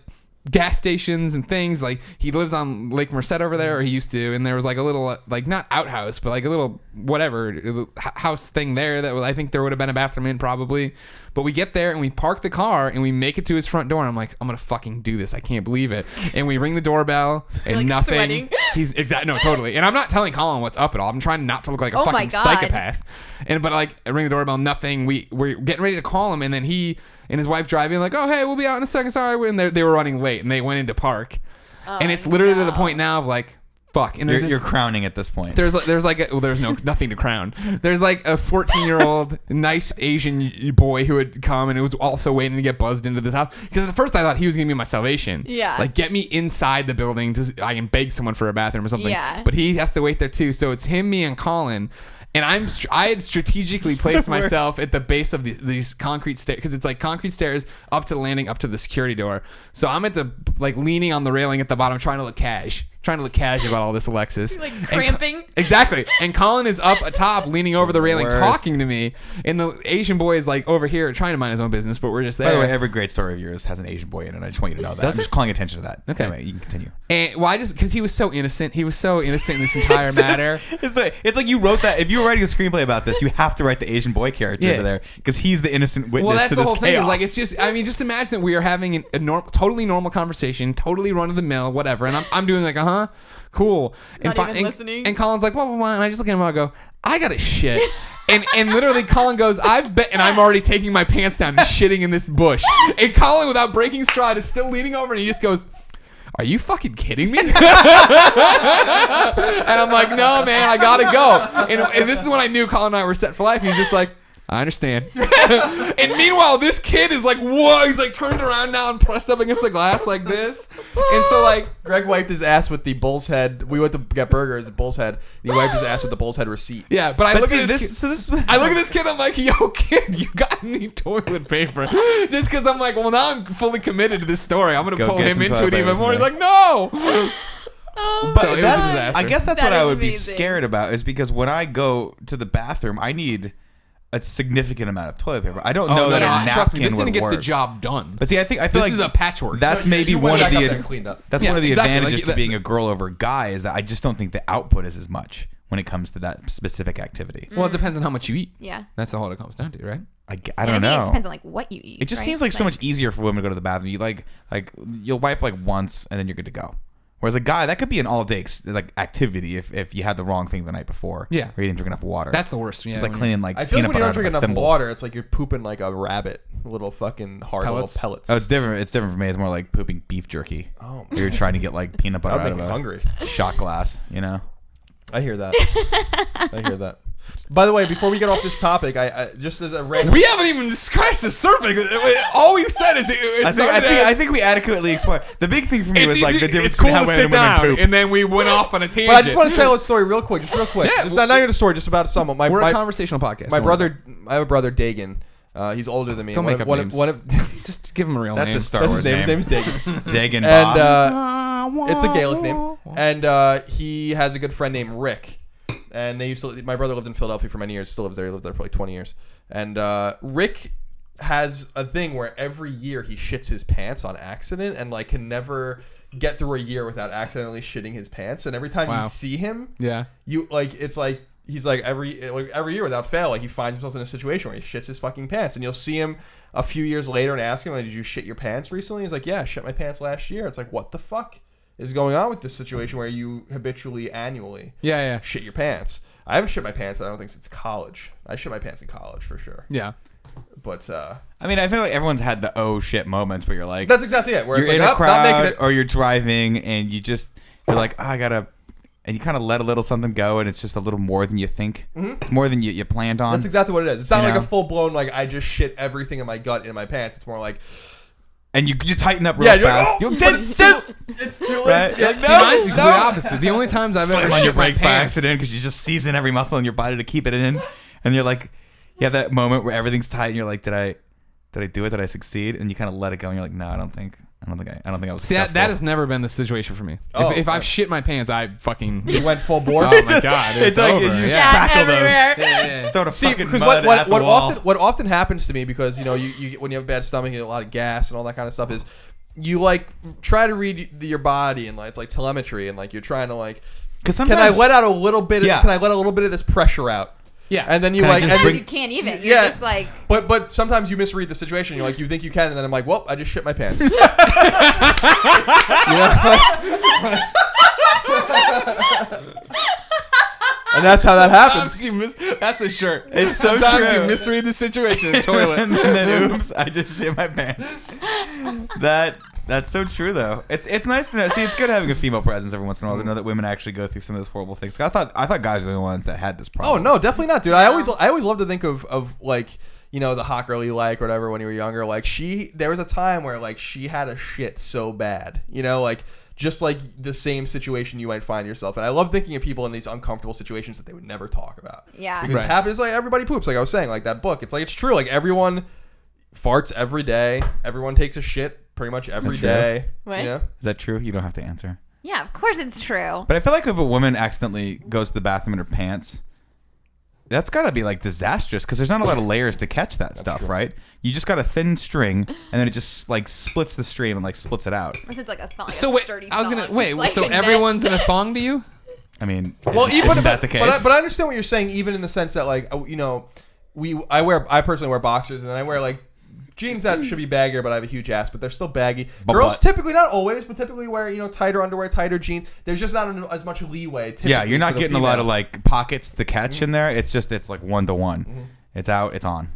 Speaker 1: gas stations and things. Like he lives on Lake Merced over there, or he used to, and there was like a little like not outhouse but like a little whatever house thing there that I think there would have been a bathroom in probably. But we get there and we park the car and we make it to his front door, and I'm like, I'm gonna fucking do this, I can't believe it. And we ring the doorbell and
Speaker 4: like
Speaker 1: nothing.
Speaker 4: sweating.
Speaker 1: He's no, totally. And I'm not telling Colin what's up at all. I'm trying not to look like a
Speaker 4: Oh my
Speaker 1: fucking
Speaker 4: God.
Speaker 1: psychopath. But like I ring the doorbell, nothing. We're getting ready to call him, and then he and his wife drive in like, oh hey, we'll be out in a second, sorry. And they were running late and they went into park. And it's literally to the point now of like, fuck. And there's
Speaker 3: You're
Speaker 1: this,
Speaker 3: crowning at this point.
Speaker 1: there's nothing to crown. There's like a 14-year-old nice Asian boy who had come and it was also waiting to get buzzed into this house. Because at first I thought he was gonna be my salvation.
Speaker 4: Yeah.
Speaker 1: Like get me inside the building I can beg someone for a bathroom or something.
Speaker 4: Yeah.
Speaker 1: But he has to wait there too. So it's him, me, and Colin. And I had strategically placed myself at the base of these concrete stairs because it's like concrete stairs up to the landing, up to the security door. So I'm at the leaning on the railing at the bottom, trying to look cash about all this, Alexis.
Speaker 4: Like cramping.
Speaker 1: Exactly. And Colin is up atop, leaning over the railing,
Speaker 3: Worst.
Speaker 1: talking to me. And the Asian boy is like over here trying to mind his own business, but we're just there.
Speaker 3: By the way, every great story of yours has an Asian boy in it. I just want you to know that.
Speaker 1: Does
Speaker 3: I'm just
Speaker 1: it?
Speaker 3: calling attention to that.
Speaker 1: Okay.
Speaker 3: Anyway, you can continue.
Speaker 1: And because he was so innocent. He was so innocent in this entire matter.
Speaker 3: It's like you wrote that. If you were writing a screenplay about this, you have to write the Asian boy character over there because he's the innocent witness
Speaker 1: Well, that's
Speaker 3: to
Speaker 1: the
Speaker 3: this
Speaker 1: whole thing.
Speaker 3: chaos.
Speaker 1: Is like it's just. I mean, just imagine that we are having totally normal conversation, totally run of the mill, whatever, and I'm doing like cool.
Speaker 4: Not even listening.
Speaker 1: And Colin's like, blah, blah, blah. And I just look at him and I go, I got to shit. and literally Colin goes, and I'm already taking my pants down and shitting in this bush. And Colin, without breaking stride, is still leaning over and he just goes, are you fucking kidding me? And I'm like, no, man, I got to go. And this is when I knew Colin and I were set for life. He's just like, I understand. And meanwhile, this kid is like, whoa, he's like turned around now and pressed up against the glass like this. And so like,
Speaker 2: Greg wiped his ass with the bull's head. We went to get burgers at Bull's Head. And he wiped his ass with the Bull's Head receipt.
Speaker 1: yeah, but I
Speaker 3: But
Speaker 1: look
Speaker 3: see,
Speaker 1: at this.
Speaker 3: so this
Speaker 1: I look at this kid. I'm like, yo, kid, you got any toilet paper? Just because I'm like, well, now I'm fully committed to this story. I'm gonna
Speaker 3: Go
Speaker 1: pull
Speaker 3: get
Speaker 1: him
Speaker 3: some
Speaker 1: into
Speaker 3: toilet
Speaker 1: it even
Speaker 3: paper
Speaker 1: more.
Speaker 3: for
Speaker 1: He's
Speaker 3: me.
Speaker 1: like, no.
Speaker 3: But
Speaker 1: So it was a
Speaker 3: that's-
Speaker 1: disaster.
Speaker 3: I guess that's
Speaker 4: That
Speaker 3: what I
Speaker 4: is
Speaker 3: would be
Speaker 4: amazing.
Speaker 3: scared about is because when I go to the bathroom, I need a significant amount of toilet paper. I don't know that a napkin
Speaker 1: trust me, this
Speaker 3: would
Speaker 1: didn't get
Speaker 3: work.
Speaker 1: the job done.
Speaker 3: But see, I feel
Speaker 1: This
Speaker 3: like
Speaker 1: is a patchwork.
Speaker 3: That's
Speaker 2: No,
Speaker 3: maybe
Speaker 2: you
Speaker 3: one
Speaker 2: went
Speaker 3: of
Speaker 2: back up
Speaker 3: the
Speaker 2: there and cleaned up.
Speaker 3: that's
Speaker 1: Yeah,
Speaker 3: one of the
Speaker 1: exactly,
Speaker 3: advantages
Speaker 1: like
Speaker 3: to being a girl over a guy is that I just don't think the output is as much when it comes to that specific activity.
Speaker 1: Well, it depends on how much you eat.
Speaker 4: Yeah.
Speaker 1: That's all it comes down to, right?
Speaker 3: I
Speaker 4: And
Speaker 3: don't
Speaker 4: I think
Speaker 3: know.
Speaker 4: it depends on like what you eat.
Speaker 3: It just
Speaker 4: right?
Speaker 3: seems like so
Speaker 4: Like-
Speaker 3: much easier for women to go to the bathroom. You like you'll wipe like once and then you're good to go. Whereas a guy, that could be an all-day activity if you had the wrong thing the night before.
Speaker 1: Yeah.
Speaker 3: Or you didn't drink enough water.
Speaker 1: That's the worst. Yeah,
Speaker 3: it's like
Speaker 1: when
Speaker 3: cleaning like
Speaker 2: I feel
Speaker 3: peanut
Speaker 2: like when you
Speaker 3: butter
Speaker 2: don't
Speaker 3: out
Speaker 2: drink
Speaker 3: of a
Speaker 2: enough
Speaker 3: thimble.
Speaker 2: water, it's like you're pooping like a rabbit. Little fucking hard
Speaker 1: Pellets?
Speaker 2: little pellets.
Speaker 3: Oh, it's different. It's different for me. It's more like pooping beef jerky.
Speaker 2: Oh,
Speaker 3: Or you're trying to get like peanut butter
Speaker 2: that
Speaker 3: out
Speaker 2: would
Speaker 3: of
Speaker 2: make
Speaker 3: a
Speaker 2: me hungry.
Speaker 3: shot glass, you know?
Speaker 2: I hear that. I hear that. By the way, before we get off this topic, I just as a random.
Speaker 1: we haven't even scratched the surface. All we've said is
Speaker 3: I think we adequately explained. The big thing for me was like the difference
Speaker 1: it's cool
Speaker 3: between
Speaker 1: to
Speaker 3: how
Speaker 1: sit
Speaker 3: men and women
Speaker 1: down,
Speaker 3: poop.
Speaker 1: and then we went off on a tangent.
Speaker 2: But I just want to tell a story real quick. Yeah,
Speaker 1: well,
Speaker 2: not even a story, just about someone.
Speaker 1: We're a conversational podcast.
Speaker 2: My
Speaker 1: Don't worry
Speaker 2: brother, I have a brother, Dagan. He's older than me.
Speaker 1: Don't make up names.
Speaker 2: One of
Speaker 1: Just give him a real
Speaker 3: That's
Speaker 1: name.
Speaker 3: a Star
Speaker 2: that's
Speaker 3: Wars
Speaker 2: his name.
Speaker 3: name.
Speaker 2: His name's Dagan.
Speaker 3: Dagan
Speaker 2: And
Speaker 3: Bob.
Speaker 2: it's a Gaelic name. And he has a good friend named Rick. And they used to. My brother lived in Philadelphia for many years. Still lives there. He lived there for like 20 years. And Rick has a thing where every year he shits his pants on accident and like can never get through a year without accidentally shitting his pants. And every time
Speaker 1: Wow.
Speaker 2: you see him,
Speaker 1: Yeah.
Speaker 2: you like it's like he's like every year without fail, like he finds himself in a situation where he shits his fucking pants. And you'll see him a few years later and ask him, like, "Did you shit your pants recently?" He's like, "Yeah, I shit my pants last year." It's like, what the fuck is going on with this situation where you habitually annually
Speaker 1: Yeah.
Speaker 2: shit your pants? I haven't shit my pants, I don't think, since college. I shit my pants in college for sure.
Speaker 1: Yeah.
Speaker 2: But
Speaker 3: I mean, I feel like everyone's had the oh shit moments where you're like,
Speaker 2: that's exactly it. Where
Speaker 3: you're
Speaker 2: it's
Speaker 3: in
Speaker 2: like,
Speaker 3: a
Speaker 2: "Nope, not making
Speaker 3: crowd
Speaker 2: it."
Speaker 3: or you're driving and you're like, oh, I gotta, and you kind of let a little something go and it's just a little more than you think. It's more than you planned on.
Speaker 2: That's exactly what it is. It's not
Speaker 3: You
Speaker 2: like
Speaker 3: know?
Speaker 2: a full blown like I just shit everything in my gut in my pants. It's more like
Speaker 3: and you tighten up real
Speaker 2: yeah, you're
Speaker 3: fast.
Speaker 2: like,
Speaker 3: You
Speaker 2: but it's too late.
Speaker 3: Right?
Speaker 2: Yeah,
Speaker 3: Like,
Speaker 1: See,
Speaker 3: no,
Speaker 1: mine's the
Speaker 3: no.
Speaker 1: complete opposite. The only times I've
Speaker 3: Slam
Speaker 1: ever
Speaker 3: on your
Speaker 1: shit my
Speaker 3: brakes by
Speaker 1: pants.
Speaker 3: accident because you just season every muscle in your body to keep it in, and you're like, you have that moment where everything's tight, and you're like, did I do it? Did I succeed? And you kind of let it go, and you're like, no, I don't think I was
Speaker 1: See,
Speaker 3: successful.
Speaker 1: that has never been the situation for me.
Speaker 2: Oh,
Speaker 1: if I've
Speaker 2: right.
Speaker 1: shit my pants, I fucking.
Speaker 2: You went full board.
Speaker 1: Oh my god, it's
Speaker 3: like
Speaker 1: over.
Speaker 3: you just
Speaker 1: Yeah.
Speaker 3: spackle them.
Speaker 4: everywhere.
Speaker 1: Yeah.
Speaker 3: Throw the
Speaker 2: See,
Speaker 3: fucking
Speaker 2: because
Speaker 3: mud at the wall.
Speaker 2: what often happens to me, because you know you when you have a bad stomach, you get a lot of gas and all that kind of stuff, is you like try to read your body and like it's like telemetry and like you're trying to like,
Speaker 3: Because
Speaker 2: can
Speaker 3: sometimes
Speaker 2: I let out a little bit?
Speaker 3: Yeah.
Speaker 2: Can I let a little bit of this pressure out?
Speaker 1: Yeah.
Speaker 2: And then you
Speaker 3: Can I
Speaker 2: like,
Speaker 3: just
Speaker 2: and
Speaker 4: Sometimes
Speaker 2: then-
Speaker 4: you can't even. You're
Speaker 2: Yeah.
Speaker 4: just like,
Speaker 2: but sometimes you misread the situation. You're like, you think you can, and then I'm like, well, I just shit my pants. And that's how that happens.
Speaker 1: Sometimes that's a shirt.
Speaker 3: It's so
Speaker 1: Sometimes
Speaker 3: true.
Speaker 1: you misread the situation in the toilet.
Speaker 3: and then oops, I just shit my pants. That's so true though. It's nice to know. See, it's good having a female presence every once in a while to know that women actually go through some of those horrible things. I thought guys were the ones that had this
Speaker 2: Oh
Speaker 3: problem.
Speaker 2: no, definitely not, dude. I always love to think of like, you know, the hot girl you like or whatever when you were younger, like there was a time where like she had a shit so bad, you know, like just like the same situation you might find yourself in. I love thinking of people in these uncomfortable situations that they would never talk about.
Speaker 4: Yeah.
Speaker 2: Because it happens, like everybody poops, like I was saying, like that book. It's like, it's true. Like everyone farts every day. Everyone takes a shit pretty much every day.
Speaker 4: What?
Speaker 2: You know?
Speaker 3: Is that true? You don't have to answer.
Speaker 4: Yeah, of course it's true.
Speaker 3: But I feel like if a woman accidentally goes to the bathroom in her pants, that's got to be like disastrous because there's not a lot of layers to catch that stuff, right? You just got a thin string and then it just like splits the stream and like splits it out.
Speaker 4: Unless it's like a thong.
Speaker 1: So
Speaker 4: a
Speaker 1: wait,
Speaker 4: sturdy
Speaker 1: I was
Speaker 4: thong,
Speaker 1: gonna wait.
Speaker 4: just like
Speaker 1: So
Speaker 4: a net.
Speaker 1: everyone's in a thong to you?
Speaker 3: I mean,
Speaker 2: Well,
Speaker 3: isn't that the case?
Speaker 2: But I understand what you're saying, even in the sense that like, you know, I personally wear boxers and I wear like jeans that should be baggier, but I have a huge ass, but they're still baggy.
Speaker 3: But
Speaker 2: Girls
Speaker 3: what?
Speaker 2: typically, not always, but typically wear, you know, tighter underwear, tighter jeans. There's just not as much leeway.
Speaker 3: Yeah, you're not
Speaker 2: for the
Speaker 3: getting a lot
Speaker 2: female.
Speaker 3: of like pockets to catch in there. It's like 1-to-1. It's out, it's on.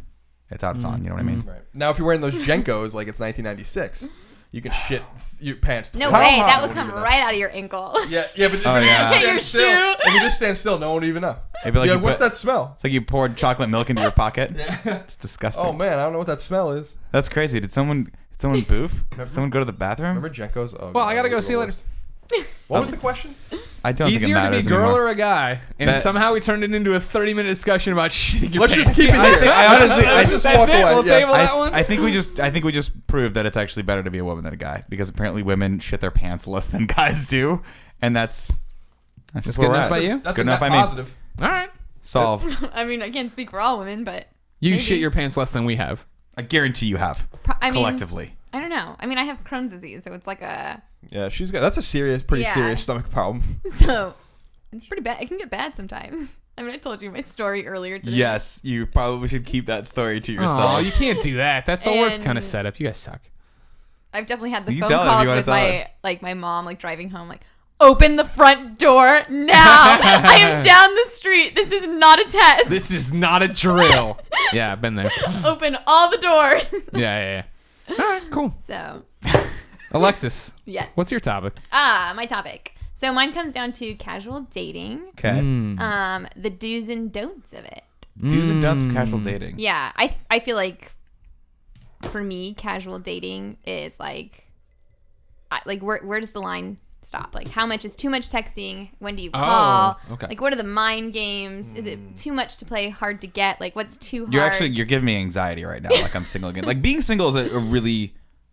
Speaker 3: It's out, it's on. You know what I mean?
Speaker 2: Right. Now, if you're wearing those Jenkos like it's 1996, you can shit your pants.
Speaker 4: No
Speaker 2: How
Speaker 4: way,
Speaker 2: hot
Speaker 4: that would
Speaker 2: you
Speaker 4: come
Speaker 2: even know?
Speaker 4: right out of your ankle.
Speaker 2: Yeah, but
Speaker 3: Oh,
Speaker 2: if
Speaker 3: yeah.
Speaker 2: you
Speaker 4: Your
Speaker 2: just stand still,
Speaker 4: shoe.
Speaker 2: if you just stand still, no one would even know.
Speaker 3: It'd be like
Speaker 2: Yeah,
Speaker 3: you
Speaker 2: what's
Speaker 3: put-
Speaker 2: that smell?
Speaker 3: It's like you poured chocolate milk into your pocket. It's disgusting.
Speaker 2: Oh man, I don't know what that smell is.
Speaker 3: That's crazy. Did someone boof? Did someone go to the bathroom?
Speaker 2: Remember Jenkos? Oh,
Speaker 1: Well,
Speaker 2: God,
Speaker 1: I gotta
Speaker 2: those
Speaker 1: go
Speaker 2: are
Speaker 1: see
Speaker 2: the
Speaker 1: you later.
Speaker 2: worst. What was the question?
Speaker 3: I don't think it
Speaker 1: Easier to be
Speaker 3: matters
Speaker 1: girl
Speaker 3: anymore.
Speaker 1: or a guy, and
Speaker 3: That-
Speaker 1: somehow we turned it into a 30-minute discussion about shitting your
Speaker 2: Let's
Speaker 1: pants.
Speaker 2: just keep it here.
Speaker 3: I honestly, I
Speaker 2: Let's
Speaker 3: just
Speaker 2: just walk
Speaker 1: That's it.
Speaker 2: away.
Speaker 1: We'll
Speaker 2: Yeah.
Speaker 1: table that one.
Speaker 3: I think we just proved that it's actually better to be a woman than a guy because apparently women shit their pants less than guys do, and that's just
Speaker 1: That's
Speaker 3: where
Speaker 1: good
Speaker 3: we're
Speaker 1: enough
Speaker 3: at.
Speaker 1: by you?
Speaker 2: That's
Speaker 3: Good
Speaker 2: a
Speaker 3: enough
Speaker 2: net
Speaker 3: by me.
Speaker 2: positive.
Speaker 1: All right.
Speaker 3: Solved.
Speaker 4: I mean, I can't speak for all women, but
Speaker 1: You
Speaker 4: maybe.
Speaker 1: shit your pants less than we have.
Speaker 3: I guarantee you have
Speaker 4: I mean,
Speaker 3: collectively.
Speaker 4: I don't know. I mean, I have Crohn's disease, so it's like a
Speaker 2: Yeah, that's a pretty
Speaker 4: Yeah.
Speaker 2: serious stomach problem.
Speaker 4: so it's pretty bad. It can get bad sometimes. I mean, I told you my story earlier today.
Speaker 3: Yes, you probably should keep that story to
Speaker 1: Oh,
Speaker 3: yourself.
Speaker 1: you can't do that. That's the worst kind of
Speaker 4: And-
Speaker 1: setup. You guys suck.
Speaker 4: I've definitely had the
Speaker 3: You
Speaker 4: phone
Speaker 3: tell her if
Speaker 4: calls
Speaker 3: you wanna
Speaker 4: with
Speaker 3: tell
Speaker 4: my
Speaker 3: her.
Speaker 4: mom, like driving home, like, open the front door now. I am down the street. This is not a test.
Speaker 1: This is not a drill. Yeah, I've been there.
Speaker 4: Open all the doors.
Speaker 1: Yeah. All right, cool.
Speaker 4: So,
Speaker 1: Alexis,
Speaker 4: yes.
Speaker 1: what's your topic?
Speaker 4: My topic. So mine comes down to casual dating.
Speaker 3: Okay.
Speaker 4: The do's and don'ts of it.
Speaker 3: Do's and don'ts of casual dating.
Speaker 4: Yeah, I feel like for me, casual dating is like where does the line stop? Like, how much is too much texting? When do you call?
Speaker 1: okay.
Speaker 4: Like, what are the mind games? Is it too much to play? Hard to get? Like, what's too hard?
Speaker 3: You're giving me anxiety right now. Like I'm single again. Like being single is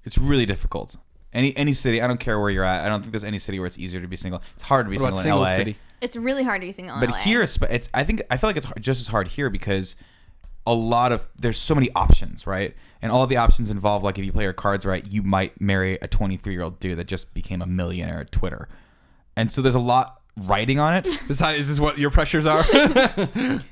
Speaker 3: it's really difficult. Any city, I don't care where you're at. I don't think there's any city where it's easier to be single. It's hard to be
Speaker 1: What
Speaker 3: single
Speaker 1: about
Speaker 3: in
Speaker 1: single
Speaker 3: LA.
Speaker 1: city?
Speaker 4: It's really hard to be single in
Speaker 3: But
Speaker 4: LA.
Speaker 3: here, I feel like it's just as hard here because there's so many options, right? And all of the options involve, like, if you play your cards right, you might marry a 23-year-old dude that just became a millionaire at Twitter. And so there's a lot riding on it.
Speaker 1: Besides, is this what your pressures are?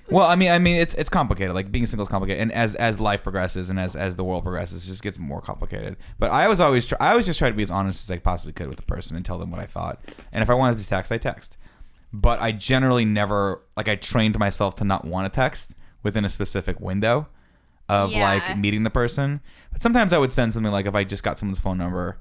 Speaker 3: Well, I mean, it's complicated. Like being single is complicated, and as life progresses and as the world progresses, it just gets more complicated. But I always just try to be as honest as I possibly could with the person and tell them what I thought. And if I wanted to text, I text. But I generally never, like, I trained myself to not want to text within a specific window of like meeting the person. But sometimes I would send something like, if I just got someone's phone number,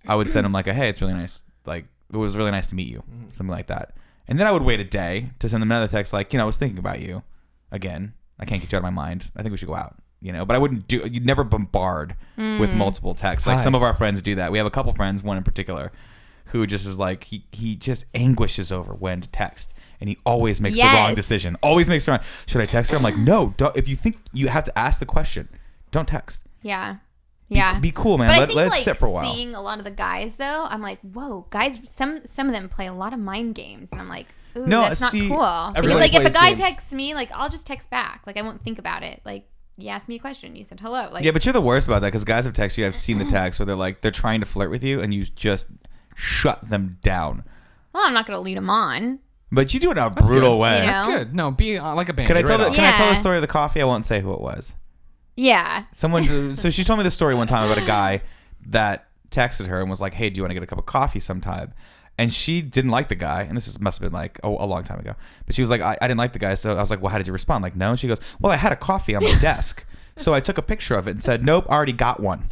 Speaker 3: I would send them like hey, it's really nice, like it was really nice to meet you, something like that. And then I would wait a day to send them another text like, I was thinking about you again. I can't get you out of my mind. I think we should go out, but I wouldn't you'd never bombard with multiple texts. Like some of our friends do that. We have a couple friends, one in particular, who just is like, he just anguishes over when to text. And he always makes the wrong decision. Always makes the wrong. Should I text her? I'm like, no. Don't. If you think you have to ask the question, don't text.
Speaker 4: Yeah.
Speaker 3: Be cool, man.
Speaker 4: But I
Speaker 3: Let
Speaker 4: think,
Speaker 3: it
Speaker 4: like,
Speaker 3: sit for a while.
Speaker 4: seeing a lot of the guys, though, I'm like, whoa, guys, some of them play a lot of mind games. And I'm like, ooh,
Speaker 3: No,
Speaker 4: that's not
Speaker 3: see,
Speaker 4: cool. Because,
Speaker 2: everybody
Speaker 4: like, if a
Speaker 2: plays
Speaker 4: guy
Speaker 2: games.
Speaker 4: texts me, like, I'll just text back. Like, I won't think about it. Like, you asked me a question. You said hello. Like,
Speaker 3: Yeah, but you're the worst about that because guys have texted you. I've seen the text where they're trying to flirt with you and you just shut them down.
Speaker 4: well, I'm not going to lead them on.
Speaker 3: But you do it in a
Speaker 1: That's
Speaker 3: brutal
Speaker 1: good.
Speaker 3: way.
Speaker 4: You know?
Speaker 1: That's good. No, be like a band.
Speaker 3: Can I tell
Speaker 1: right
Speaker 3: Can I tell the
Speaker 4: Yeah.
Speaker 3: story of the coffee? I won't say who it was.
Speaker 4: Yeah.
Speaker 3: So she told me the story one time about a guy that texted her and was like, hey, do you want to get a cup of coffee sometime? And she didn't like the guy. And must have been like a long time ago. But she was like, I didn't like the guy. So I was like, well, how did you respond? Like, no. And she goes, well, I had a coffee on my desk. So I took a picture of it and said, nope, I already got one.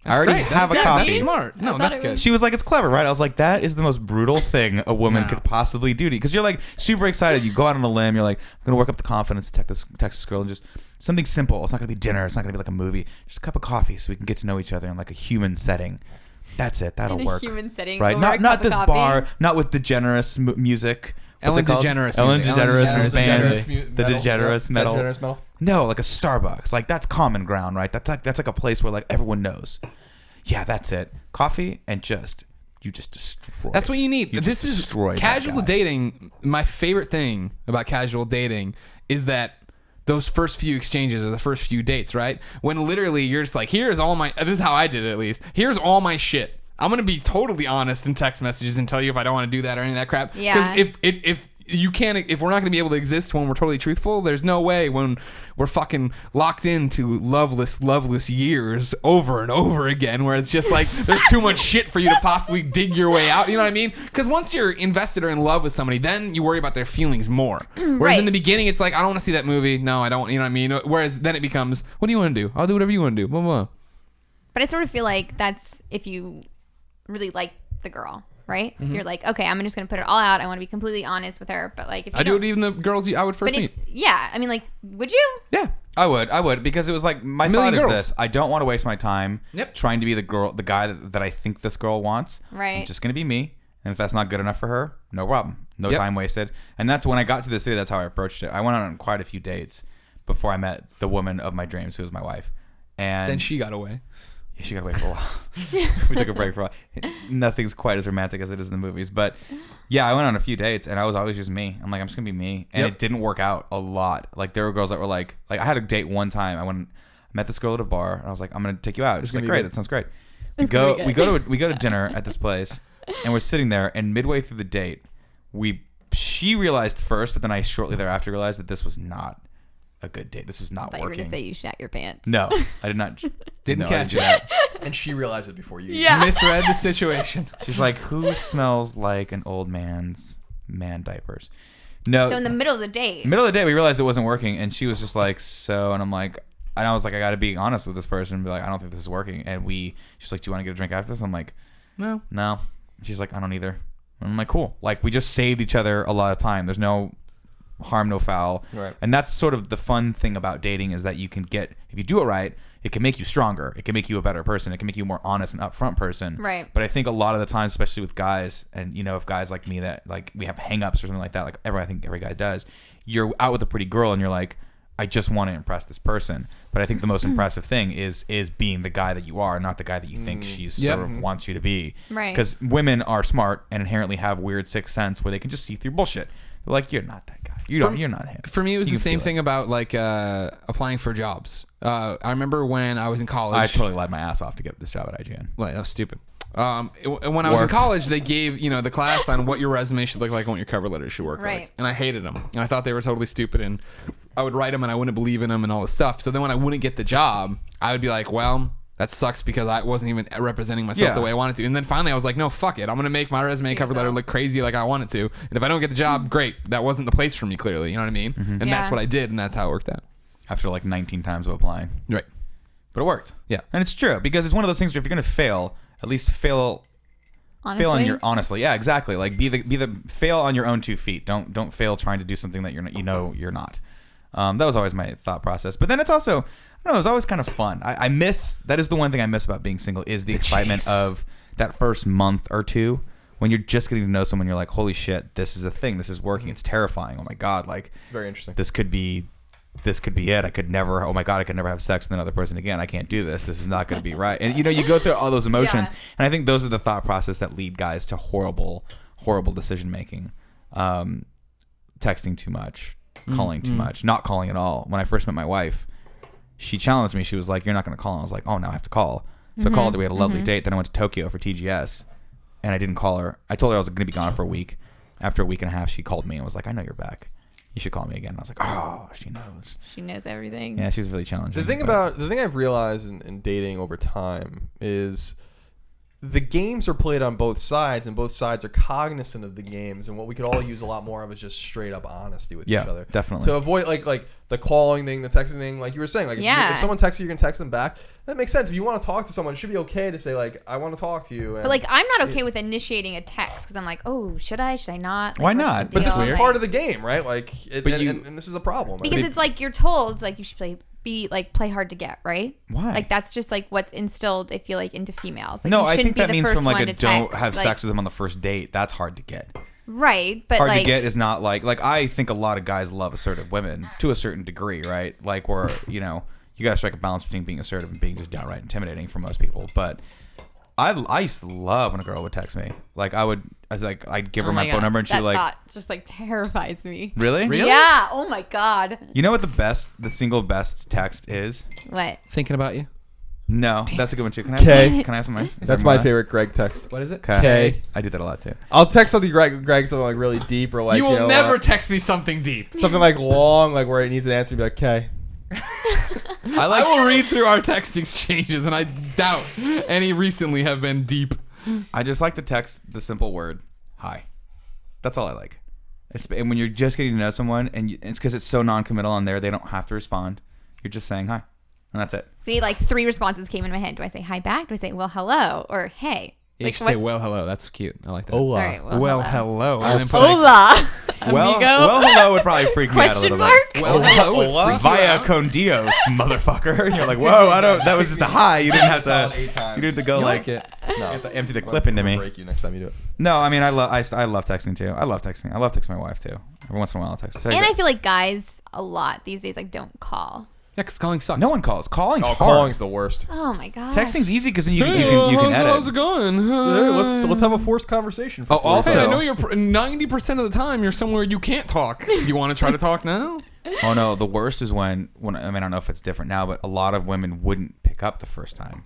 Speaker 3: I already
Speaker 1: great.
Speaker 3: have
Speaker 1: That's
Speaker 3: a
Speaker 1: good.
Speaker 3: coffee.
Speaker 1: That's smart. No,
Speaker 4: thought
Speaker 1: that's
Speaker 4: it
Speaker 1: good.
Speaker 4: was-
Speaker 3: She was like, it's clever, right? I was like, that is the most brutal thing a woman
Speaker 1: No.
Speaker 3: could possibly do to you. Because you're like super excited. You go out on a limb. You're like, I'm going to work up the confidence, text this girl, and just something simple. It's not going to be dinner. It's not going to be like a movie. Just a cup of coffee so we can get to know each other in like a human setting. That's it. That'll
Speaker 4: In a
Speaker 3: work.
Speaker 4: human setting,
Speaker 3: Right?
Speaker 4: over a
Speaker 3: Not
Speaker 4: cup of
Speaker 3: this
Speaker 4: coffee.
Speaker 3: bar. Not with DeGeneres music. What's
Speaker 1: Ellen
Speaker 3: it called?
Speaker 1: DeGeneres
Speaker 3: Ellen
Speaker 1: music.
Speaker 3: DeGeneres' band.
Speaker 2: DeGeneres
Speaker 3: The DeGeneres metal.
Speaker 2: DeGeneres metal.
Speaker 3: No, like a Starbucks. Like that's common ground, right? That's like a place where like everyone knows. Yeah, that's it. Coffee and you just destroy.
Speaker 1: That's what you need.
Speaker 3: You
Speaker 1: This
Speaker 3: just
Speaker 1: is
Speaker 3: destroyed that
Speaker 1: casual
Speaker 3: guy.
Speaker 1: dating. My favorite thing about casual dating is that those first few exchanges or the first few dates, right? When literally you're just like, here's all my, this is how I did it at least. Here's all my shit. I'm going to be totally honest in text messages and tell you if I don't want to do that or any of that crap.
Speaker 4: Yeah.
Speaker 1: Because if you can't, if we're not going to be able to exist when we're totally truthful, there's no way when we're fucking locked into loveless years over and over again, where it's just like there's too much shit for you to possibly dig your way out. You know what I mean? Because once you're invested or in love with somebody, then you worry about their feelings more. Whereas
Speaker 4: Right.
Speaker 1: in the beginning, it's like, I don't want to see that movie. No, I don't. You know what I mean? Whereas then it becomes, what do you want to do? I'll do whatever you want to do. Blah, blah, blah.
Speaker 4: But I sort of feel like that's if you really like the girl, right?
Speaker 1: Mm-hmm.
Speaker 4: You're like, okay, I'm just gonna put it all out. I want to be completely honest with her. But like, if you
Speaker 1: I do
Speaker 4: don't,
Speaker 1: it even the girls I would first
Speaker 4: but
Speaker 1: meet.
Speaker 4: if, yeah, I mean, like, would you?
Speaker 1: Yeah.
Speaker 3: I would because it was like my
Speaker 1: million
Speaker 3: thought is
Speaker 1: girls.
Speaker 3: this: I don't want to waste my time
Speaker 1: Yep.
Speaker 3: trying to be the guy that I think this girl wants.
Speaker 4: Right.
Speaker 3: I'm just gonna be me, and if that's not good enough for her, no problem, no
Speaker 1: Yep.
Speaker 3: time wasted. And that's when I got to the city. That's how I approached it. I went on quite a few dates before I met the woman of my dreams, who was my wife. And
Speaker 1: Then she got away.
Speaker 3: yeah, she got away for a while. We took a break for a while. Nothing's quite as romantic as it is in the movies, but yeah, I went on a few dates and I was always just me. I'm like, I'm just gonna be me, and
Speaker 1: Yep.
Speaker 3: it didn't work out a lot. Like there were girls that were like I had a date one time. I met this girl at a bar, and I was like, I'm gonna take you out. She's
Speaker 1: gonna
Speaker 3: like,
Speaker 1: be
Speaker 3: great,
Speaker 1: good.
Speaker 3: that sounds great.
Speaker 4: It's gonna be
Speaker 3: We
Speaker 4: good.
Speaker 3: go to dinner at this place, and we're sitting there, and midway through the date, she realized first, but then I shortly thereafter realized that this was not a good date. This was
Speaker 4: I
Speaker 3: not
Speaker 4: thought you were
Speaker 3: working.
Speaker 4: gonna say you shat your pants.
Speaker 3: No, I did not.
Speaker 1: Didn't
Speaker 3: no, I
Speaker 1: catch
Speaker 3: did
Speaker 1: it.
Speaker 3: not.
Speaker 2: And she realized it before you.
Speaker 4: Yeah.
Speaker 1: Misread the situation.
Speaker 3: She's like, who smells like an old man's man diapers? No.
Speaker 4: So in the middle of the date,
Speaker 3: middle of the day, we realized it wasn't working, and she was just like, so, and I'm like, and I was like, I got to be honest with this person and be like, I don't think this is working. And she's like, do you want to get a drink after this? I'm like,
Speaker 1: No.
Speaker 3: no. She's like, I don't either. And I'm like, cool. Like, we just saved each other a lot of time. There's no harm, no foul.
Speaker 2: Right.
Speaker 3: And that's sort of the fun thing about dating is that you can get, if you do it right, it can make you stronger. It can make you a better person. It can make you a more honest and upfront person.
Speaker 4: Right.
Speaker 3: But I think a lot of the times, especially with guys, and you know, if guys like me that like we have hangups or something like that, like I think every guy does, you're out with a pretty girl and you're like, I just want to impress this person. But I think the most impressive thing is being the guy that you are, not the guy that you think she's
Speaker 1: Yep.
Speaker 3: sort of wants you to be.
Speaker 4: Right.
Speaker 3: Because women are smart and inherently have weird sixth sense where they can just see through bullshit. They're like, you're not that guy. You're not him.
Speaker 1: For me, it was
Speaker 3: You
Speaker 1: the
Speaker 3: can
Speaker 1: same
Speaker 3: feel
Speaker 1: thing about like applying for jobs. I remember when I was in college.
Speaker 3: I totally lied my ass off to get this job at IGN.
Speaker 1: Well, that was stupid. When I was in
Speaker 3: Worked.
Speaker 1: college, they gave the class on what your resume should look like and what your cover letter should work
Speaker 4: Right.
Speaker 1: like, and I hated them, and I thought they were totally stupid, and I would write them and I wouldn't believe in them and all this stuff. So then when I wouldn't get the job, I would be like, well, that sucks because I wasn't even representing myself
Speaker 3: Yeah.
Speaker 1: the way I wanted to. And then finally I was like, no, fuck it, I'm gonna make my resume and cover letter look crazy like I want it to. And if I don't get the job, great, that wasn't the place for me. Clearly, you know what I mean? And
Speaker 4: Yeah.
Speaker 1: that's what I did, and that's how it worked out.
Speaker 3: After like 19 times of applying.
Speaker 1: Right.
Speaker 3: But it worked.
Speaker 1: Yeah.
Speaker 3: And it's true because it's one of those things where if you're going to fail, at least fail
Speaker 4: honestly,
Speaker 3: on your yeah, exactly. Like be the fail on your own 2 feet. Don't fail trying to do something that you're not, you're not. That was always my thought process. But then it's also, I don't know, it was always kind of fun. I miss, that is the one thing I miss about being single is the excitement
Speaker 1: chase.
Speaker 3: of that first month or two when you're just getting to know someone. You're like, holy shit, this is a thing. This is working. It's terrifying. Oh my God. Like
Speaker 2: It's very interesting.
Speaker 3: this could be it. I could never, oh my God, I could never have sex with another person again. I can't do this. This is not going to be right. And you go through all those emotions.
Speaker 4: Yeah.
Speaker 3: And I think those are the thought process that lead guys to horrible decision making. Texting too much, calling too much, not calling at all. When I first met my wife, she challenged me. She was like, you're not going to call. And I was like, oh, now I have to call. So I called her. We had a lovely date. Then I went to Tokyo for TGS and I didn't call her. I told her I was going to be gone for a week. After a week and a half, she called me and was like, I know you're back. You should call me again. And I was like, oh, she knows.
Speaker 4: she knows everything.
Speaker 3: Yeah, she was really challenging.
Speaker 2: The thing I've realized in dating over time is the games are played on both sides, and both sides are cognizant of the games. And what we could all use a lot more of is just straight up honesty with each other.
Speaker 3: Definitely.
Speaker 2: To avoid like the calling thing, the texting thing, like you were saying. Like if someone texts you, you can text them back. That makes sense. If you want to talk to someone, it should be okay to say like, I want to talk to you. And
Speaker 4: but like, I'm not okay with initiating a text because I'm like, oh, should I not? Like,
Speaker 3: Why
Speaker 4: what's
Speaker 3: not?
Speaker 4: the
Speaker 2: But this
Speaker 4: deal?
Speaker 2: is
Speaker 4: Like-
Speaker 2: part of the game, right? Like,
Speaker 3: But
Speaker 2: and this is a problem.
Speaker 4: because it's like you're told like you should play hard to get, right?
Speaker 3: Why?
Speaker 4: Like that's just like what's instilled, I feel like, into females. Like,
Speaker 3: No,
Speaker 4: you
Speaker 3: I
Speaker 4: shouldn't
Speaker 3: think that
Speaker 4: be the
Speaker 3: means
Speaker 4: first
Speaker 3: from like
Speaker 4: one
Speaker 3: a
Speaker 4: to
Speaker 3: don't
Speaker 4: text.
Speaker 3: have
Speaker 4: Like,
Speaker 3: sex with them on the first date. That's hard to get.
Speaker 4: right? But
Speaker 3: Hard
Speaker 4: like,
Speaker 3: to get is not like I think a lot of guys love assertive women to a certain degree, right? Like where you got to strike a balance between being assertive and being just downright intimidating for most people. But I used to love when a girl would text me. Like I'd give her
Speaker 4: oh
Speaker 3: my phone
Speaker 4: God,
Speaker 3: number and she'd
Speaker 4: that
Speaker 3: like,
Speaker 4: thought just like terrifies me.
Speaker 3: really?
Speaker 4: Yeah. Oh my God.
Speaker 3: You know what the single best text is?
Speaker 4: What?
Speaker 1: Thinking about you.
Speaker 3: No, that's a good one too. Can I
Speaker 2: K.
Speaker 3: have some ice? Is
Speaker 2: That's
Speaker 3: there
Speaker 2: my
Speaker 3: more?
Speaker 2: favorite Greg text.
Speaker 1: What is it?
Speaker 2: K.
Speaker 3: I do that a lot too.
Speaker 2: I'll text something Greg something like really deep or like
Speaker 1: you will
Speaker 2: know,
Speaker 1: never text me something deep.
Speaker 2: something like long, like where it needs an answer. Be like K.
Speaker 1: I will read through our text exchanges, and I doubt any recently have been deep.
Speaker 3: I just like to text the simple word hi. That's all I like. And when you're just getting to know someone, and it's because it's so non-committal on there, they don't have to respond. You're just saying hi, and that's it.
Speaker 4: See, like 3 responses came in my head. Do I say hi back? Do I say well hello or hey?
Speaker 1: You
Speaker 4: Like,
Speaker 1: should say,
Speaker 4: what's-
Speaker 1: well, hello. That's cute. I like that.
Speaker 2: Hola.
Speaker 4: All right.
Speaker 1: Well, hello.
Speaker 2: I'll
Speaker 1: And then
Speaker 2: say-
Speaker 1: put a-
Speaker 4: Hola.
Speaker 3: Well,
Speaker 4: Amigo?
Speaker 3: well, hello would probably freak me out a
Speaker 4: Question
Speaker 3: little
Speaker 4: mark?
Speaker 3: bit.
Speaker 1: well, hello would
Speaker 2: Hola?
Speaker 1: freak you
Speaker 3: Via
Speaker 1: out.
Speaker 3: con Dios, motherfucker. You're like, whoa, I don't. That was just a hi. You didn't have
Speaker 2: Solid
Speaker 3: to.
Speaker 2: 8 times.
Speaker 3: You didn't have to go
Speaker 1: You
Speaker 3: like.
Speaker 1: like it.
Speaker 2: No.
Speaker 3: You have to empty the clip into
Speaker 2: I'm
Speaker 3: me.
Speaker 2: gonna break you next time you do it.
Speaker 3: No, I mean I love texting too. I love texting. I love texting my wife too. Every once in a while I'll text her.
Speaker 4: And I feel like guys a lot these days like don't call.
Speaker 1: Yeah, because calling sucks.
Speaker 3: No one calls. Calling's hard.
Speaker 2: Calling's the worst.
Speaker 4: Oh my God.
Speaker 3: Texting's easy because then you
Speaker 1: Hey,
Speaker 3: can edit.
Speaker 1: how's it going?
Speaker 2: Hey, let's have a forced conversation. For
Speaker 3: Oh, also-
Speaker 1: Hey, I know you're 90% of the time you're somewhere you can't talk. You want to try to talk now?
Speaker 3: Oh no, the worst is when I mean I don't know if it's different now, but a lot of women wouldn't pick up the first time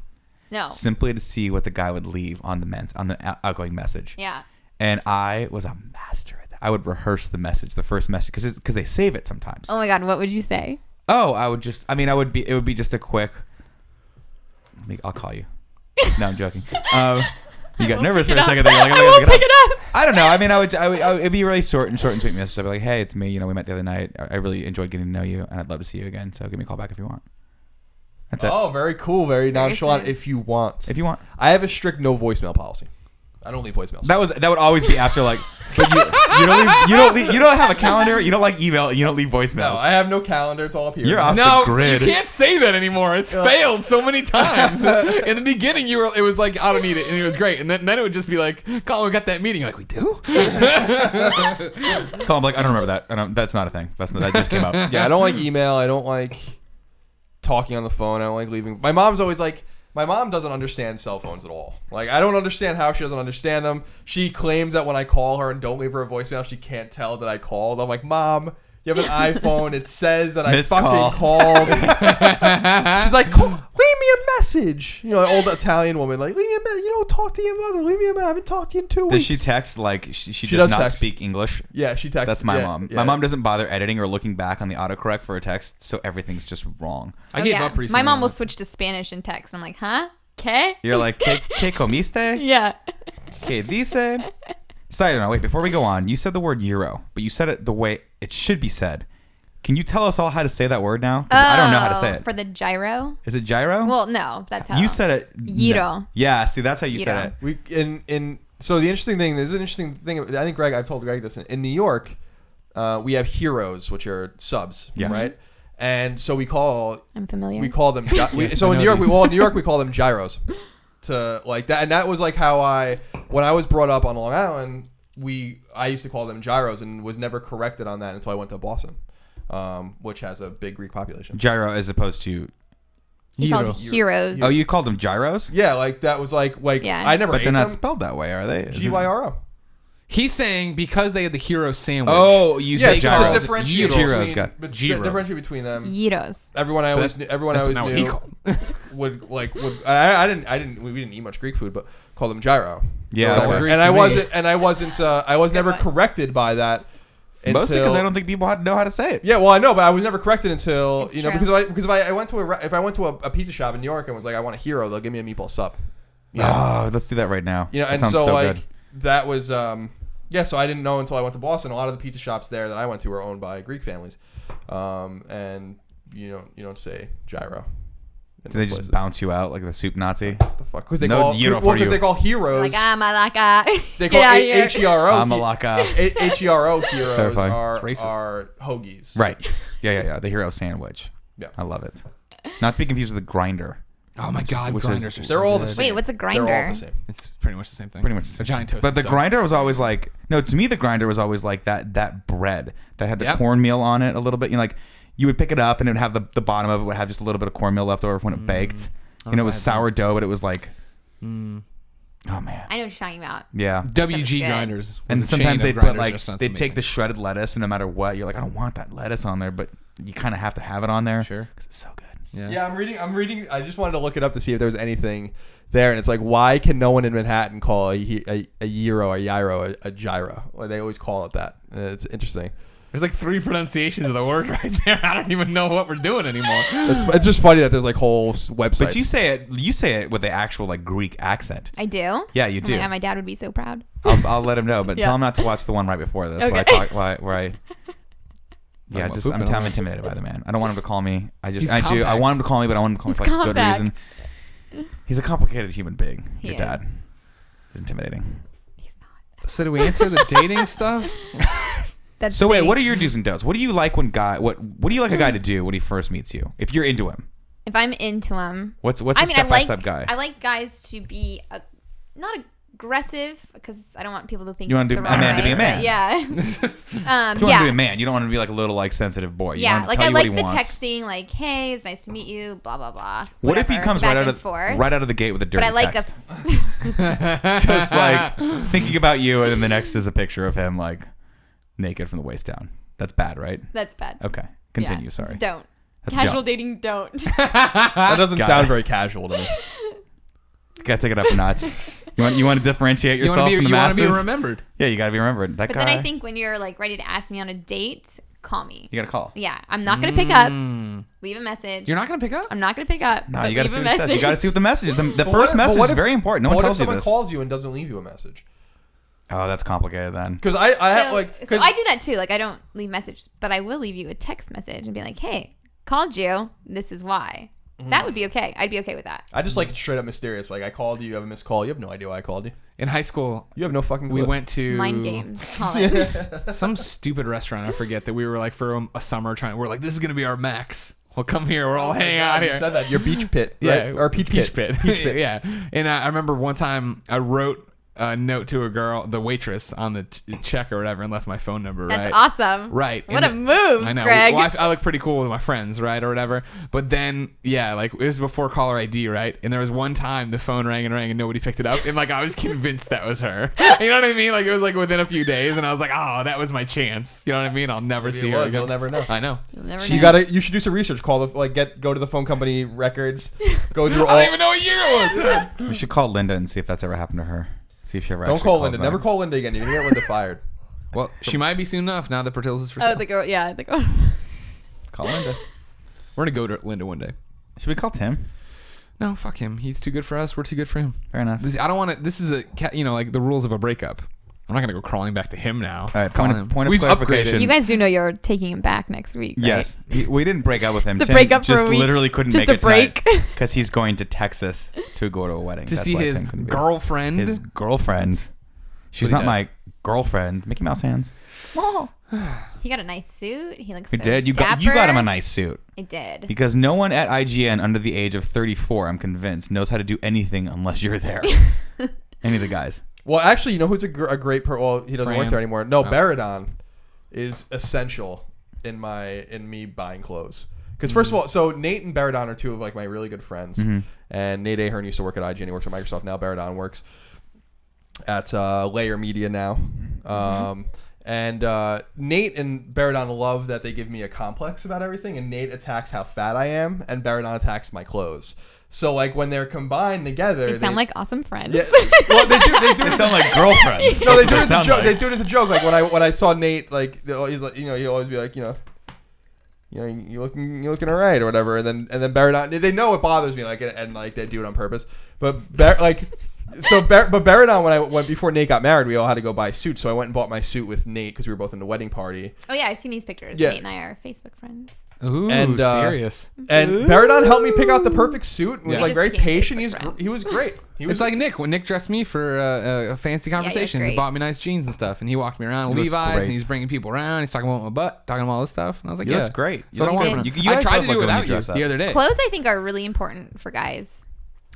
Speaker 4: No.
Speaker 3: simply to see what the guy would leave on the outgoing message.
Speaker 4: Yeah.
Speaker 3: And I was a master at that. I would rehearse the first message, because they save it sometimes.
Speaker 4: Oh my God. What would you say?
Speaker 3: Oh, it would be just a quick. I'll call you. No, I'm joking. You got nervous for a second there. You're like,
Speaker 4: I won't pick it up.
Speaker 3: I don't know. I mean, it'd be a really short and sweet message. I'd be like, hey, it's me. We met the other night. I really enjoyed getting to know you, and I'd love to see you again. So give me a call back if you want. That's it.
Speaker 2: Oh, very cool. Very nonchalant.
Speaker 4: smooth.
Speaker 2: If you want.
Speaker 3: If you want.
Speaker 2: I have a strict no voicemail policy. I don't leave voicemails.
Speaker 3: That would always be after like. But you don't have a calendar. You don't like email. You don't leave voicemails.
Speaker 2: No, I have no calendar. It's all up here.
Speaker 3: You're off
Speaker 1: No,
Speaker 3: the grid.
Speaker 1: you can't say that anymore. It's failed so many times. In the beginning, it was like, I don't need it, and it was great. And then it would just be like, Colin, we got that meeting. You're like, we do?
Speaker 3: Colin, like, I don't remember that. That's not a thing. That just came up.
Speaker 2: Yeah, I don't like email. I don't like talking on the phone. I don't like leaving. My mom's always like, my mom doesn't understand cell phones at all. Like, I don't understand how she doesn't understand them. She claims that when I call her and don't leave her a voicemail, she can't tell that I called. I'm like, Mom, you have an iPhone. It says that I
Speaker 3: Missed
Speaker 2: fucking
Speaker 3: call.
Speaker 2: called. She's like, leave me a message. You know, an old Italian woman, like, leave me a message. You know, talk to your mother. Leave me a message. I haven't talked to you in 2 weeks.
Speaker 3: Does she text like she
Speaker 2: does
Speaker 3: does not
Speaker 2: text.
Speaker 3: speak English?
Speaker 2: Yeah, she texts.
Speaker 3: That's my
Speaker 2: yeah,
Speaker 3: mom.
Speaker 2: yeah.
Speaker 3: My mom doesn't bother editing or looking back on the autocorrect for a text, so everything's just wrong.
Speaker 1: I gave up recently.
Speaker 4: My mom
Speaker 1: on
Speaker 4: will
Speaker 1: that.
Speaker 4: switch to Spanish and text. I'm like, huh? ¿Qué?
Speaker 3: You're like, ¿Qué comiste?
Speaker 4: Yeah.
Speaker 3: ¿Qué dice? Side note, wait, before we go on, you said the word euro, but you said it the way it should be said. Can you tell us all how to say that word now? 'Cause I don't know how to say it.
Speaker 4: For the gyro?
Speaker 3: Is it gyro?
Speaker 4: Well, no, that's how.
Speaker 3: You said it.
Speaker 4: Gyro.
Speaker 3: No. Yeah, see, that's how you
Speaker 4: Gyro.
Speaker 3: said it.
Speaker 2: We so the interesting thing. There's an interesting thing. I think I've told Greg this. In New York, we have heroes, which are subs,
Speaker 3: Yeah.
Speaker 2: right? And so we call
Speaker 4: I'm familiar.
Speaker 2: them. So
Speaker 1: I
Speaker 2: in
Speaker 1: know
Speaker 2: New York,
Speaker 1: these.
Speaker 2: in New York we call them gyros. To like that, and that was like how when I was brought up on Long Island, I used to call them gyros, and was never corrected on that until I went to Boston, which has a big Greek population.
Speaker 3: Gyro as opposed to.
Speaker 4: He called
Speaker 1: Gyro.
Speaker 4: heroes.
Speaker 3: Oh, you called them gyros?
Speaker 2: Yeah, like that was like
Speaker 4: Yeah.
Speaker 2: I never.
Speaker 3: But
Speaker 2: ate
Speaker 3: they're not
Speaker 2: them.
Speaker 3: spelled that way, are they? Is it-
Speaker 2: GYRO.
Speaker 1: He's saying because they had the hero sandwich.
Speaker 3: Oh, you
Speaker 2: Yeah,
Speaker 3: said
Speaker 2: it's to
Speaker 3: gyros.
Speaker 2: differentiate
Speaker 3: Gyros,
Speaker 2: between,
Speaker 3: got-
Speaker 2: but
Speaker 1: Gyro.
Speaker 2: differentiate between them.
Speaker 4: Gyros.
Speaker 2: Everyone I always knew,
Speaker 1: That's not what he called.
Speaker 2: would I didn't we didn't eat much Greek food, but call them gyro.
Speaker 3: Yeah,
Speaker 1: Sounds
Speaker 3: okay.
Speaker 1: Greek
Speaker 2: And
Speaker 1: to
Speaker 2: I
Speaker 1: me.
Speaker 2: was never
Speaker 4: one.
Speaker 2: corrected by that.
Speaker 3: Mostly
Speaker 2: until-
Speaker 3: because I don't think people know how to say it.
Speaker 2: Yeah, well, I know, but I was never corrected until
Speaker 4: It's
Speaker 2: you know
Speaker 4: true.
Speaker 2: because if I went to a pizza shop in New York and was like, I want a hero, they'll give me a meatball sub.
Speaker 3: Oh, let's do that right now.
Speaker 2: You know,
Speaker 3: that
Speaker 2: and
Speaker 3: sounds
Speaker 2: so like
Speaker 3: good.
Speaker 2: that was so I didn't know until I went to Boston. A lot of the pizza shops there that I went to were owned by Greek families, and you don't say gyro.
Speaker 3: Do they just bounce you out like the soup Nazi?
Speaker 2: What the fuck? Because they
Speaker 3: they
Speaker 2: call heroes.
Speaker 4: Like I'm a laka.
Speaker 2: They call HERO.
Speaker 3: I'm a laka.
Speaker 2: HERO heroes
Speaker 1: Racist.
Speaker 2: are hoagies.
Speaker 3: Right. Yeah. The hero sandwich.
Speaker 2: Yeah.
Speaker 3: I love it. Not to be confused with the grinder.
Speaker 1: Oh my god,
Speaker 3: which
Speaker 1: grinders
Speaker 3: is-
Speaker 1: are so
Speaker 2: They're all the
Speaker 1: good.
Speaker 2: same.
Speaker 4: Wait, what's a
Speaker 2: They're all
Speaker 4: grinder?
Speaker 2: the same.
Speaker 1: It's pretty much the same thing.
Speaker 3: Pretty much the same.
Speaker 1: A giant toast.
Speaker 3: But the
Speaker 1: so-
Speaker 3: grinder was always like, no, to me the grinder was always like that bread that had the
Speaker 1: Yep.
Speaker 3: cornmeal on it a little bit. You know, like you would pick it up and it would have the bottom of it would have just a little bit of cornmeal left over when it baked. And it was sourdough, but it was like, oh man.
Speaker 4: I know what you're talking about.
Speaker 3: Yeah.
Speaker 1: WG
Speaker 4: good.
Speaker 1: grinders. was
Speaker 3: And
Speaker 1: a
Speaker 3: sometimes
Speaker 1: chain
Speaker 3: they'd
Speaker 1: of
Speaker 3: put
Speaker 1: grinders
Speaker 3: like
Speaker 1: restaurants.
Speaker 3: they'd take
Speaker 1: Amazing.
Speaker 3: the shredded lettuce and no matter what, you're like, I don't want that lettuce on there, but you kind of have to have it on there.
Speaker 1: Sure.
Speaker 3: 'Cause it's so good.
Speaker 2: Yeah, I'm reading. I just wanted to look it up to see if there was anything there, and it's like, why can no one in Manhattan call a gyro a gyro? Well, they always call it that. And it's interesting.
Speaker 1: There's like 3 pronunciations of the word right there. I don't even know what we're doing anymore.
Speaker 2: It's just funny that there's like whole websites.
Speaker 3: But you say it with the actual like Greek accent.
Speaker 4: I do.
Speaker 3: Yeah, you do.
Speaker 4: Oh my dad would be so proud.
Speaker 3: I'll let him know, but
Speaker 4: Yeah.
Speaker 3: tell him not to watch the one right before this.
Speaker 4: Okay.
Speaker 3: Where I yeah,
Speaker 1: about
Speaker 3: just
Speaker 1: pooping
Speaker 3: I'm
Speaker 1: on it.
Speaker 3: intimidated by the man. I don't want him to call me. I
Speaker 1: He's
Speaker 3: do. I
Speaker 1: compact.
Speaker 3: want him to call me, but I want him to call me for like good
Speaker 4: compact.
Speaker 3: reason. He's a complicated human being.
Speaker 4: He
Speaker 3: Your dad.
Speaker 4: is.
Speaker 3: He's intimidating.
Speaker 4: He's not.
Speaker 1: So do we answer the dating stuff?
Speaker 4: That's
Speaker 3: So wait,
Speaker 4: big.
Speaker 3: what are your do's and don'ts? What do you like when what do you like a guy to do when he first meets you? If you're into him,
Speaker 4: If I'm into him,
Speaker 3: what's the
Speaker 4: I
Speaker 3: step by step guy?
Speaker 4: I like guys to be not aggressive because I don't want people to think
Speaker 3: You want
Speaker 4: the
Speaker 3: a
Speaker 4: wrong
Speaker 3: man to be
Speaker 4: way,
Speaker 3: a man.
Speaker 4: but Yeah.
Speaker 3: You want
Speaker 4: yeah.
Speaker 3: to be a man. You don't want to be like a little like sensitive boy. You
Speaker 4: Yeah,
Speaker 3: want him to
Speaker 4: like
Speaker 3: tell
Speaker 4: I
Speaker 3: you
Speaker 4: like
Speaker 3: what
Speaker 4: the
Speaker 3: he wants.
Speaker 4: texting, like, "Hey, it's nice to meet you," blah blah blah.
Speaker 3: What if he
Speaker 4: whatever,
Speaker 3: comes
Speaker 4: back
Speaker 3: right out
Speaker 4: and
Speaker 3: of
Speaker 4: forth.
Speaker 3: the gate with a dirty
Speaker 4: But I like
Speaker 3: text?
Speaker 4: a
Speaker 3: Just like thinking about you, and then the next is a picture of him like naked from the waist down. That's bad, right?
Speaker 4: That's bad.
Speaker 3: Okay, continue.
Speaker 4: Yeah,
Speaker 3: Sorry.
Speaker 4: Don't.
Speaker 3: That's
Speaker 4: Casual
Speaker 3: dumb.
Speaker 4: dating, don't.
Speaker 2: that doesn't
Speaker 3: Got
Speaker 2: sound
Speaker 3: it.
Speaker 2: very casual to me.
Speaker 3: Gotta take it up a notch. You want to differentiate
Speaker 1: You
Speaker 3: yourself
Speaker 1: want
Speaker 3: from the
Speaker 1: to
Speaker 3: masses.
Speaker 1: be remembered.
Speaker 3: Yeah, you gotta be remembered. That
Speaker 4: But
Speaker 3: guy.
Speaker 4: then I think when you're like ready to ask me on a date, call me.
Speaker 3: you gotta call.
Speaker 4: Yeah, I'm not gonna pick up. Leave a message.
Speaker 1: You're not gonna pick up?
Speaker 4: I'm not gonna pick up.
Speaker 3: No,
Speaker 4: but
Speaker 3: you gotta
Speaker 4: leave
Speaker 3: see
Speaker 4: a
Speaker 3: what he says. You gotta
Speaker 4: message.
Speaker 3: see what the message is. The
Speaker 2: But
Speaker 3: first
Speaker 2: what
Speaker 3: message
Speaker 2: if-
Speaker 3: is very important. No one
Speaker 2: what if
Speaker 3: tells you
Speaker 2: someone
Speaker 3: this.
Speaker 2: calls you and doesn't leave you a message?
Speaker 3: Oh, that's complicated then.
Speaker 2: Because I have
Speaker 4: So,
Speaker 2: like
Speaker 4: so I do that too. Like I don't leave messages, but I will leave you a text message and be like, "Hey, called you. This is why." That would be okay. I'd be okay with that.
Speaker 2: I just like it straight up mysterious. Like I called you, you have a missed call. You have no idea why I called you.
Speaker 1: In high school,
Speaker 2: You have no fucking clue.
Speaker 1: we went to
Speaker 4: Mind games. Call it.
Speaker 1: some stupid restaurant. I forget that we were like for a summer trying. We're like, this is gonna be our max. Well, come here. We're all hanging out
Speaker 2: You
Speaker 1: here.
Speaker 2: said that. Your beach pit,
Speaker 1: Yeah,
Speaker 2: right? Or peach pit. Peach pit.
Speaker 1: Yeah, and I remember one time I wrote a note to a girl, the waitress, on the check or whatever, and left my phone number.
Speaker 4: That's
Speaker 1: right?
Speaker 4: awesome.
Speaker 1: Right.
Speaker 4: What
Speaker 1: And
Speaker 4: a move,
Speaker 1: I know.
Speaker 4: Greg.
Speaker 1: Well, I look pretty cool with my friends, right, or whatever. But then, yeah, like it was before caller ID, right? And there was one time the phone rang and nobody picked it up, and like I was convinced that was her. You know what I mean? Like it was like within a few days, and I was like, oh, that was my chance. You know what I mean? I'll never
Speaker 2: Maybe
Speaker 1: see
Speaker 2: it
Speaker 1: her
Speaker 2: was.
Speaker 1: again.
Speaker 2: You'll never know.
Speaker 1: I know.
Speaker 4: You'll never
Speaker 2: You
Speaker 4: know.
Speaker 2: You should do some research. Go to the phone company records. Go through
Speaker 1: I
Speaker 2: all.
Speaker 1: don't even know what year it was.
Speaker 3: We should call Linda and see if that's ever happened to her. See if she ever.
Speaker 2: Don't
Speaker 3: actually
Speaker 2: call
Speaker 3: called
Speaker 2: Linda.
Speaker 3: back.
Speaker 2: Never call Linda again. You're gonna get Linda fired.
Speaker 1: Well, she might be soon enough now that Portillo's is for sale.
Speaker 4: Oh, the girl. Yeah, the girl.
Speaker 3: Call Linda.
Speaker 1: We're gonna go to Linda one day.
Speaker 3: Should we call Tim?
Speaker 1: No, fuck him. He's too good for us. We're too good for him.
Speaker 3: Fair enough.
Speaker 1: I don't want to. This is like the rules of a breakup. I'm not gonna go crawling back to him now.
Speaker 3: All right,
Speaker 1: Calling
Speaker 3: point of
Speaker 1: We've
Speaker 3: clarification.
Speaker 1: upgraded.
Speaker 4: You guys do know you're taking him back next week, right?
Speaker 3: Yes, we didn't break up with him.
Speaker 4: It's a
Speaker 3: Tim
Speaker 4: breakup for
Speaker 3: just
Speaker 4: a week.
Speaker 3: literally couldn't
Speaker 4: Just
Speaker 3: make
Speaker 4: a
Speaker 3: it
Speaker 4: break.
Speaker 3: because he's going to Texas to go to a wedding.
Speaker 1: to
Speaker 3: That's
Speaker 1: see
Speaker 3: why
Speaker 1: his
Speaker 3: Tim couldn't be.
Speaker 1: girlfriend.
Speaker 3: His girlfriend. She's
Speaker 1: What he
Speaker 3: not my
Speaker 1: does.
Speaker 3: girlfriend. Mickey Mouse hands.
Speaker 4: Oh. He got a nice suit. He looks
Speaker 3: You
Speaker 4: so
Speaker 3: did. You got
Speaker 4: dapper.
Speaker 3: him a nice suit.
Speaker 4: I did.
Speaker 3: Because no one at IGN under the age of 34, I'm convinced, knows how to do anything unless you're there. Any of the guys.
Speaker 2: Well, actually, you know who's a great Well, he doesn't work
Speaker 1: Fran.
Speaker 2: there anymore. No,
Speaker 1: Oh.
Speaker 2: Baradon is essential in me buying clothes. Because first of all, so Nate and Baradon are two of like my really good friends. And Nate Ahern used to work at IGN. He works at Microsoft now. Baradon works at Layer Media now. And Nate and Baradon love that they give me a complex about everything. And Nate attacks how fat I am, and Baradon attacks my clothes. So like when they're combined together,
Speaker 4: They sound like awesome friends.
Speaker 2: yeah, well they do
Speaker 3: They sound like girlfriends.
Speaker 2: no, they
Speaker 3: That's
Speaker 2: do it
Speaker 3: what
Speaker 2: as a
Speaker 3: sound
Speaker 2: joke.
Speaker 3: like.
Speaker 2: They do it as a joke. Like when I saw Nate, like he's like, he'll always be like, you're looking all right or whatever. And then Baradon, they know it bothers me, like, and like they do it on purpose. But Baradon, when I went before Nate got married, we all had to go buy suits. So I went and bought my suit with Nate because we were both in the wedding party.
Speaker 4: Oh yeah, I've seen these pictures.
Speaker 2: Yeah.
Speaker 4: Nate and I are Facebook friends.
Speaker 1: Ooh,
Speaker 2: And,
Speaker 1: serious.
Speaker 2: And Baradon helped me pick out the perfect suit. And was
Speaker 4: Yeah.
Speaker 2: like
Speaker 4: We
Speaker 2: very
Speaker 4: just became
Speaker 2: patient.
Speaker 4: Facebook friends.
Speaker 2: He was great.
Speaker 1: It's like Nick. When Nick dressed me for a fancy conversation, he
Speaker 4: great.
Speaker 1: bought me nice jeans and stuff, and he walked me around
Speaker 3: You looked
Speaker 1: Levi's,
Speaker 3: great.
Speaker 1: and he's bringing people around. He's talking about my butt, talking about all this stuff, and I was like,
Speaker 3: You
Speaker 1: "Yeah,
Speaker 3: looked great.
Speaker 1: That's what I
Speaker 3: You
Speaker 1: want
Speaker 4: did.
Speaker 1: from him.
Speaker 3: You
Speaker 1: I
Speaker 3: guys
Speaker 1: tried
Speaker 3: both
Speaker 1: to do
Speaker 3: look
Speaker 1: it
Speaker 3: good when you
Speaker 1: without you
Speaker 3: dress up.
Speaker 1: the other day.
Speaker 4: Clothes, I think, are really important for guys.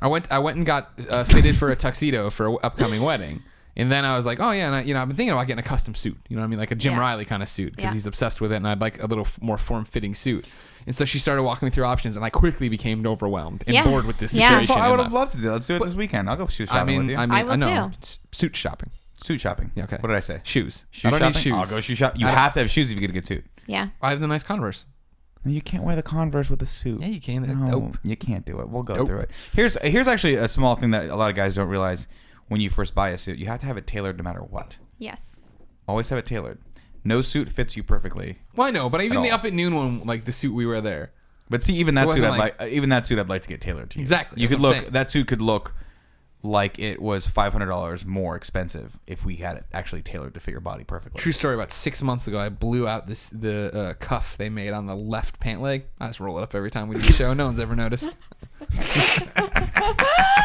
Speaker 1: I went and got fitted for a tuxedo for an upcoming wedding. And then I was like, oh yeah, and I've been thinking about getting a custom suit. You know what I mean? Like a Jim
Speaker 4: Yeah.
Speaker 1: Riley kind of suit because
Speaker 4: Yeah.
Speaker 1: he's obsessed with it, and I'd like a little more form-fitting suit. And so she started walking me through options, and I quickly became overwhelmed and
Speaker 4: Yeah.
Speaker 1: bored with this
Speaker 4: Yeah.
Speaker 1: situation.
Speaker 3: That's what I
Speaker 1: and
Speaker 3: would have loved to do. Let's do it this weekend. I'll go shoe shopping with you.
Speaker 4: I will
Speaker 1: know.
Speaker 4: too.
Speaker 1: Suit shopping.
Speaker 3: Suit shopping.
Speaker 1: Yeah, okay.
Speaker 3: What did I say?
Speaker 1: Shoes.
Speaker 3: Shoe
Speaker 1: I don't
Speaker 3: shopping?
Speaker 1: need shoes.
Speaker 3: I'll go shoe shop. You
Speaker 1: I don't-
Speaker 3: have to have shoes if you get a good suit.
Speaker 4: Yeah.
Speaker 1: I have the nice Converse.
Speaker 3: You can't wear the Converse with the suit.
Speaker 1: Yeah, you can.
Speaker 3: No,
Speaker 1: Nope.
Speaker 3: you can't do it. We'll go
Speaker 1: Nope.
Speaker 3: through it. Here's actually a small thing that a lot of guys don't realize when you first buy a suit. You have to have it tailored no matter what.
Speaker 4: Yes.
Speaker 3: Always have it tailored. No suit fits you perfectly.
Speaker 1: Well, I know, but even
Speaker 3: At
Speaker 1: the
Speaker 3: all.
Speaker 1: Up at Noon one, like the suit we wear there.
Speaker 3: But see, even that
Speaker 1: It
Speaker 3: suit,
Speaker 1: wasn't
Speaker 3: I'd like to get tailored to you.
Speaker 1: Exactly,
Speaker 3: You
Speaker 1: that's
Speaker 3: could
Speaker 1: what I'm
Speaker 3: look.
Speaker 1: saying.
Speaker 3: That suit could look like it was $500 more expensive if we had it actually tailored to fit your body perfectly.
Speaker 1: True story. About 6 months ago, I blew out the cuff they made on the left pant leg. I just roll it up every time we do the show. No one's ever noticed.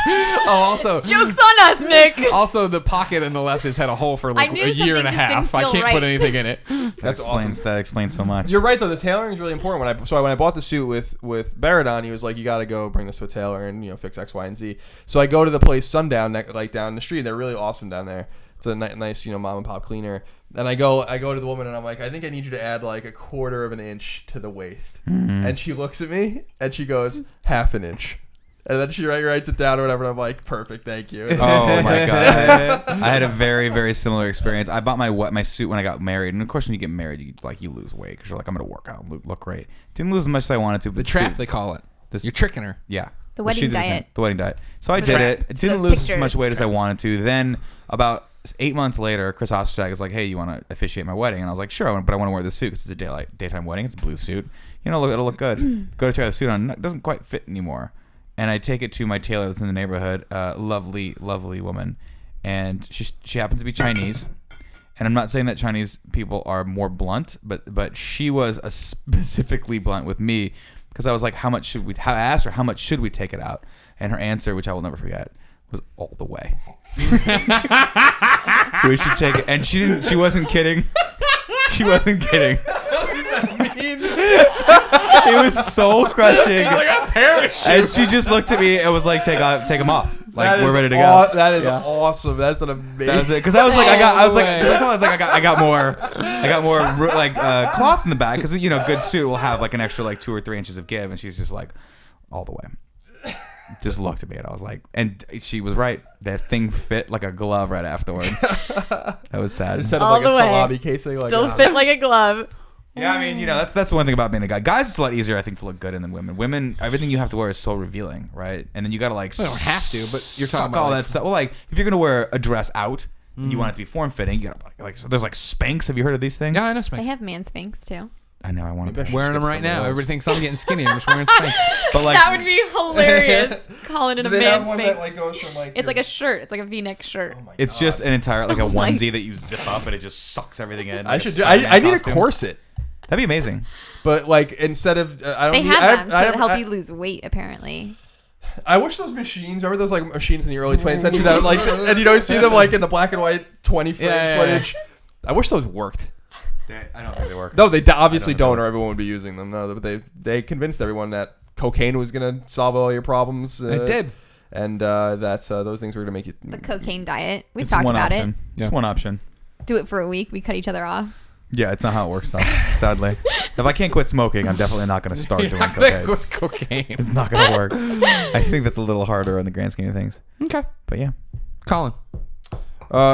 Speaker 1: Oh, also,
Speaker 4: Joke's on us, Nick.
Speaker 1: also the pocket on the left has had a hole for like
Speaker 4: I knew
Speaker 1: a year and a
Speaker 4: something just
Speaker 1: half.
Speaker 4: didn't
Speaker 1: I
Speaker 4: feel
Speaker 1: can't
Speaker 4: right.
Speaker 1: put anything in it.
Speaker 3: That explains so much.
Speaker 2: You're right though. The tailoring is really important. When I bought the suit with Baradon, he was like, "You got to go bring this to a tailor and fix X, Y, and Z." So I go to the place Sundown, like down the street. They're really awesome down there. It's a nice mom and pop cleaner. And I go to the woman and I'm like, "I think I need you to add like 1/4 of an inch to the waist." And she looks at me and she goes, "half an inch." And then she writes it down or whatever. And I'm like, "Perfect, thank you."
Speaker 3: Oh my god! I had a very, very similar experience. I bought my suit when I got married, and of course, when you get married, you lose weight because you're like, I'm gonna work out, look great. Didn't lose as much as I wanted to. But
Speaker 1: The trap,
Speaker 3: suit-
Speaker 1: they call it.
Speaker 3: This-
Speaker 1: You're tricking her.
Speaker 3: Yeah.
Speaker 4: The
Speaker 3: Well,
Speaker 4: wedding
Speaker 3: she did the same.
Speaker 4: diet.
Speaker 3: The wedding diet. So I
Speaker 4: For
Speaker 3: did
Speaker 4: those-
Speaker 3: it. It
Speaker 4: for
Speaker 3: didn't
Speaker 4: those
Speaker 3: lose as much
Speaker 4: pictures.
Speaker 3: weight as I wanted to. Then about 8 months later, Chris Ostertag was like, "Hey, you want to officiate my wedding?" And I was like, "Sure, but I want to wear this suit because it's a daytime wedding. It's a blue suit. It'll look good." Go to try the suit on. It doesn't quite fit anymore. And I take it to my tailor that's in the neighborhood, lovely, lovely woman, and she happens to be Chinese. And I'm not saying that Chinese people are more blunt, but she was specifically blunt with me because I was like, I asked her how much should we take it out, and her answer, which I will never forget, was all the way. We should take it, and she wasn't kidding. She wasn't kidding. It was soul crushing.
Speaker 1: Like a parachute.
Speaker 3: And she just looked at me and was like, "Take them off. Like
Speaker 2: That
Speaker 3: we're
Speaker 2: is
Speaker 3: ready to go."
Speaker 2: That is awesome. That's an amazing.
Speaker 3: That was it. Because I was like, I got more cloth in the back because good suit will have like an extra like 2 or 3 inches of give, and she's just like, all the way. Just looked at me and I was like, and she was right. That thing fit like a glove right afterward. That was sad.
Speaker 2: Instead of
Speaker 5: All
Speaker 2: like a
Speaker 5: the way.
Speaker 2: salami casing, like
Speaker 5: Still fit like a glove.
Speaker 3: Yeah, I mean, that's the one thing about being a guy. Guys, it's a lot easier, I think, to look good than women. Women, everything you have to wear is so revealing, right? And then you gotta like.
Speaker 1: Well, you don't have to, but you're talking
Speaker 3: suck
Speaker 1: about,
Speaker 3: all
Speaker 1: like-
Speaker 3: that stuff. Well, like if you're gonna wear a dress out, and you want it to be form fitting. You gotta like so there's like Spanx. Have you heard of these things?
Speaker 1: Yeah, I know
Speaker 4: They
Speaker 1: Spanx.
Speaker 4: have man spanks too.
Speaker 3: I know. I want
Speaker 2: Maybe I
Speaker 3: to.
Speaker 2: should
Speaker 1: Wearing
Speaker 2: get
Speaker 1: them right
Speaker 2: some
Speaker 1: now.
Speaker 2: of those.
Speaker 1: Everybody thinks I'm getting skinny. I'm just wearing Spanx.
Speaker 3: But like,
Speaker 5: That would be hilarious. Calling it
Speaker 2: Do
Speaker 5: a
Speaker 2: they
Speaker 5: man
Speaker 2: have one
Speaker 5: spank.
Speaker 2: that like goes from like?
Speaker 4: It's like a shirt. It's like a V-neck shirt.
Speaker 2: Oh my
Speaker 3: it's
Speaker 2: God.
Speaker 3: just an entire like a
Speaker 5: my-
Speaker 3: onesie that you zip up and it just sucks everything in.
Speaker 2: I
Speaker 3: like a
Speaker 2: should do.
Speaker 3: Spider-Man
Speaker 2: I need a
Speaker 3: costume.
Speaker 2: corset,
Speaker 3: That'd be amazing.
Speaker 2: but like instead of I don't.
Speaker 4: They
Speaker 2: need,
Speaker 4: have them
Speaker 2: I
Speaker 4: to help you lose weight, apparently.
Speaker 2: I wish those machines. Remember those like machines in the early 20th century that like, and you see them like in the black and white 20 frame
Speaker 1: Yeah.
Speaker 2: footage. I wish those worked.
Speaker 3: I don't think they work.
Speaker 2: No, they obviously
Speaker 3: I don't
Speaker 2: don't,
Speaker 3: know.
Speaker 2: or everyone would be using them. No, but they convinced everyone that cocaine was gonna solve all your problems.
Speaker 1: It did.
Speaker 2: and that those things were gonna make you.
Speaker 4: The cocaine diet. We've
Speaker 3: It's
Speaker 4: talked
Speaker 3: one
Speaker 4: about
Speaker 3: option.
Speaker 4: it.
Speaker 3: It's
Speaker 1: Yeah.
Speaker 3: one option.
Speaker 4: Do it for a week. We cut each other off.
Speaker 3: Yeah, it's not how it works, though. Sadly, if I can't quit smoking, I'm definitely not going to start doing cocaine.
Speaker 1: Cocaine.
Speaker 3: It's not going to work. I think that's a little harder in the grand scheme of things.
Speaker 1: Okay.
Speaker 3: But yeah,
Speaker 1: Colin.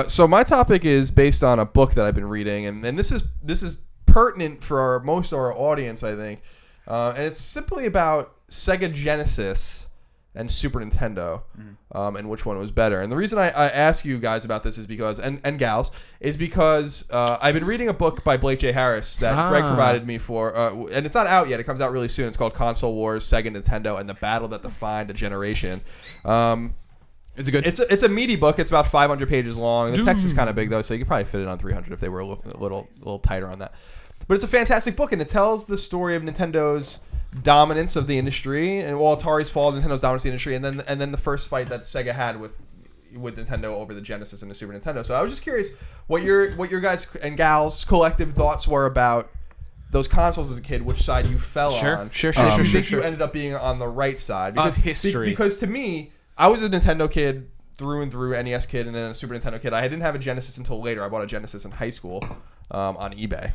Speaker 2: So my topic is based on a book that I've been reading, and this is pertinent for most of our audience, I think, and it's simply about Sega Genesis and Super Nintendo, and which one was better. And the reason I ask you guys about this is because, and gals, is because I've been reading a book by Blake J. Harris that Greg provided me for, and it's not out yet. It comes out really soon. It's called Console Wars, Sega, Nintendo, and the Battle That Defined a Generation.
Speaker 1: Is it good?
Speaker 2: It's a meaty book. It's about 500 pages long. The text is kind of big though, so you could probably fit it on 300 if they were a little tighter on that. But it's a fantastic book, and it tells the story of Nintendo's dominance of the industry, and Atari's fall, Nintendo's dominance of the industry, and then the first fight that Sega had with Nintendo over the Genesis and the Super Nintendo. So I was just curious what your guys and gals' collective thoughts were about those consoles as a kid, which side you fell on.
Speaker 1: Sure.
Speaker 2: You think you ended up being on the right side because
Speaker 1: history.
Speaker 2: Because to me, I was a Nintendo kid through and through, NES kid, and then a Super Nintendo kid. I didn't have a Genesis until later. I bought a Genesis in high school on eBay.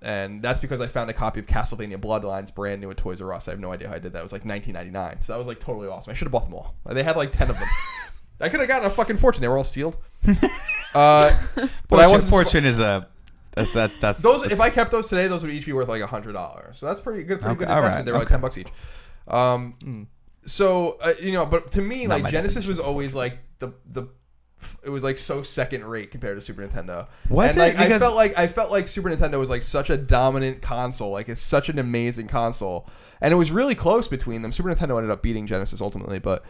Speaker 2: And that's because I found a copy of Castlevania Bloodlines brand new at Toys R Us. I have no idea how I did that. It was like $19.99. So that was like totally awesome. I should have bought them all. They had like 10 of them. I could have gotten a fucking fortune. They were all sealed. But I wasn't
Speaker 3: fortune is a that's
Speaker 2: those. If I kept those today, those would each be worth like $100. So that's pretty good investment.
Speaker 3: Right,
Speaker 2: They were like $10 each. So but to me, like Genesis was always like it was like so second rate compared to Super Nintendo. I felt like Super Nintendo was like such a dominant console. Like it's such an amazing console, and it was really close between them. Super Nintendo ended up beating Genesis ultimately, but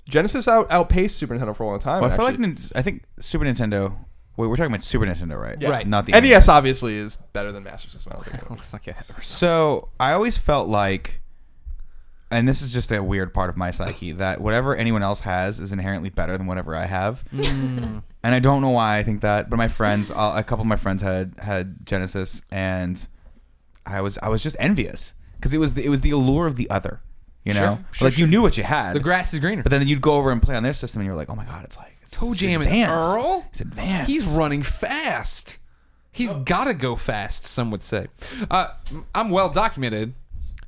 Speaker 2: Genesis outpaced Super Nintendo for a long time.
Speaker 3: Well, I think Super Nintendo. Wait, we're talking about Super Nintendo, right?
Speaker 2: Yeah.
Speaker 1: Right.
Speaker 3: Not the
Speaker 2: NES. Obviously is better than Master System. I don't think.
Speaker 1: Let's not get
Speaker 3: So I always felt like, and this is just a weird part of my psyche, that whatever anyone else has is inherently better than whatever I have. And I don't know why I think that, but my friends, a couple of my friends had Genesis, and I was just envious because it was the allure of the other, you know?
Speaker 1: Sure.
Speaker 3: You knew what you had.
Speaker 1: The grass is greener.
Speaker 3: But then you'd go over and play on their system, and you're like, oh my god, it's
Speaker 1: Toe Jam and
Speaker 3: advanced.
Speaker 1: Earl?
Speaker 3: It's advanced.
Speaker 1: He's running fast. He's gotta go fast, some would say. I'm well documented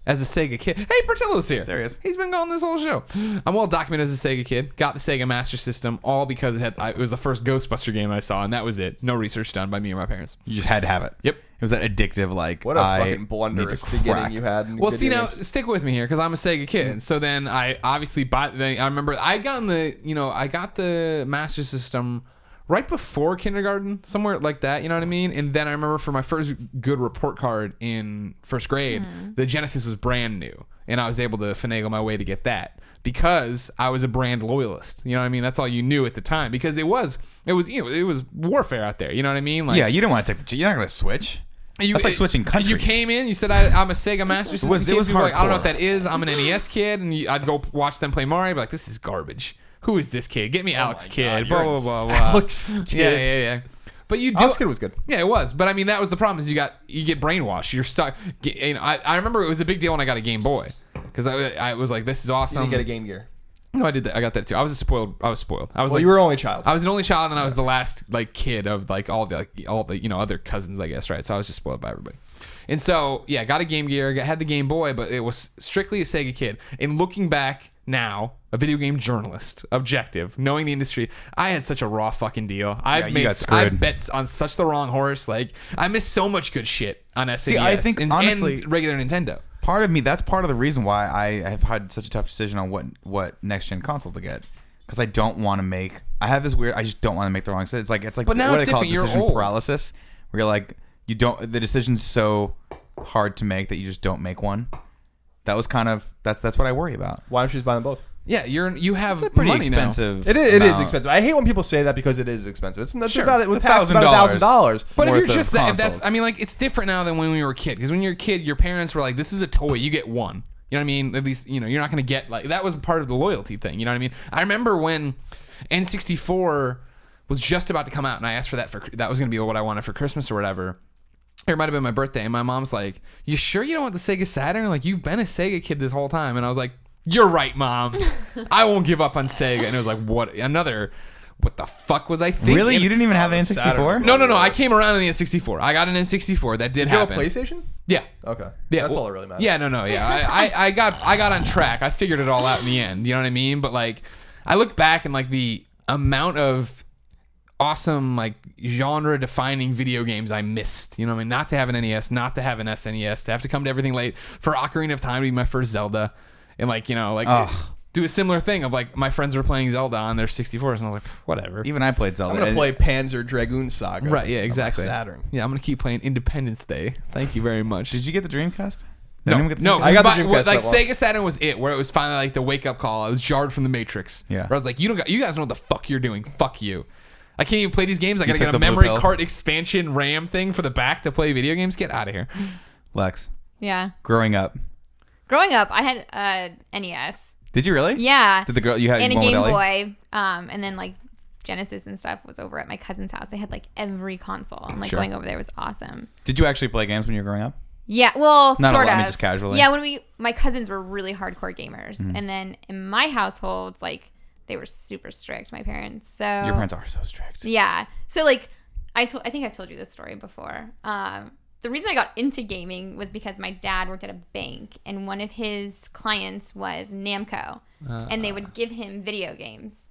Speaker 1: as a Sega kid. Hey, Portillo's here.
Speaker 3: There he is.
Speaker 1: He's been gone this whole show. I'm well documented as a Sega kid. Got the Sega Master System all because it was the first Ghostbuster game I saw, and that was it. No research done by me or my parents.
Speaker 3: You just had to have it.
Speaker 1: Yep.
Speaker 3: It was that addictive,
Speaker 2: What a fucking blunderous beginning you had.
Speaker 1: Well, see now, stick with me here because I'm a Sega kid. So then I obviously bought. I remember I got the Master System right before kindergarten, somewhere like that. You know what I mean? And then I remember for my first good report card in first grade, the Genesis was brand new, and I was able to finagle my way to get that because I was a brand loyalist. You know what I mean? That's all you knew at the time because it was warfare out there. You know what I mean? Like,
Speaker 3: yeah, you didn't want to take you're not going to switch. That's like switching countries.
Speaker 1: You came in, you said, I'm a Sega Master System kid.
Speaker 3: It was
Speaker 1: People were like, I don't know what
Speaker 3: hardcore.
Speaker 1: that is. I'm an NES kid. And I'd go watch them play Mario. I'd be like, this is garbage. Who is this kid? Get me Alex Kidd. Blah, blah, blah, blah.
Speaker 2: Alex Kidd.
Speaker 1: Yeah. But you do.
Speaker 2: Alex Kidd was good.
Speaker 1: Yeah, it was. But I mean, that was the problem is you get brainwashed. You're stuck. I remember it was a big deal when I got a Game Boy. Because I was like, this is awesome.
Speaker 2: You didn't get a Game Gear.
Speaker 1: No, I did that. I got that too. I was spoiled.
Speaker 2: You were only child.
Speaker 1: I was an only child, and I was the last kid of all the other cousins, I guess, right? So I was just spoiled by everybody. And so yeah, got a Game Gear, had the Game Boy, but it was strictly a Sega kid. And looking back now, a video game journalist, objective, knowing the industry, I had such a raw fucking deal. I bet on such the wrong horse. Like I missed so much good shit on SNES.
Speaker 3: See, I think honestly,
Speaker 1: and regular Nintendo.
Speaker 3: Part of me, that's part of the reason why I have had such a tough decision on what next gen console to get, because I don't want to make. I have this weird. I just don't want to make the wrong decision. It's like.
Speaker 1: But now
Speaker 3: what
Speaker 1: it's
Speaker 3: they call
Speaker 1: different. You're
Speaker 3: decision
Speaker 1: old.
Speaker 3: paralysis, where you're like you don't. The decision's so hard to make that you just don't make one. That was kind of that's what I worry about.
Speaker 2: Why don't you just buy them both?
Speaker 1: Yeah, you have
Speaker 3: It's a pretty
Speaker 1: money
Speaker 3: expensive.
Speaker 2: It is expensive. I hate when people say that because it is expensive. It's
Speaker 1: Sure.
Speaker 2: about it with
Speaker 3: It's
Speaker 2: tax about $1,000.
Speaker 1: But if
Speaker 3: worth
Speaker 1: you're just
Speaker 3: of
Speaker 1: that,
Speaker 3: consoles.
Speaker 1: I mean, like it's different now than when we were a kid. Because when you're a kid, your parents were like, "This is a toy. You get one." You know what I mean? At least you're not going to get like that was part of the loyalty thing. You know what I mean? I remember when N64 was just about to come out, and I asked for that that was going to be what I wanted for Christmas or whatever. It might have been my birthday, and my mom's like, "You sure you don't want the Sega Saturn? Like you've been a Sega kid this whole time." And I was like, "You're right, Mom. I won't give up on Sega." And it was like, what the fuck was I thinking?
Speaker 3: Really, you didn't even have an N64?
Speaker 1: No. I came around in the N64. I got an N64. That did
Speaker 2: Did you have
Speaker 1: happen.
Speaker 2: a PlayStation?
Speaker 1: Yeah.
Speaker 2: Okay.
Speaker 1: Yeah,
Speaker 2: That's
Speaker 1: well,
Speaker 2: all that really matters.
Speaker 1: Yeah, no, yeah. I got on track. I figured it all out in the end. You know what I mean? But like, I look back and like the amount of awesome like genre-defining video games I missed. You know what I mean? Not to have an NES, not to have an SNES, to have to come to everything late for Ocarina of Time to be my first Zelda. and like
Speaker 3: Ugh.
Speaker 1: do a similar thing of like my friends were playing Zelda on their 64s, and I was like, whatever.
Speaker 3: Even I played Zelda.
Speaker 2: I'm gonna play Panzer Dragoon Saga.
Speaker 1: Right? Yeah,
Speaker 2: on my
Speaker 1: exactly.
Speaker 2: Saturn.
Speaker 1: Yeah, I'm gonna keep playing Independence Day. Thank you very much.
Speaker 3: Did you get the Dreamcast? Did
Speaker 1: No,
Speaker 3: anyone get the
Speaker 1: no,
Speaker 3: Dreamcast?
Speaker 2: I got the
Speaker 1: but
Speaker 2: Dreamcast
Speaker 1: like
Speaker 2: at launch.
Speaker 1: Sega Saturn was it, where it was finally like the wake up call. I was jarred from the Matrix.
Speaker 3: Yeah.
Speaker 1: Where I was like, you guys know what the fuck you're doing. Fuck you. I can't even play these games. I gotta
Speaker 3: took
Speaker 1: get a
Speaker 3: the blue
Speaker 1: memory
Speaker 3: pill?
Speaker 1: card expansion RAM thing for the back to play video games. Get out of here.
Speaker 3: Lex,
Speaker 4: Yeah.
Speaker 3: growing up.
Speaker 4: Growing up, I had NES.
Speaker 3: Did you really?
Speaker 4: Yeah.
Speaker 3: Did the girl you had
Speaker 4: And a
Speaker 3: one with
Speaker 4: Game
Speaker 3: Ellie?
Speaker 4: Boy. And then like Genesis and stuff was over at my cousin's house. They had like every console. And like
Speaker 3: Sure.
Speaker 4: going over there was awesome.
Speaker 3: Did you actually play games when you were growing up?
Speaker 4: Yeah, well,
Speaker 3: Not a
Speaker 4: sort
Speaker 3: lot, I
Speaker 4: of.
Speaker 3: mean, just casually.
Speaker 4: Yeah, my cousins were really hardcore gamers,
Speaker 3: Mm-hmm.
Speaker 4: and then in my households, like they were super strict. My parents, so
Speaker 3: Your parents are so strict.
Speaker 4: yeah. So like, I think I've told you this story before. The reason I got into gaming was because my dad worked at a bank, and one of his clients was Namco, and they would give him video games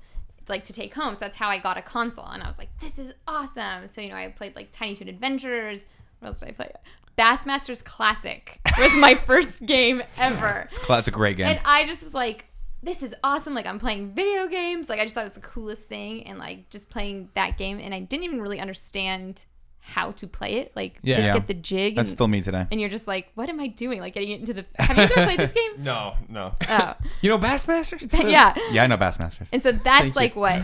Speaker 4: like to take home. So that's how I got a console, and I was like, this is awesome. So I played like Tiny Toon Adventures. What else did I play? Bassmasters Classic was my first game ever.
Speaker 3: It's a great game.
Speaker 4: And I just was like, this is awesome. Like, I'm playing video games. Like, I just thought it was the coolest thing. And, like, just playing that game. And I didn't even really understand how to play it. Like,
Speaker 1: Yeah.
Speaker 4: just
Speaker 3: Yeah.
Speaker 4: get the jig.
Speaker 3: That's
Speaker 4: And,
Speaker 3: still me today.
Speaker 4: and you're just like, what am I doing? Like, getting it into the... Have you ever played this game?
Speaker 2: No.
Speaker 4: Oh.
Speaker 1: You know Bassmasters?
Speaker 4: Yeah.
Speaker 3: Yeah, I know Bassmasters.
Speaker 4: And so that's,
Speaker 1: Thank
Speaker 4: like, what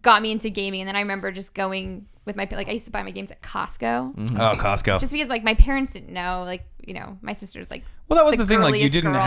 Speaker 4: got me into gaming. And then I remember just going with my... Like, I used to buy my games at Costco.
Speaker 3: Oh, Costco.
Speaker 4: Just because, like, my parents didn't know. Like, my sister's, like...
Speaker 3: Well, that was the thing. Like, you
Speaker 4: girliest
Speaker 3: didn't
Speaker 4: girl.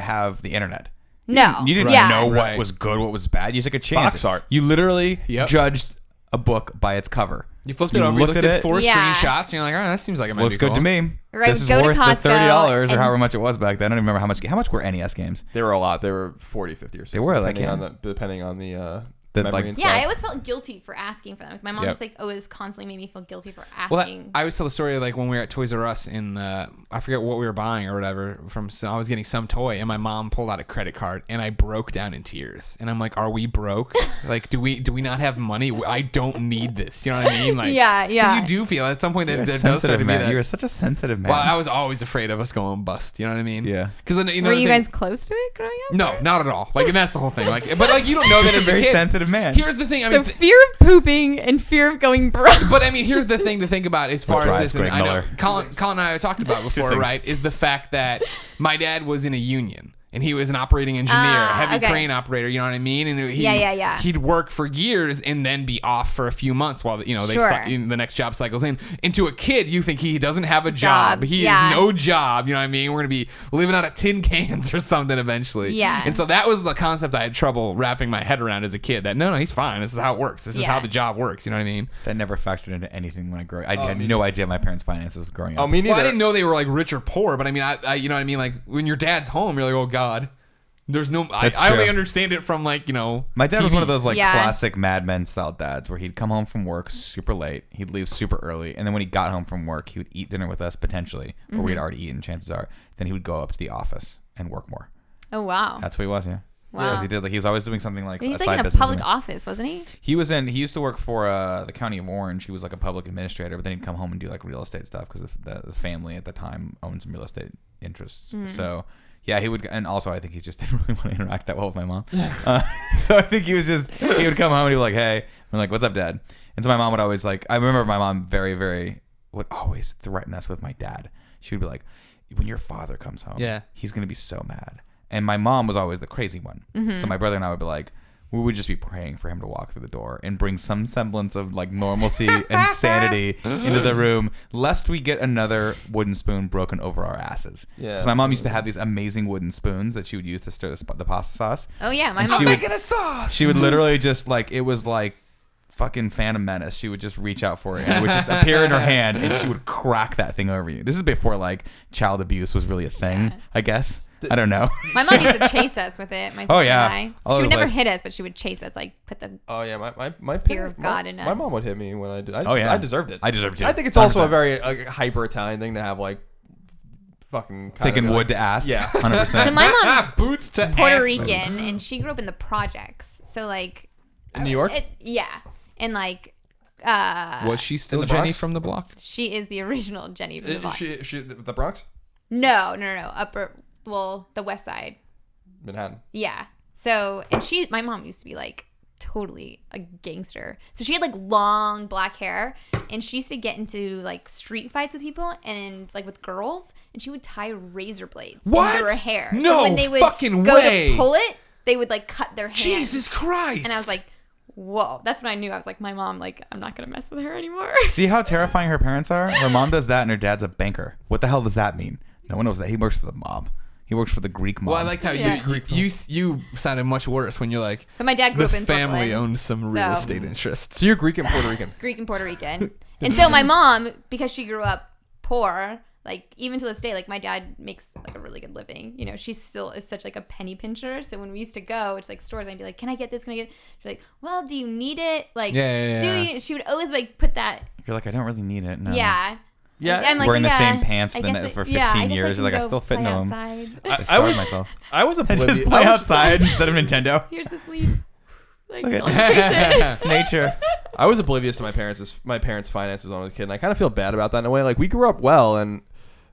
Speaker 3: have the internet.
Speaker 4: No.
Speaker 3: You didn't
Speaker 4: Yeah.
Speaker 3: know what
Speaker 2: Right.
Speaker 3: was good, what was bad. You took a chance.
Speaker 2: Box art.
Speaker 3: You literally
Speaker 1: Yep.
Speaker 3: judged a book by its cover.
Speaker 1: You flipped
Speaker 3: You
Speaker 1: it over, you
Speaker 3: looked
Speaker 1: looked
Speaker 3: at
Speaker 1: at
Speaker 3: it.
Speaker 1: 4
Speaker 4: Yeah.
Speaker 1: screenshots, and you're like, all right, that seems like it
Speaker 3: This
Speaker 1: might
Speaker 3: looks
Speaker 1: be
Speaker 3: good to
Speaker 1: cool.
Speaker 3: me.
Speaker 4: Or I
Speaker 3: This
Speaker 4: would
Speaker 3: is
Speaker 4: go to
Speaker 3: worth the
Speaker 4: Costco
Speaker 3: $30 or
Speaker 4: and-
Speaker 3: however much it was back then. I don't even remember how much were NES games.
Speaker 2: They were a lot. They were 40, 50, or 60.
Speaker 3: They were, like,
Speaker 2: depending on the
Speaker 3: The,
Speaker 2: memory
Speaker 3: like-
Speaker 2: and
Speaker 4: Yeah, I
Speaker 2: stuff.
Speaker 4: always felt guilty for asking for them. Like, my mom
Speaker 1: Yep.
Speaker 4: just like always constantly made me feel guilty for
Speaker 1: Well,
Speaker 4: asking.
Speaker 1: I always tell the story of like when we were at Toys R Us in I forget what we were buying or whatever I was getting some toy and my mom pulled out a credit card and I broke down in tears and I'm like, are we broke? Like, do we not have money? I don't need this. You know what I mean? Like,
Speaker 4: Yeah, yeah.
Speaker 1: 'cause you do feel at some point
Speaker 3: You're
Speaker 1: that
Speaker 3: a
Speaker 1: there does start
Speaker 3: sensitive
Speaker 1: to be
Speaker 3: man.
Speaker 1: that.
Speaker 3: You're such a sensitive man.
Speaker 1: Well, I was always afraid of us going bust. You know what I mean?
Speaker 3: Yeah.
Speaker 1: Because
Speaker 4: Were
Speaker 1: the
Speaker 4: you
Speaker 1: thing-
Speaker 4: guys close to it growing up?
Speaker 1: No, not at all. Like, and that's the whole thing. Like, but like you don't know that
Speaker 3: Just a
Speaker 1: as a
Speaker 3: very
Speaker 1: kid.
Speaker 3: sensitive man.
Speaker 1: Here's the thing. I
Speaker 4: So
Speaker 1: mean,
Speaker 4: fear of pooping and fear of going broke.
Speaker 1: but I mean, here's the thing to think about as far
Speaker 3: drives
Speaker 1: as this. And
Speaker 3: Greg
Speaker 1: I know
Speaker 3: Miller?
Speaker 1: Colin and I have talked about before,
Speaker 3: things.
Speaker 1: right? Is the fact that my dad was in a union. And he was an operating engineer, heavy
Speaker 4: okay.
Speaker 1: crane operator. You know what I mean? And
Speaker 4: Yeah.
Speaker 1: He'd work for years and then be off for a few months while they
Speaker 4: Sure.
Speaker 1: the next job cycles in. And to a kid, you think he doesn't have a job. He
Speaker 4: Yeah.
Speaker 1: has no job. You know what I mean? We're gonna be living out of tin cans or something eventually.
Speaker 4: Yes.
Speaker 1: And so that was the concept I had trouble wrapping my head around as a kid. That no, he's fine. This is how it works. This is
Speaker 4: Yeah.
Speaker 1: how the job works. You know what I mean?
Speaker 3: That never factored into anything when I grew up. I
Speaker 2: Oh,
Speaker 3: had
Speaker 2: me
Speaker 3: no
Speaker 2: neither.
Speaker 3: idea my parents' finances growing up.
Speaker 2: Oh, me neither.
Speaker 1: Well, I didn't know they were like rich or poor, but I mean, I you know what I mean? Like when your dad's home, you're like, oh God. There's no. I
Speaker 3: That's
Speaker 1: only
Speaker 3: true.
Speaker 1: understand it from like
Speaker 3: My dad was
Speaker 1: TV.
Speaker 3: one of those like
Speaker 4: Yeah.
Speaker 3: classic Mad Men style dads where he'd come home from work super late, he'd leave super early, and then when he got home from work, he would eat dinner with us potentially, or we'd already eaten, chances are. Then he would go up to the office and work more.
Speaker 4: Oh wow.
Speaker 3: That's what he was, yeah.
Speaker 4: Wow.
Speaker 3: Because he did like he was always doing something like
Speaker 4: He's
Speaker 3: a
Speaker 4: like
Speaker 3: side
Speaker 4: in a
Speaker 3: business.
Speaker 4: public office, wasn't he?
Speaker 3: He used to work for the county of Orange. He was like a public administrator, but then he'd come home and do like real estate stuff because the family at the time owned some real estate interests. So yeah, he would, and also I think he just didn't really want to interact that well with my mom. So I think he would come home and he'd be like, "Hey," I'm like, "What's up, Dad?" And so my mom would always like, I remember my mom would always threaten us with my dad. She would be like, "When your father comes home,
Speaker 1: Yeah.
Speaker 3: he's gonna be so mad." And my mom was always the crazy one. So my brother and I would be like, we would just be praying for him to walk through the door and bring some semblance of like normalcy and sanity into the room, lest we get another wooden spoon broken over our asses.
Speaker 2: Yeah.
Speaker 3: Because my mom used to have these amazing wooden spoons that she would use to stir the pasta sauce.
Speaker 4: Oh yeah, my
Speaker 3: And
Speaker 4: mom.
Speaker 3: she would,
Speaker 1: a sauce.
Speaker 3: she would literally just like, it was like fucking Phantom Menace. She would just reach out for it and it would just appear in her hand and she would crack that thing over you. This is before like child abuse was really a thing, I guess. I don't know.
Speaker 4: My mom used to chase us with it. My sister
Speaker 3: Oh, yeah.
Speaker 4: and I.
Speaker 3: All
Speaker 4: She
Speaker 3: over
Speaker 4: would
Speaker 3: the
Speaker 4: never
Speaker 3: place.
Speaker 4: hit us, but she would chase us. Like put the.
Speaker 2: Oh yeah, my
Speaker 4: Fear of
Speaker 2: parents-
Speaker 4: God
Speaker 2: my,
Speaker 4: in
Speaker 2: my
Speaker 4: us.
Speaker 2: mom would hit me when I did.
Speaker 3: Oh, yeah.
Speaker 2: I deserved it.
Speaker 3: I deserve it too.
Speaker 2: I think it's also
Speaker 3: 100%.
Speaker 2: a very hyper Italian thing to have like fucking kind
Speaker 3: Taking
Speaker 2: of,
Speaker 3: wood
Speaker 2: like,
Speaker 3: to ass.
Speaker 2: Yeah.
Speaker 3: 100%.
Speaker 4: So my mom's
Speaker 1: boots to
Speaker 4: Puerto
Speaker 1: ass.
Speaker 4: Rican, and she grew up in the projects. So like.
Speaker 2: In New York?
Speaker 4: Yeah, and like.
Speaker 1: Was she still
Speaker 2: the
Speaker 1: Jenny
Speaker 2: Bronx?
Speaker 1: from the block?
Speaker 4: She is the original Jenny from the block.
Speaker 2: She the Bronx?
Speaker 4: No. the West Side.
Speaker 2: Manhattan.
Speaker 4: Yeah. So, and my mom used to be like totally a gangster. So she had like long black hair, and she used to get into like street fights with people and like with girls, and she would tie razor blades into her hair.
Speaker 1: No
Speaker 4: so when they would
Speaker 1: fucking
Speaker 4: go
Speaker 1: way.
Speaker 4: to pull it, they would like cut their hands.
Speaker 1: Jesus Christ.
Speaker 4: And I was like, whoa. That's when I knew. I was like, my mom, like, I'm not going to mess with her anymore.
Speaker 3: See how terrifying her parents are? Her mom does that and her dad's a banker. What the hell does that mean? No one knows that. He works for the mob. He works for the Greek mob.
Speaker 1: Well, I liked how you sounded much worse when you're like,
Speaker 4: but my dad grew up in
Speaker 1: family
Speaker 4: Brooklyn,
Speaker 1: owns some real
Speaker 4: so-
Speaker 1: estate interests.
Speaker 2: So you're Greek and Puerto Rican.
Speaker 4: Greek and Puerto Rican. And so my mom, because she grew up poor, like even to this day, like my dad makes like a really good living. You know, she still is such like a penny pincher. So when we used to go to like stores, I'd be like, "Can I get this? Can I get?" She's like, "Well, do you need it?" Like, do you? She would always like put that.
Speaker 3: You're like, I don't really need it. No.
Speaker 4: Yeah.
Speaker 2: Yeah.
Speaker 4: I'm like,
Speaker 3: Wearing the same
Speaker 4: yeah,
Speaker 3: pants for,
Speaker 4: I guess
Speaker 3: for 15
Speaker 4: I guess
Speaker 3: years. You're like, I
Speaker 4: can
Speaker 3: still
Speaker 4: go
Speaker 3: fit in
Speaker 4: play
Speaker 3: them.
Speaker 4: outside.
Speaker 3: I starved myself.
Speaker 2: I was
Speaker 3: I
Speaker 2: oblivious.
Speaker 3: just play outside instead of Nintendo.
Speaker 4: Here's the sleeve. Like,
Speaker 3: Okay.
Speaker 4: don't chase it.
Speaker 3: It's nature.
Speaker 2: I was oblivious to my parents' finances when I was a kid, and I kind of feel bad about that in a way. Like, we grew up well, and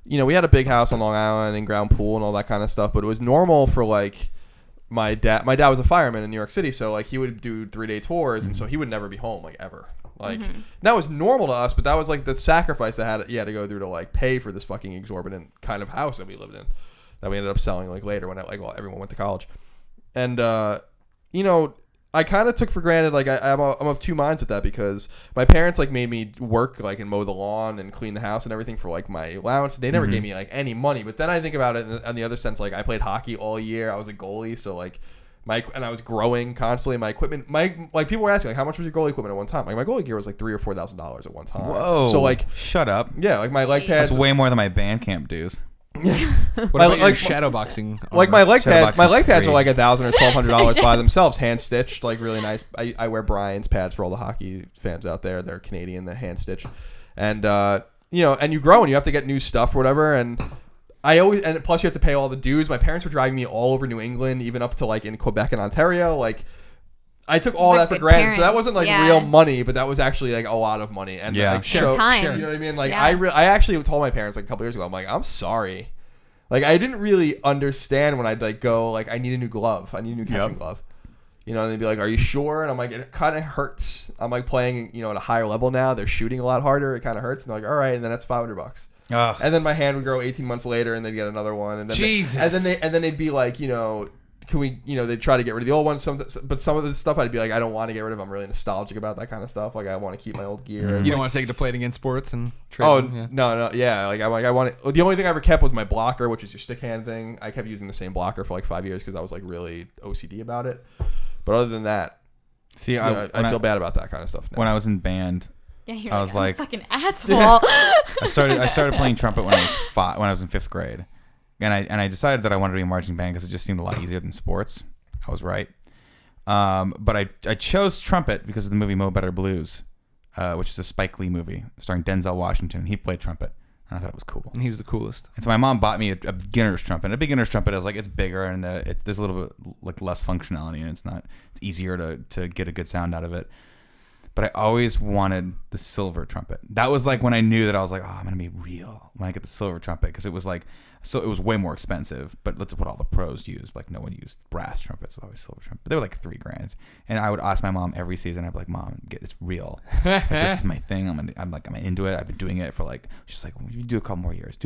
Speaker 2: you know, we had a big house on Long Island and ground pool and all that kind of stuff. But it was normal for like my dad. My dad was a fireman in New York City, so like he would do 3-day tours, and so he would never be home like ever. Like that was normal to us, but that was like the sacrifice that you had to go through to like pay for this fucking exorbitant kind of house that we lived in, that we ended up selling like later when everyone went to college, and you know. I kind of took for granted, like I'm of two minds with that, because my parents like made me work like and mow the lawn and clean the house and everything for like my allowance. They never gave me like any money. But then I think about it in the other sense, like I played hockey all year. I was a goalie, so like and I was growing constantly. My equipment, like people were asking like how much was your goalie equipment at one time? Like my goalie gear was like $3,000 or $4,000 at one time.
Speaker 3: Whoa.
Speaker 2: So like
Speaker 3: shut up.
Speaker 2: yeah, like my leg pads.
Speaker 3: That's way more than my band camp dues.
Speaker 1: What about your
Speaker 2: like
Speaker 1: shadow boxing?
Speaker 2: Like my leg
Speaker 3: Shadow
Speaker 2: pads, my
Speaker 3: boxing's
Speaker 2: leg pads
Speaker 3: free.
Speaker 2: are like $1,000 or $1,200 by themselves, hand stitched, like really nice. I wear Brian's pads for all the hockey fans out there. They're Canadian, they're hand stitched, and you know, and you grow and you have to get new stuff or whatever. And plus you have to pay all the dues. My parents were driving me all over New England, even up to like in Quebec and Ontario. Like I took all that for granted, so that wasn't like real money, but that was actually like a lot of money. And
Speaker 3: Yeah.
Speaker 2: like,
Speaker 4: Time.
Speaker 2: you know what I mean? Like
Speaker 4: Yeah.
Speaker 2: I actually told my parents like a couple years ago, I'm like, I'm sorry. Like I didn't really understand when I'd like go like I need a new glove, I need a new catching glove, you know, and they'd be like, "Are you sure?" And I'm like, "It kind of hurts. I'm like playing, you know, at a higher level now. They're shooting a lot harder. It kind of hurts." And they're like, "All right," and then that's $500.
Speaker 3: Ugh.
Speaker 2: And then my hand would grow 18 months later, and they'd get another one, and then
Speaker 1: Jesus.
Speaker 2: and then they'd be like, you know, can we, you know, they'd try to get rid of the old ones. But some of the stuff I'd be like, I don't want to get rid of. I'm really nostalgic about that kind of stuff. Like I want to keep my old gear.
Speaker 1: You don't want to take it to playing in sports and
Speaker 2: Oh
Speaker 1: trading? Yeah.
Speaker 2: no, yeah. Like I want it. The only thing I ever kept was my blocker, which is your stick hand thing. I kept using the same blocker for like 5 years because I was like really OCD about it. But other than that,
Speaker 3: See,
Speaker 2: you know, I feel bad about that kind of stuff now.
Speaker 3: when I was in band,
Speaker 4: Yeah, you're
Speaker 3: I was
Speaker 4: I'm a
Speaker 3: like-
Speaker 4: fucking asshole.
Speaker 3: I started playing trumpet when I was in 5th grade, and I decided that I wanted to be a marching band because it just seemed a lot easier than sports. I was right, but I chose trumpet because of the movie Mo Better Blues, which is a Spike Lee movie starring Denzel Washington. He played trumpet, and I thought it was cool.
Speaker 1: And he was the coolest.
Speaker 3: And so my mom bought me a beginner's trumpet. A beginner's trumpet is like it's bigger and there's a little bit like less functionality, and it's easier to get a good sound out of it. But I always wanted the silver trumpet. That was like when I knew that I was like, oh, I'm gonna be real when I get the silver trumpet, because it was like, so it was way more expensive. But that's what all the pros used. Like no one used brass trumpets, so always silver trumpet. But they were like $3,000. And I would ask my mom every season. I'd be like, Mom, it's real. Like, this is my thing. I'm into it. I've been doing it for like. She's like, well, you do a couple more years.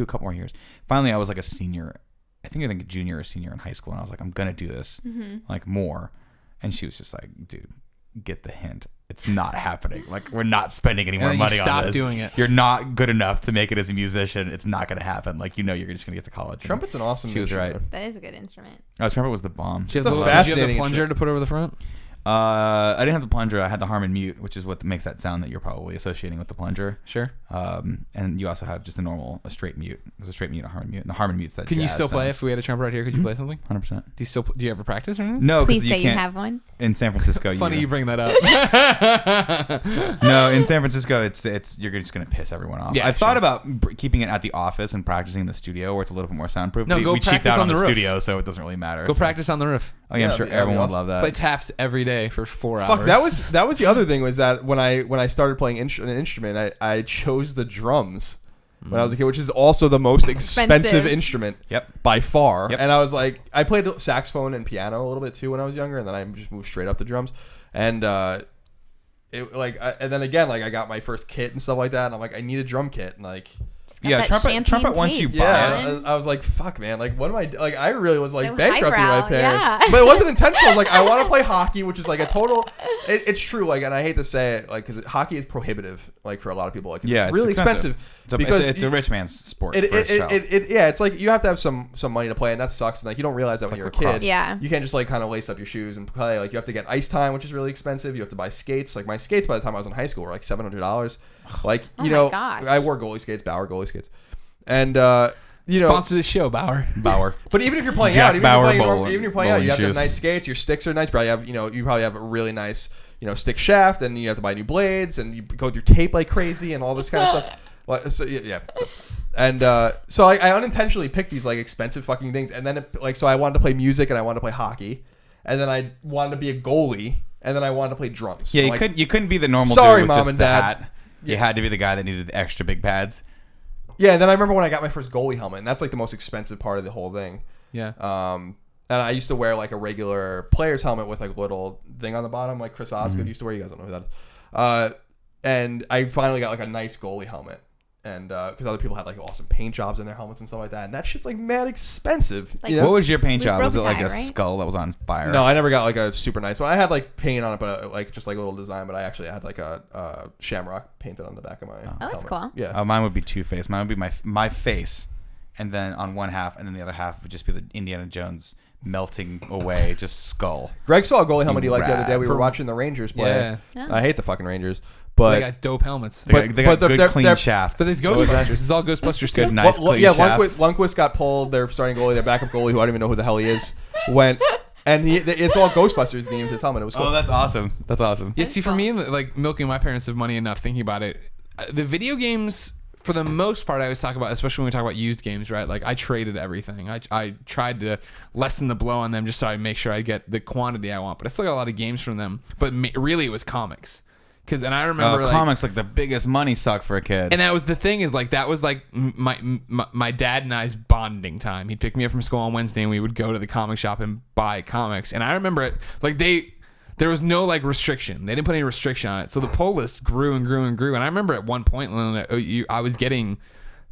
Speaker 3: Finally, I was like a senior. I think a junior or senior in high school, and I was like, I'm gonna do this, like more. And she was just like, dude, get the hint. It's not happening. Like we're not spending any more
Speaker 1: And then
Speaker 3: money
Speaker 1: you
Speaker 3: on
Speaker 1: stop
Speaker 3: this.
Speaker 1: doing it.
Speaker 3: You're not good enough to make it as a musician. It's not going to happen. Like you're just going to get to college.
Speaker 2: Trumpet's an awesome.
Speaker 3: She was
Speaker 2: instrument.
Speaker 3: right.
Speaker 4: That is a good instrument.
Speaker 3: Oh, trumpet was the bomb.
Speaker 1: Did you
Speaker 2: It's a
Speaker 1: have did you have the
Speaker 2: fascinating
Speaker 1: plunger to put over the front?
Speaker 3: I didn't have the plunger. I had the Harmon mute, which is what makes that sound that you're probably associating with the plunger.
Speaker 1: Sure.
Speaker 3: And you also have just a straight mute. There's a straight mute, a Harmon mute, and the Harmon mute's that.
Speaker 1: Can you
Speaker 3: jazz
Speaker 1: still play
Speaker 3: sound.
Speaker 1: if we had a trumpet right here? Could you play something?
Speaker 3: 100%.
Speaker 1: Do you ever practice or anything?
Speaker 3: No,
Speaker 4: Please
Speaker 3: because
Speaker 4: say
Speaker 3: you
Speaker 4: you
Speaker 3: can't.
Speaker 4: have one.
Speaker 3: In San Francisco,
Speaker 1: Funny you bring that up.
Speaker 3: No, in San Francisco, it's you're just gonna piss everyone off.
Speaker 1: Yeah,
Speaker 3: I've thought
Speaker 1: sure.
Speaker 3: about keeping it at the office and practicing in the studio where it's a little bit more soundproof.
Speaker 1: No, go
Speaker 3: we cheaped
Speaker 1: practice
Speaker 3: out
Speaker 1: on
Speaker 3: on the
Speaker 1: the roof.
Speaker 3: studio, so it doesn't really matter.
Speaker 1: Go
Speaker 3: So-
Speaker 1: practice on the roof.
Speaker 3: Oh yeah, I'm
Speaker 2: Yeah,
Speaker 3: sure
Speaker 2: that'd be
Speaker 3: everyone would
Speaker 2: awesome.
Speaker 3: love
Speaker 1: Play
Speaker 3: that.
Speaker 1: taps every day for 4 hours.
Speaker 2: Fuck, that was the other thing, was that when I started playing an instrument, I chose the drums. when I was a kid, which is also the most expensive
Speaker 4: Expensive.
Speaker 2: instrument
Speaker 3: Yep.
Speaker 2: by far.
Speaker 3: Yep.
Speaker 2: And I was like, I played saxophone and piano a little bit too when I was younger, and then I just moved straight up to drums. And and then again, like I got my first kit and stuff like that, and I'm like, I need a drum kit, and like.
Speaker 4: Just got
Speaker 3: Yeah,
Speaker 4: that
Speaker 3: trumpet
Speaker 4: champagne
Speaker 3: once you
Speaker 4: taste,
Speaker 3: buy
Speaker 2: Yeah,
Speaker 4: man.
Speaker 2: I was like, fuck, man. Like, what am I like? I really was like
Speaker 4: So
Speaker 2: bankrupting my
Speaker 4: highbrow,
Speaker 2: parents,
Speaker 4: yeah.
Speaker 2: but it wasn't intentional. I was like, I want to play hockey, which is like a total. It's true, like, and I hate to say it, like, because hockey is prohibitive, like for a lot of people. Like,
Speaker 3: Yeah,
Speaker 2: it's really expensive
Speaker 3: because it's a rich man's sport. for a child.
Speaker 2: yeah, it's like you have to have some money to play, and that sucks. And like, you don't realize that when
Speaker 3: like
Speaker 2: you're a
Speaker 3: lacrosse.
Speaker 2: kid.
Speaker 4: Yeah.
Speaker 2: You can't just like kind of lace up your shoes and play. Like, you have to get ice time, which is really expensive. You have to buy skates. Like my skates, by the time I was in high school, were like $700. Like,
Speaker 4: Oh
Speaker 2: you
Speaker 4: my
Speaker 2: know,
Speaker 4: gosh.
Speaker 2: I wore goalie skates, Bauer goalie skates, and you know.
Speaker 1: Sponsor the show, Bauer.
Speaker 3: Bauer.
Speaker 2: But even if you're playing
Speaker 3: Jack
Speaker 2: out, even
Speaker 3: Bauer
Speaker 2: if you're playing,
Speaker 3: bowling-
Speaker 2: even if you're playing out,
Speaker 3: bowling
Speaker 2: you have to have
Speaker 3: shoes.
Speaker 2: nice skates. Your sticks are nice. You probably have a really nice, stick shaft, and you have to buy new blades, and you go through tape like crazy, and all this kind of stuff. Like, so yeah. So I unintentionally picked these like expensive fucking things, and then so I wanted to play music, and I wanted to play hockey, and then I wanted to be a goalie, and then I wanted to play drums.
Speaker 3: Yeah,
Speaker 2: So, like,
Speaker 3: you couldn't be the normal
Speaker 2: Sorry,
Speaker 3: dude with
Speaker 2: Mom
Speaker 3: just
Speaker 2: and
Speaker 3: the
Speaker 2: Dad.
Speaker 3: hat. You had to be the guy that needed the extra big pads.
Speaker 2: Yeah, and then I remember when I got my first goalie helmet, and that's like the most expensive part of the whole thing.
Speaker 1: Yeah.
Speaker 2: And I used to wear like a regular player's helmet with like a little thing on the bottom, like Chris Osgood used to wear. You guys don't know who that is. And I finally got like a nice goalie helmet, and because other people had like awesome paint jobs in their helmets and stuff like that, and that shit's like mad expensive.
Speaker 4: Like,
Speaker 2: you know?
Speaker 3: What was your paint
Speaker 4: With
Speaker 3: job? Was it
Speaker 4: rope
Speaker 3: like
Speaker 4: tie,
Speaker 3: a
Speaker 4: right?
Speaker 3: skull that was on fire?
Speaker 2: No, I never got like a super nice one. I had like paint on it, but like just like a little design. But I actually had like a shamrock painted on the back of my.
Speaker 4: Oh, that's
Speaker 2: helmet.
Speaker 4: cool.
Speaker 2: Yeah.
Speaker 3: Mine would be Two-Face. Mine would be my face, and then on one half, and then the other half would just be the Indiana Jones melting away, just skull.
Speaker 2: Greg saw a goalie helmet he liked the other day. We were
Speaker 1: For-
Speaker 2: watching the Rangers play.
Speaker 1: Yeah.
Speaker 4: Yeah.
Speaker 2: I hate the fucking Rangers,
Speaker 1: They
Speaker 2: but
Speaker 1: got dope helmets.
Speaker 3: They got
Speaker 2: but
Speaker 3: good,
Speaker 2: they're-
Speaker 3: clean
Speaker 2: they're-
Speaker 3: shafts.
Speaker 1: But it's
Speaker 3: What was that?
Speaker 1: Ghostbusters. It's all Ghostbusters too.
Speaker 3: Good, nice,
Speaker 2: Well,
Speaker 3: clean
Speaker 2: yeah,
Speaker 3: shafts.
Speaker 2: Lundqvist got pulled. Their starting goalie, their backup goalie, who I don't even know who the hell he is, went, and it's all Ghostbusters themed his helmet. It was cool.
Speaker 3: Oh, that's awesome. That's awesome.
Speaker 1: Yeah, see, for me, like milking my parents of money and not thinking about it, the video games, for the most part, I always talk about, especially when we talk about used games, right? Like, I traded everything. I tried to lessen the blow on them just so I make sure I get the quantity I want. But I still got a lot of games from them. But really, it was comics. And I remember, like,
Speaker 3: comics like the biggest money suck for a kid.
Speaker 1: and that was the thing, is like that was like my dad and I's bonding time. He'd pick me up from school on Wednesday, and we would go to the comic shop and buy comics. And I remember it like there was no like restriction. They didn't put any restriction on it, so the pull list grew and grew and grew. And I remember at one point when I was getting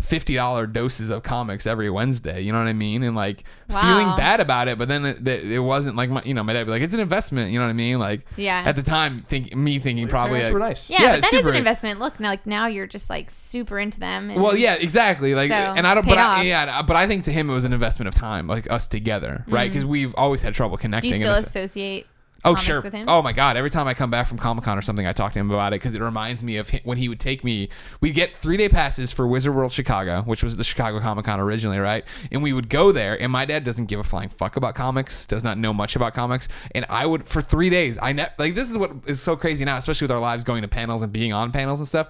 Speaker 1: $50 doses of comics every Wednesday. You know what I mean? And like
Speaker 4: Wow.
Speaker 1: feeling bad about it, but then it wasn't like my dad would be like, it's an investment. You know what I mean? Like
Speaker 4: Yeah.
Speaker 1: at the time, thinking
Speaker 2: Your
Speaker 1: probably
Speaker 2: parents were nice.
Speaker 4: Yeah,
Speaker 1: Yeah,
Speaker 4: but that is
Speaker 1: super.
Speaker 4: an investment. Look, now you're just like super into them. And
Speaker 1: Well, yeah, exactly. Like,
Speaker 4: So,
Speaker 1: and I don't,
Speaker 4: paid
Speaker 1: but
Speaker 4: off.
Speaker 1: but I think to him it was an investment of time, like us together, right? Because we've always had trouble
Speaker 4: Do
Speaker 1: connecting.
Speaker 4: you
Speaker 1: and
Speaker 4: still
Speaker 1: it's-
Speaker 4: associate
Speaker 1: Oh
Speaker 4: comics
Speaker 1: sure.
Speaker 4: with him?
Speaker 1: Oh my god! Every time I come back from Comic-Con or something, I talk to him about it because it reminds me of when he would take me. We'd get 3-day passes for Wizard World Chicago, which was the Chicago Comic-Con originally, right? And we would go there, and my dad doesn't give a flying fuck about comics, does not know much about comics, and I would for 3 days. Like this is what is so crazy now, especially with our lives going to panels and being on panels and stuff.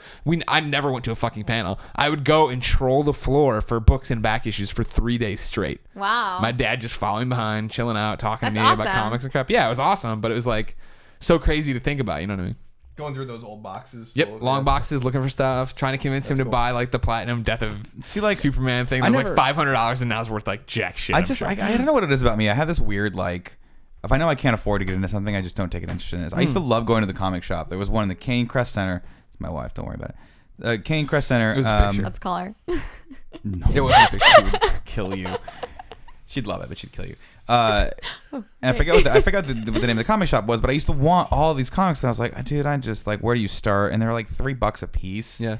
Speaker 1: I never went to a fucking panel. I would go and troll the floor for books and back issues for 3 days straight.
Speaker 4: Wow.
Speaker 1: My dad just following behind, chilling out, talking to
Speaker 4: That's
Speaker 1: me about
Speaker 4: awesome.
Speaker 1: comics and crap. Yeah, it was awesome, but it was like so crazy to think about. You know what I mean?
Speaker 2: Going through those old boxes.
Speaker 1: Yep,
Speaker 2: full of-
Speaker 1: long
Speaker 2: yeah.
Speaker 1: boxes, looking for stuff, trying to convince him
Speaker 2: That's
Speaker 1: to
Speaker 2: cool.
Speaker 1: buy like the platinum Death of
Speaker 3: See, like
Speaker 1: Superman thing.
Speaker 3: I
Speaker 1: That was
Speaker 3: never-
Speaker 1: like $500, and now it's worth like jack shit.
Speaker 3: I
Speaker 1: I'm
Speaker 3: just
Speaker 1: sure.
Speaker 3: I don't know what it is about me. I have this weird like, if I know I can't afford to get into something, I just don't take an interest in it. I used to love going to the comic shop. There was one in the Kane Crest Center. It's my wife. Don't worry about it. Kane Crest Center.
Speaker 1: It was a picture.
Speaker 5: Let's call her.
Speaker 3: No,
Speaker 1: It wasn't a big
Speaker 3: she would kill you. She'd love it, but she'd kill you. And I forgot what the name of the comic shop was, but I used to want all of these comics. And I was like, dude, I just like, where do you start? And they were like $3 a piece.
Speaker 1: Yeah.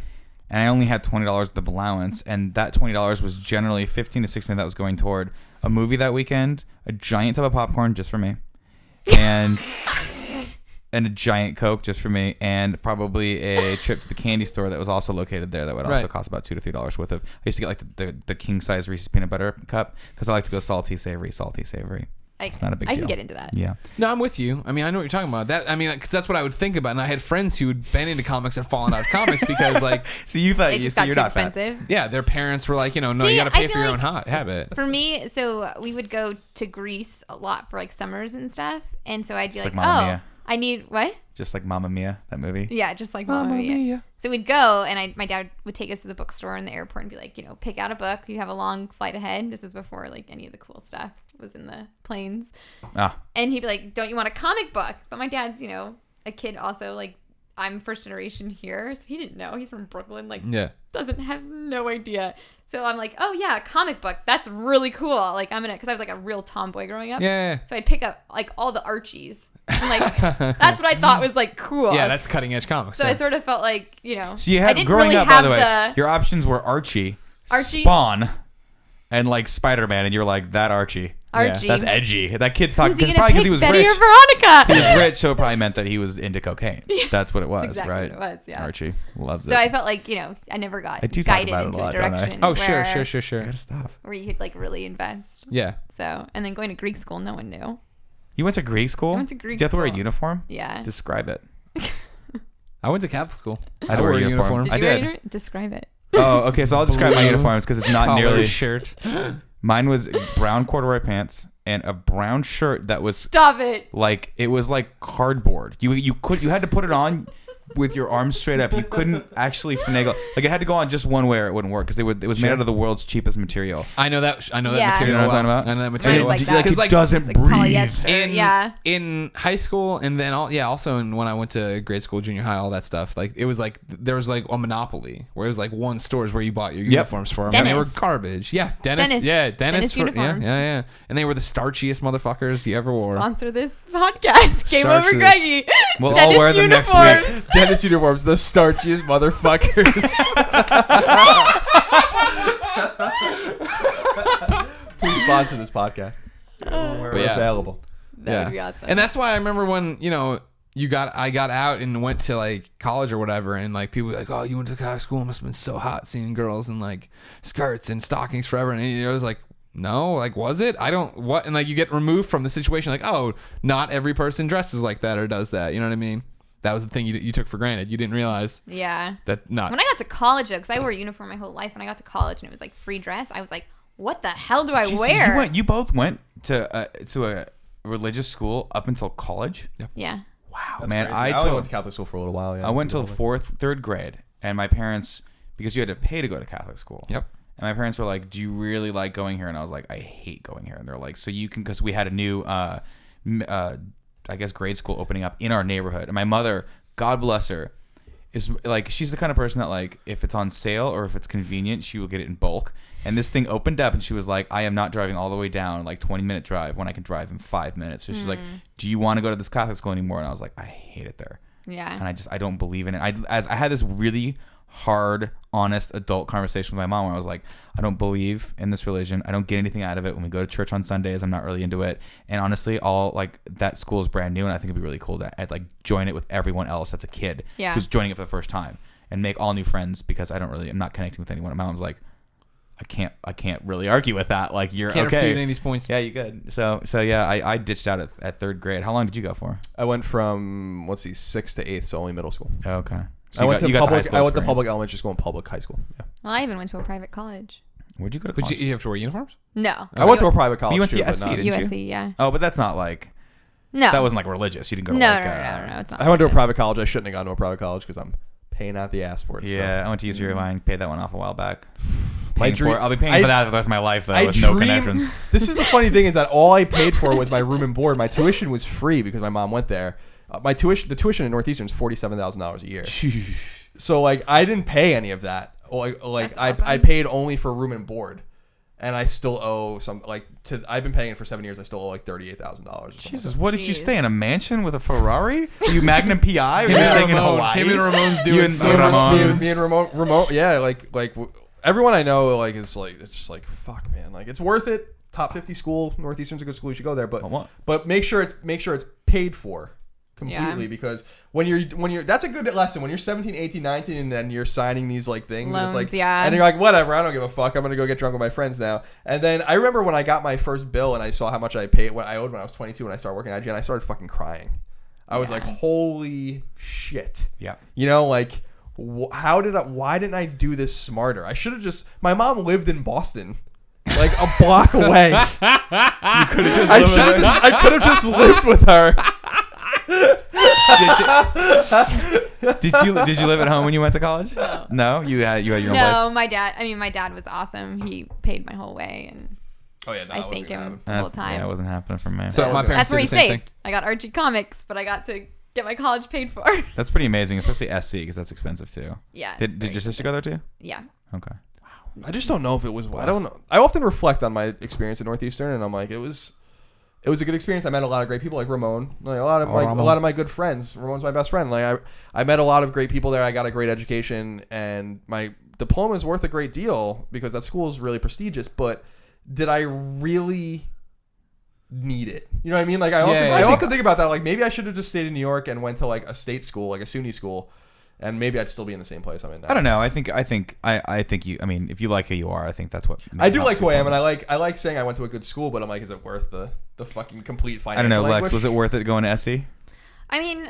Speaker 3: And I only had $20 worth of allowance, and that $20 was generally 15 to 16 that was going toward a movie that weekend, a giant tub of popcorn just for me, and a giant Coke just for me, and probably a trip to the candy store that was also located there that would also
Speaker 1: Right.
Speaker 3: cost about $2 to $3 worth of. I used to get like the king size Reese's peanut butter cup because I like to go salty, savory. It's not a big
Speaker 4: I
Speaker 3: deal.
Speaker 4: can get into that.
Speaker 3: Yeah.
Speaker 1: No, I'm with you. I mean, I know what you're talking about. That I mean, because that's what I would think about. And I had friends who had been into comics and fallen out of comics because, like,
Speaker 3: So you thought
Speaker 4: It
Speaker 3: you
Speaker 4: just
Speaker 3: so
Speaker 4: got
Speaker 3: you're
Speaker 4: too
Speaker 3: not fat.
Speaker 4: expensive.
Speaker 1: yeah, their parents were like, no,
Speaker 4: See,
Speaker 1: you got to
Speaker 4: I
Speaker 1: pay for
Speaker 4: feel
Speaker 1: your
Speaker 4: like-
Speaker 1: own habit.
Speaker 4: For me, so we would go to Greece a lot for like summers and stuff, and so I'd be
Speaker 3: Just
Speaker 4: like,
Speaker 3: like Mamma
Speaker 4: oh,
Speaker 3: Mia.
Speaker 4: I need what?
Speaker 3: Just like Mamma Mia, that movie.
Speaker 4: Yeah, just like Mamma Mia. So we'd go, and my dad would take us to the bookstore in the airport and be like, pick out a book. You have a long flight ahead. This was before like any of the cool stuff was in the planes. And he'd be like, don't you want a comic book? But my dad's, a kid also, like, I'm first generation here, so he didn't know. He's from Brooklyn, like, has no idea. So I'm like, oh yeah, a comic book. That's really cool. Like because I was like a real tomboy growing up.
Speaker 1: Yeah.
Speaker 4: So I'd pick up like all the Archies. And, like that's what I thought was like cool.
Speaker 1: Yeah, that's cutting edge comics.
Speaker 4: So I sort of felt like
Speaker 3: So you had
Speaker 4: I didn't
Speaker 3: growing
Speaker 4: really
Speaker 3: up,
Speaker 4: have
Speaker 3: by the way, your options were Archie, Spawn, and like Spider-Man, and you're like that Archie. That's edgy. That kid's talking because he was
Speaker 5: Betty
Speaker 3: rich.
Speaker 5: or Veronica?
Speaker 3: He was rich, so it probably meant that he was into cocaine. That's what it was,
Speaker 4: exactly
Speaker 3: right?
Speaker 4: what it was, yeah.
Speaker 3: Archie loves it.
Speaker 4: So I felt like I never got
Speaker 3: do talk
Speaker 4: guided
Speaker 3: about it a
Speaker 4: into
Speaker 3: lot,
Speaker 4: a
Speaker 3: don't I?
Speaker 4: direction.
Speaker 1: Oh,
Speaker 4: where,
Speaker 1: sure.
Speaker 3: I gotta stop.
Speaker 4: Where you could like really invest.
Speaker 1: Yeah.
Speaker 4: So and then going to Greek school, no one knew.
Speaker 3: You went to Greek school?
Speaker 4: I went to Greek
Speaker 3: Did you have to wear a
Speaker 4: school.
Speaker 3: uniform?
Speaker 4: Yeah.
Speaker 3: Describe it.
Speaker 1: I went to Catholic school.
Speaker 3: I had to wear a uniform.
Speaker 4: Did
Speaker 3: I
Speaker 4: you
Speaker 3: did.
Speaker 4: wear it? Describe it.
Speaker 3: Oh, okay. So I'll describe my uniforms because it's not
Speaker 1: Collared
Speaker 3: nearly.
Speaker 1: shirt.
Speaker 3: Mine was brown corduroy pants and a brown shirt that was
Speaker 4: Stop it.
Speaker 3: like it was like cardboard. You had to put it on with your arms straight up. You couldn't actually finagle. Like it had to go on just one way or it wouldn't work because it was made out of the world's cheapest material.
Speaker 1: I know that
Speaker 4: Yeah.
Speaker 1: material.
Speaker 3: You know what I'm talking
Speaker 1: well.
Speaker 3: about?
Speaker 1: I know that
Speaker 4: Mine
Speaker 1: material.
Speaker 4: was like
Speaker 1: well.
Speaker 4: that.
Speaker 3: It
Speaker 1: like,
Speaker 3: doesn't
Speaker 4: Like
Speaker 3: breathe.
Speaker 4: polyester.
Speaker 1: In high school and then also when I went to grade school, junior high, all that stuff, like it was like there was like a monopoly where it was like one stores where you bought your uniforms for them and they were
Speaker 4: Dennis.
Speaker 1: garbage. Yeah, Dennis. Yeah, Dennis for,
Speaker 4: uniforms.
Speaker 1: yeah. And they were the starchiest motherfuckers you ever wore.
Speaker 4: Sponsor this podcast. Game over
Speaker 1: Starches.
Speaker 4: Greggy.
Speaker 3: We'll all
Speaker 4: Dennis
Speaker 3: wear them next
Speaker 4: uniforms.
Speaker 3: week.
Speaker 2: Dennis uniforms, the starchiest motherfuckers. Please sponsor this podcast. We're
Speaker 1: But yeah.
Speaker 2: available.
Speaker 4: That would be awesome.
Speaker 1: And that's why I remember when, I got out and went to like college or whatever, and like people were like, oh, you went to Catholic school, it must have been so hot seeing girls in like skirts and stockings forever. And I was like, no, like, was it? I don't, what? And like you get removed from the situation, like, oh, not every person dresses like that or does that. You know what I mean? That was the thing you took for granted. You didn't realize
Speaker 4: yeah.
Speaker 1: that not.
Speaker 4: When I got to college, though, because I wore a uniform my whole life, when I got to college and it was like free dress, I was like, what the hell do I
Speaker 3: Jeez,
Speaker 4: wear?
Speaker 3: You both went to a religious school up until college.
Speaker 4: Yeah.
Speaker 3: Wow,
Speaker 2: That's
Speaker 3: man!
Speaker 2: crazy.
Speaker 3: I
Speaker 2: only
Speaker 3: took
Speaker 2: went to Catholic school for a little while. Yeah,
Speaker 3: I went till third grade, and my parents, because you had to pay to go to Catholic school.
Speaker 1: Yep.
Speaker 3: And my parents were like, "Do you really like going here?" And I was like, "I hate going here." And they're like, "So you can," because we had a new, I guess, grade school opening up in our neighborhood. And my mother, God bless her, is like, she's the kind of person that like, if it's on sale or if it's convenient, she will get it in bulk. And this thing opened up, and she was like, "I am not driving all the way down, like 20-minute drive, when I can drive in 5 minutes." So she's like, "Do you want to go to this Catholic school anymore?" And I was like, "I hate it there."
Speaker 4: Yeah.
Speaker 3: And I don't believe in it. I had this really hard, honest adult conversation with my mom where I was like, I don't believe in this religion. I don't get anything out of it. When we go to church on Sundays, I'm not really into it. And honestly, that school is brand new, and I think it'd be really cool to like join it with everyone else that's a kid who's joining it for the first time and make all new friends, because I'm not connecting with anyone. And my mom's like, I can't really argue with that. Like, you're
Speaker 1: Can't
Speaker 3: okay.
Speaker 1: refute any of these points.
Speaker 3: Yeah, you good. So yeah, I ditched out at third grade. How long did you go for?
Speaker 2: I went from 6th to 8th, so only middle school.
Speaker 3: Oh, okay. So
Speaker 2: I went to
Speaker 3: the high
Speaker 2: public.
Speaker 3: school
Speaker 2: I went to
Speaker 3: experience.
Speaker 2: public elementary school and public high school. Yeah.
Speaker 4: Well, I even went to a private college.
Speaker 3: Where'd you go to
Speaker 1: But
Speaker 3: college?
Speaker 1: you have to wear uniforms?
Speaker 4: No.
Speaker 2: I went to a private college.
Speaker 3: You went to
Speaker 2: too, but
Speaker 3: SC,
Speaker 2: not-
Speaker 3: didn't you?
Speaker 4: USC, yeah.
Speaker 3: Oh, but that's not like
Speaker 4: No.
Speaker 3: that wasn't like religious. You didn't go to
Speaker 4: No,
Speaker 3: like
Speaker 4: no, it's not.
Speaker 2: I went to a
Speaker 4: religious.
Speaker 2: private college. I shouldn't have gone to a private college because I'm paying out the ass for it.
Speaker 3: Yeah, I went to UC Irvine. Paid that one off a while back.
Speaker 2: My
Speaker 3: Paying
Speaker 2: dream-
Speaker 3: for it. I'll be paying for that for the rest of my life though,
Speaker 2: I
Speaker 3: with no
Speaker 2: dream-
Speaker 3: connections.
Speaker 2: This is the funny thing, is that all I paid for was my room and board. My tuition was free because my mom went there. The tuition in Northeastern is $47,000 a year. So like I didn't pay any of that. Like
Speaker 4: That's awesome.
Speaker 2: I paid only for room and board, and I still owe some I've been paying it for 7 years. I still owe like $38,000.
Speaker 3: Jesus, what did you
Speaker 4: Jeez.
Speaker 3: stay in a mansion with a Ferrari? You Magnum PI? Or you staying in Hawaii?
Speaker 1: Him and Ramon's doing
Speaker 3: You and
Speaker 1: so
Speaker 3: Ramon.
Speaker 2: Me and Ramon, yeah, everyone I know like is like, it's just like, fuck, man, like it's worth it. Top 50 school, Northeastern's a good school. You should go there, but make sure it's paid for completely, because when you're that's a good lesson when you're 17, 18, 19, and then you're signing these like things, and it's
Speaker 4: Loans,
Speaker 2: like,
Speaker 4: yeah.
Speaker 2: and you're like, whatever, I don't give a fuck, I'm gonna go get drunk with my friends now. And then I remember when I got my first bill and I saw how much I paid, what I owed when I was 22 when I started working at IGN, I started fucking crying. I was like, holy shit.
Speaker 3: Yeah.
Speaker 2: You know, like, why didn't I do this smarter? I should have just, my mom lived in Boston, like a block away.
Speaker 3: You could have just
Speaker 2: I could have just lived with her.
Speaker 3: Did you live at home when you went to college? No, you had your own place.
Speaker 4: No, my dad was awesome. He paid my whole way, and
Speaker 2: Oh yeah, no,
Speaker 4: I thank him the whole time.
Speaker 3: Yeah, it wasn't happening for me.
Speaker 1: So my parents
Speaker 4: That's where
Speaker 1: did
Speaker 4: he
Speaker 1: the same
Speaker 4: saved.
Speaker 1: thing.
Speaker 4: I got Archie Comics, but I got to get my college paid for.
Speaker 3: That's pretty amazing, especially SC because that's expensive too.
Speaker 4: Yeah. it's
Speaker 3: Did
Speaker 4: very
Speaker 3: your sister go there too?
Speaker 4: Yeah.
Speaker 3: Okay.
Speaker 2: I just don't know if it was. I don't know. I often reflect on my experience at Northeastern, and I'm like, it was a good experience. I met a lot of great people, like Ramon, like a lot of my good friends. Ramon's my best friend. Like I met a lot of great people there. I got a great education, and my diploma is worth a great deal because that school is really prestigious. But did I really need it? You know what I mean? Like I often think about that. Like maybe I should have just stayed in New York and went to like a state school, like a SUNY school. And maybe I'd still be in the same place I'm in now.
Speaker 3: I don't know. I think you. I mean, if you like who you are, I think that's what.
Speaker 2: I do like who I am, and I like saying I went to a good school. But I'm like, is it worth the fucking complete financial?
Speaker 3: I don't know, Lex.
Speaker 2: anguish?
Speaker 3: Was it worth it going to SC?
Speaker 4: I mean,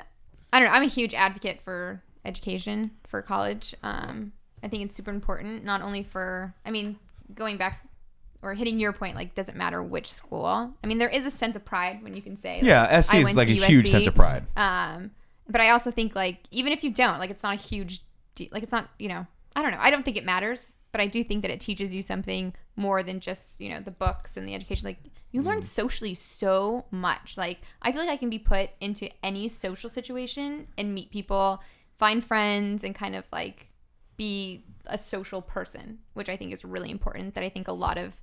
Speaker 4: I don't know. I'm a huge advocate for education for college. I think it's super important, not only for. I mean, going back or hitting your point, like, doesn't matter which school. I mean, there is a sense of pride when you can say, like,
Speaker 3: Yeah, SC is like a huge sense of pride.
Speaker 4: But I also think, like, even if you don't, like, it's not a huge deal. Like, it's not, I don't know. I don't think it matters, but I do think that it teaches you something more than just, the books and the education. Like, you learn socially so much. Like, I feel like I can be put into any social situation and meet people, find friends, and kind of, like, be a social person, which I think is really important, that I think a lot of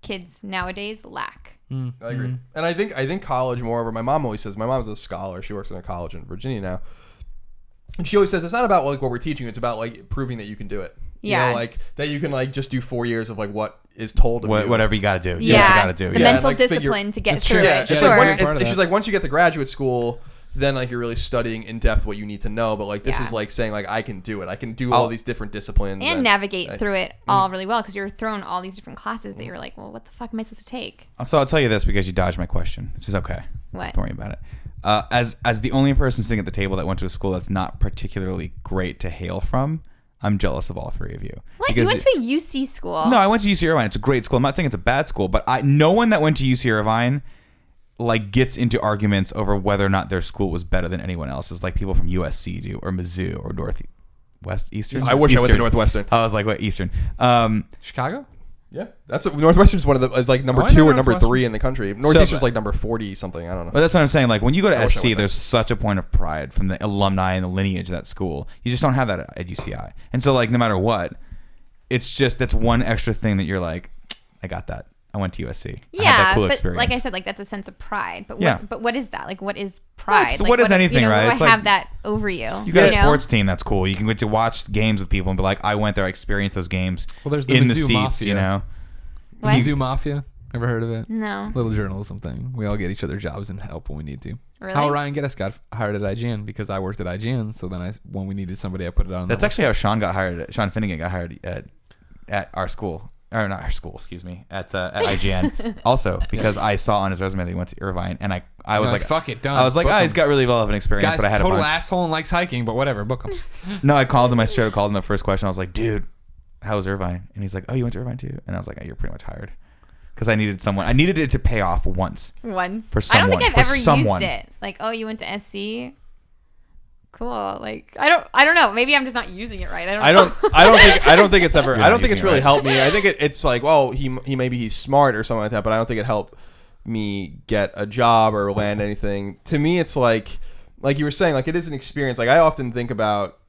Speaker 4: kids nowadays lack.
Speaker 2: I agree. And I think college, moreover, my mom always says, my mom's a scholar. She works in a college in Virginia now. And she always says, it's not about like what we're teaching you. It's about like proving that you can do it.
Speaker 4: Yeah.
Speaker 2: Like that you can like just do 4 years of like what is told of you.
Speaker 3: Whatever you got to do.
Speaker 4: Yeah.
Speaker 3: What you got to do.
Speaker 4: The
Speaker 3: Yeah.
Speaker 4: mental
Speaker 2: like,
Speaker 4: discipline to get through
Speaker 2: Yeah.
Speaker 4: it.
Speaker 2: It's
Speaker 4: Sure.
Speaker 2: like she's like, once you get to graduate school, then like you're really studying in depth what you need to know. But like this is like saying like I can do it. I can do all these different disciplines
Speaker 4: and navigate through it all really well, because you're thrown all these different classes that you're like, well, what the fuck am I supposed to take?
Speaker 3: So I'll tell you this because you dodged my question, which is okay.
Speaker 4: What?
Speaker 3: Don't worry about it. As the only person sitting at the table that went to a school that's not particularly great to hail from, I'm jealous of all three of you.
Speaker 4: What?
Speaker 3: Because
Speaker 4: You went to a UC school?
Speaker 3: No, I went to UC Irvine. It's a great school. I'm not saying it's a bad school, but no one that went to UC Irvine like gets into arguments over whether or not their school was better than anyone else's, like people from USC do, or Mizzou, or Eastern.
Speaker 2: I wish I went to Northwestern.
Speaker 3: I was like, what, Eastern?
Speaker 1: Chicago?
Speaker 2: Yeah, that's Northwestern's one of the is like number
Speaker 1: I
Speaker 2: 2
Speaker 1: know
Speaker 2: or number
Speaker 1: Northwestern.
Speaker 2: 3 in the country. Northeastern's like number 40 something. I don't know.
Speaker 3: But that's what I'm saying. Like when you go to
Speaker 2: wish I
Speaker 3: SC,
Speaker 2: went there.
Speaker 3: there's such a point of pride from the alumni and the lineage of that school. You just don't have that at UCI. And so like no matter what, it's just that's one extra thing that you're like, I got that. I went to USC.
Speaker 4: Yeah,
Speaker 3: I had that cool
Speaker 4: but
Speaker 3: experience.
Speaker 4: like I said, like that's a sense of pride. But
Speaker 3: Yeah.
Speaker 4: what is that? Like, what is pride?
Speaker 3: It's-
Speaker 4: Like,
Speaker 3: what is anything, right?
Speaker 4: Do
Speaker 3: It's
Speaker 4: I
Speaker 3: like-
Speaker 4: have that over you?
Speaker 3: You got a
Speaker 4: know?
Speaker 3: sports team that's cool. You can get to watch games with people and be like, I went there, I experienced those games.
Speaker 1: Well, there's the
Speaker 3: in the
Speaker 1: Mizzou
Speaker 3: seats,
Speaker 1: Mafia.
Speaker 3: you know.
Speaker 4: What?
Speaker 1: Mizzou Mafia. Ever heard of it?
Speaker 4: No.
Speaker 1: Little journalism thing. We all get each other jobs and help when we need to.
Speaker 4: Really?
Speaker 1: How Ryan Gettys got hired at IGN because I worked at IGN. So then when we needed somebody, I put it on.
Speaker 3: That's actually how Sean got hired. Sean Finnegan got hired at our school. Or not our school, excuse me, at IGN. Also, because I saw on his resume that he went to Irvine, and I was like,
Speaker 1: fuck it, done.
Speaker 3: I was like,
Speaker 1: Book
Speaker 3: he's
Speaker 1: him.
Speaker 3: got really relevant experience,
Speaker 1: Guy's
Speaker 3: but I had a
Speaker 1: total
Speaker 3: bunch.
Speaker 1: asshole and likes hiking, but whatever, book him.
Speaker 3: No, I called him. I straight up called him the first question. I was like, dude, how was Irvine? And he's like, oh, you went to Irvine too? And I was like, oh, you're pretty much hired. Because I needed someone. I needed it to pay off once.
Speaker 4: Once.
Speaker 3: For
Speaker 4: I don't think
Speaker 3: someone.
Speaker 4: I've
Speaker 3: For
Speaker 4: ever
Speaker 3: someone.
Speaker 4: used it. Like, oh, you went to SC. Cool. Like, I don't know. Maybe I'm just not using it right. I don't know.
Speaker 2: I don't think it's ever.
Speaker 3: You're
Speaker 2: I
Speaker 3: not
Speaker 2: don't think
Speaker 3: using
Speaker 2: it's
Speaker 3: it
Speaker 2: really
Speaker 3: right.
Speaker 2: helped me. I think it's like, well, he maybe he's smart or something like that, but I don't think it helped me get a job or land anything. To me, it's like you were saying, like it is an experience. Like I often think about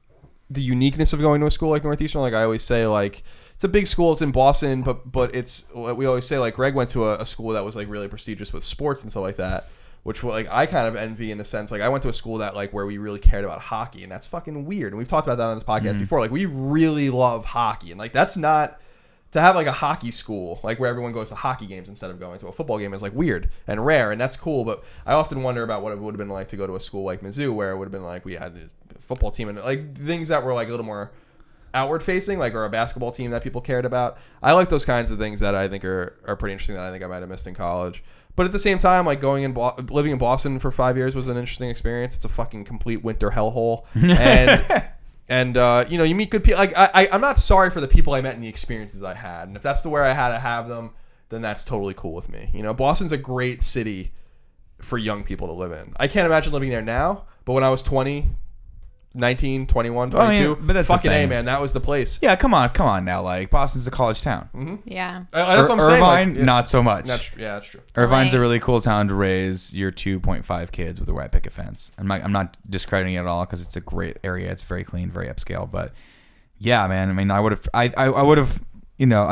Speaker 2: the uniqueness of going to a school like Northeastern. Like I always say, like it's a big school. It's in Boston, but it's we always say like Greg went to a school that was like really prestigious with sports and stuff like that. Which like I kind of envy in a sense. Like I went to a school that like where we really cared about hockey, and that's fucking weird. And we've talked about that on this podcast before. Like we really love hockey, and like that's not to have like a hockey school like where everyone goes to hockey games instead of going to a football game is like weird and rare, and that's cool. But I often wonder about what it would have been like to go to a school like Mizzou, where it would have been like we had this football team and like things that were like a little more outward facing, like or a basketball team that people cared about. I like those kinds of things that I think are pretty interesting that I think I might have missed in college. But at the same time, like living in Boston for 5 years was an interesting experience. It's a fucking complete winter hellhole, and you know, you meet good people. Like I'm not sorry for the people I met and the experiences I had. And if that's the way I had to have them, then that's totally cool with me. You know, Boston's a great city for young people to live in. I can't imagine living there now, But when I was 20, 19, 21, 22,
Speaker 3: but that's the
Speaker 2: fucking A,
Speaker 3: thing.
Speaker 2: man, that was the place.
Speaker 3: Yeah, come on now. Like, Boston's a college town.
Speaker 4: Yeah.
Speaker 2: That's what I'm saying.
Speaker 3: Irvine,
Speaker 2: Like,
Speaker 3: not so much.
Speaker 2: that's true.
Speaker 3: Irvine's a
Speaker 4: Like-
Speaker 3: really cool town to raise your 2.5 kids with a white picket fence. I'm not discrediting it at all because it's a great area. It's very clean, very upscale. But yeah, man. I mean, I would have. I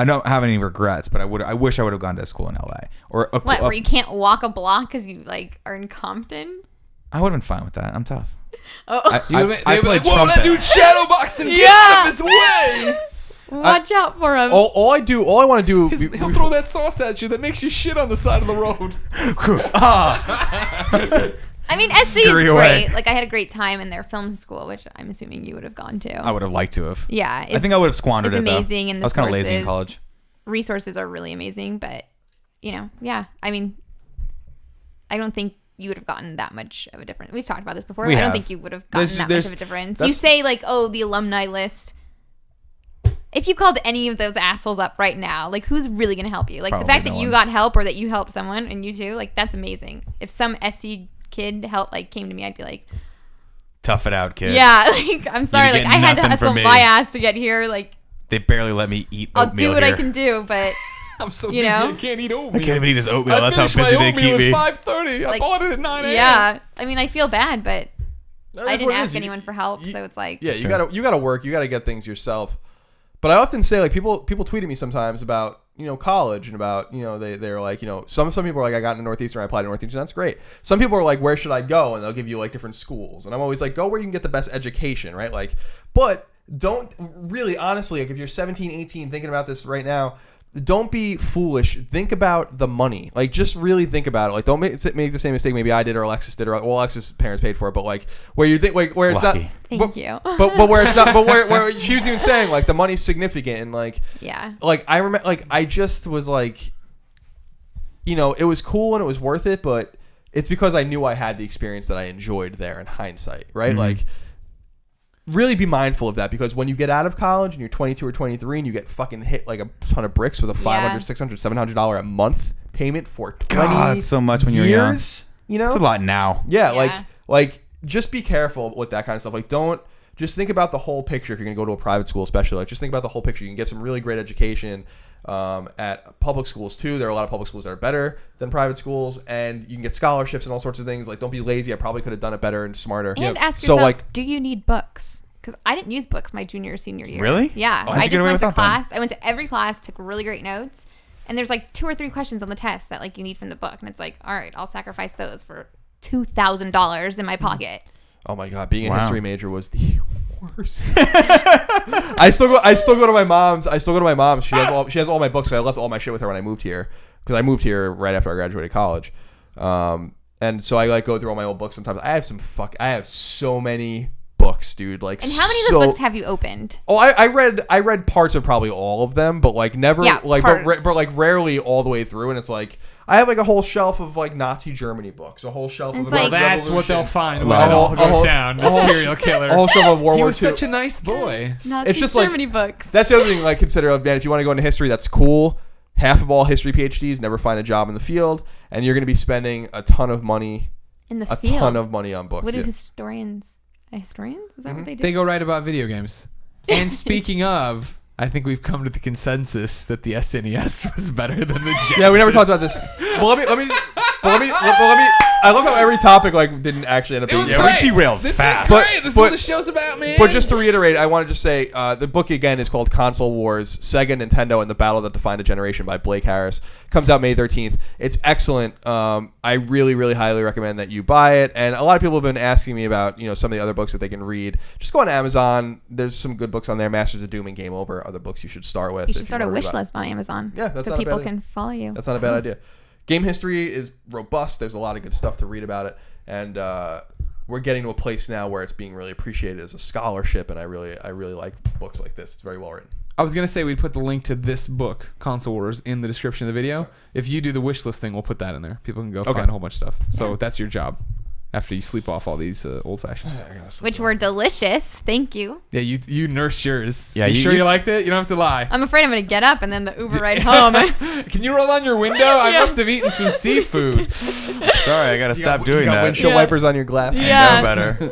Speaker 3: don't have any regrets, but I wish I would have gone to school in LA or
Speaker 4: What? Where you can't walk a block because you like are in Compton?
Speaker 3: I would have been fine with that. I'm tough.
Speaker 4: Oh,
Speaker 3: I played
Speaker 1: Whoa, that
Speaker 3: trumpet.
Speaker 1: dude shadowboxing
Speaker 4: Yeah.
Speaker 1: yeah. his way.
Speaker 4: watch out for him.
Speaker 2: All I want to do.
Speaker 1: He'll throw that sauce at you that makes you shit on the side of the road.
Speaker 4: I mean, SC is
Speaker 3: Scurry
Speaker 4: great.
Speaker 3: away.
Speaker 4: Like I had a great time in their film school, which I'm assuming you would have gone to.
Speaker 3: I would have liked to have.
Speaker 4: Yeah,
Speaker 3: I think I would have squandered
Speaker 4: it's
Speaker 3: it. Though.
Speaker 4: amazing, and the
Speaker 3: I was kind of lazy in
Speaker 4: sources-
Speaker 3: college.
Speaker 4: Resources are really amazing, but yeah. I mean, I don't think you would have gotten that much of a difference. We've talked about this before.
Speaker 3: We
Speaker 4: I don't
Speaker 3: have.
Speaker 4: think you would have gotten that much
Speaker 3: There's-
Speaker 4: of a difference.
Speaker 2: that's-
Speaker 4: You say like, oh, the alumni list. If you called any of those assholes up right now, like who's really gonna help you? Like
Speaker 3: Probably
Speaker 4: the fact
Speaker 3: no
Speaker 4: that you
Speaker 3: one.
Speaker 4: got help or that you helped someone and you too, like that's amazing. If some SC kid came to me, I'd be like,
Speaker 3: Tough it out, kid.
Speaker 4: yeah, like I'm sorry, like
Speaker 3: get
Speaker 4: I had to
Speaker 3: nothing from
Speaker 4: hustle
Speaker 3: me.
Speaker 4: my ass to get here. Like
Speaker 3: They barely let me eat
Speaker 4: I'll
Speaker 3: oatmeal
Speaker 4: do what
Speaker 3: here.
Speaker 4: I can do, but
Speaker 1: I'm so
Speaker 4: You
Speaker 1: busy
Speaker 4: know?
Speaker 1: I can't eat
Speaker 3: I
Speaker 1: oatmeal.
Speaker 3: can't even eat this oatmeal.
Speaker 1: I
Speaker 3: That's how
Speaker 1: finished my
Speaker 3: busy they
Speaker 1: oatmeal
Speaker 3: keep me.
Speaker 1: at 5:30. I
Speaker 4: Like,
Speaker 1: bought it at 9 a.m.
Speaker 4: yeah, I mean I feel bad, but
Speaker 2: That's
Speaker 4: I
Speaker 2: what
Speaker 4: didn't
Speaker 2: it is.
Speaker 4: ask anyone for help, so it's like
Speaker 2: Yeah,
Speaker 3: Sure.
Speaker 2: you gotta work. You gotta get things yourself. But I often say, like, people tweet at me sometimes about college and about they're like some people are like, I got into Northeastern, I applied to Northeastern, that's great. Some people are like, where should I go? And they'll give you like different schools, and I'm always like, go where you can get the best education, right? Like, but don't really, honestly, like if you're 17, 18 thinking about this right now, don't be foolish. Think about the money. Like, just really think about it. Like, don't make the same mistake maybe I did or Alexis did, or well, Alexis' parents paid for it, but like where you think like where it's
Speaker 3: Lucky.
Speaker 2: not.
Speaker 4: Thank you.
Speaker 2: But where it's not. But where she was even saying like the money's significant and like
Speaker 4: yeah.
Speaker 2: like I remember like I just was like, it was cool and it was worth it, but it's because I knew I had the experience that I enjoyed there in hindsight, right?
Speaker 3: Mm-hmm.
Speaker 2: Like, really be mindful of that, because when you get out of college and you're 22 or 23 and you get fucking hit like a ton of bricks with a $500,
Speaker 4: Yeah.
Speaker 2: $600, $700 a month payment for 20
Speaker 3: God, it's so much when you're young.
Speaker 2: years,
Speaker 3: It's a lot now.
Speaker 2: Yeah,
Speaker 4: Yeah.
Speaker 2: like just be careful with that kind of stuff. Like, don't just think about the whole picture. If you're gonna go to a private school, especially, like just think about the whole picture. You can get some really great education at public schools too. There are a lot of public schools that are better than private schools, and you can get scholarships and all sorts of things. Like, don't be lazy. I probably could have done it better and smarter.
Speaker 4: And ask
Speaker 2: So,
Speaker 4: yourself,
Speaker 2: like-
Speaker 4: do you need books? Because I didn't use books my junior or senior year.
Speaker 3: Really?
Speaker 4: Yeah.
Speaker 3: Oh, how'd you
Speaker 4: I
Speaker 3: get
Speaker 4: just
Speaker 3: away
Speaker 4: went to
Speaker 3: with that then?
Speaker 4: class. I went to every class, took really great notes, and there's like 2 or 3 questions on the test that like you need from the book, and it's like, all right, I'll sacrifice those for $2,000 in my pocket.
Speaker 2: Oh my god, being a
Speaker 3: Wow.
Speaker 2: history major was the worst. I still go to my mom's. She has all my books. So I left all my shit with her when I moved here, because I moved here right after I graduated college. And so I like go through all my old books sometimes. I have so many books, dude. Like,
Speaker 4: And how many of those books have you opened?
Speaker 2: Oh, I read parts of probably all of them, but like never
Speaker 4: Yeah,
Speaker 2: like
Speaker 4: parts.
Speaker 2: but like rarely all the way through. And it's like I have like a whole shelf of like Nazi Germany books, a whole shelf of
Speaker 4: It's
Speaker 2: American
Speaker 4: like-
Speaker 1: That's
Speaker 2: Revolution,
Speaker 1: what they'll find
Speaker 3: A
Speaker 1: when it all
Speaker 2: whole-
Speaker 1: goes
Speaker 2: a whole-
Speaker 1: down. The
Speaker 2: a whole-
Speaker 1: serial killer.
Speaker 2: a whole shelf of World
Speaker 1: He
Speaker 2: War
Speaker 1: was
Speaker 2: II.
Speaker 1: such a nice boy.
Speaker 4: Not
Speaker 2: It's just like-
Speaker 4: Germany books.
Speaker 2: That's the other thing. Like, consider, man, if you want to go into history, that's cool. Half of all history PhDs never find a job in the field, and you're going to be spending a ton of money
Speaker 4: In the
Speaker 2: a
Speaker 4: field.
Speaker 2: ton of money on books.
Speaker 4: What do
Speaker 2: yeah.
Speaker 4: historians? Is that what they do?
Speaker 1: They go write about video games. And speaking of, I think we've come to the consensus that the SNES was better than the Genesis.
Speaker 2: Yeah, we never talked about this. Well, let me. I love how every topic like didn't actually end up
Speaker 1: It
Speaker 2: being.
Speaker 1: was
Speaker 3: Yeah,
Speaker 1: great.
Speaker 3: we derailed
Speaker 1: This
Speaker 3: fast.
Speaker 1: is great. This is
Speaker 2: But-
Speaker 1: what the show's about, man.
Speaker 2: But just to reiterate, I want to just say the book again is called Console Wars: Sega, Nintendo, and the Battle That Defined a Generation by Blake Harris. Comes out May 13th. It's excellent. I really, really highly recommend that you buy it. And a lot of people have been asking me about some of the other books that they can read. Just go on Amazon. There's some good books on there. Masters of Doom and Game Over are the books you should start with.
Speaker 4: You should
Speaker 2: if
Speaker 4: start a
Speaker 2: wanna read
Speaker 4: wish
Speaker 2: about it.
Speaker 4: list on Amazon.
Speaker 2: Yeah, that's
Speaker 4: so
Speaker 2: not a
Speaker 4: people
Speaker 2: bad idea.
Speaker 4: can follow you.
Speaker 2: That's not a bad idea. Game history is robust. There's a lot of good stuff to read about it, and we're getting to a place now where it's being really appreciated as a scholarship. And I really like books like this. It's very well written.
Speaker 1: I was going to say we'd put the link to this book, Console Wars, in the description of the video. If you do the wish list thing, we'll put that in there. People can go
Speaker 2: Okay.
Speaker 1: find a whole bunch of stuff. So that's your job. after you sleep off all these old fashions.
Speaker 4: Which were delicious. Thank you.
Speaker 1: Yeah, you nursed yours.
Speaker 3: Yeah,
Speaker 1: you
Speaker 3: you-
Speaker 1: sure
Speaker 3: you-
Speaker 1: you liked it? You don't have to lie.
Speaker 4: I'm afraid I'm going to get up and then the Uber ride home.
Speaker 1: Can you roll down your window? I must have eaten some seafood.
Speaker 3: Sorry, I gotta stop doing
Speaker 2: You got
Speaker 3: that.
Speaker 2: windshield wipers on your glasses.
Speaker 5: Yeah.
Speaker 3: Know better.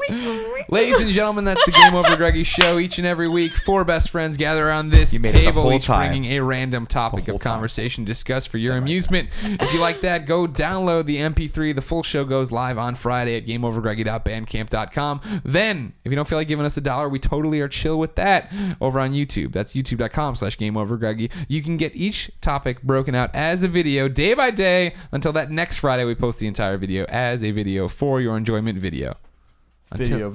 Speaker 1: Ladies and gentlemen, that's the Game Over Greggy show. Each and every week, 4 best friends gather around this
Speaker 3: You made it the
Speaker 1: table,
Speaker 3: whole
Speaker 1: each
Speaker 3: time.
Speaker 1: bringing a random topic
Speaker 3: The
Speaker 1: of
Speaker 3: whole time.
Speaker 1: conversation discussed for your amusement. If you like that, go download the MP3. The full show goes live on Friday at GameOverGreggy.bandcamp.com. Then, if you don't feel like giving us $1, we totally are chill with that over on YouTube. That's youtube.com/GameOverGreggy. You can get each topic broken out as a video day by day until that next Friday we post the entire video as a video for your enjoyment video.
Speaker 2: Video.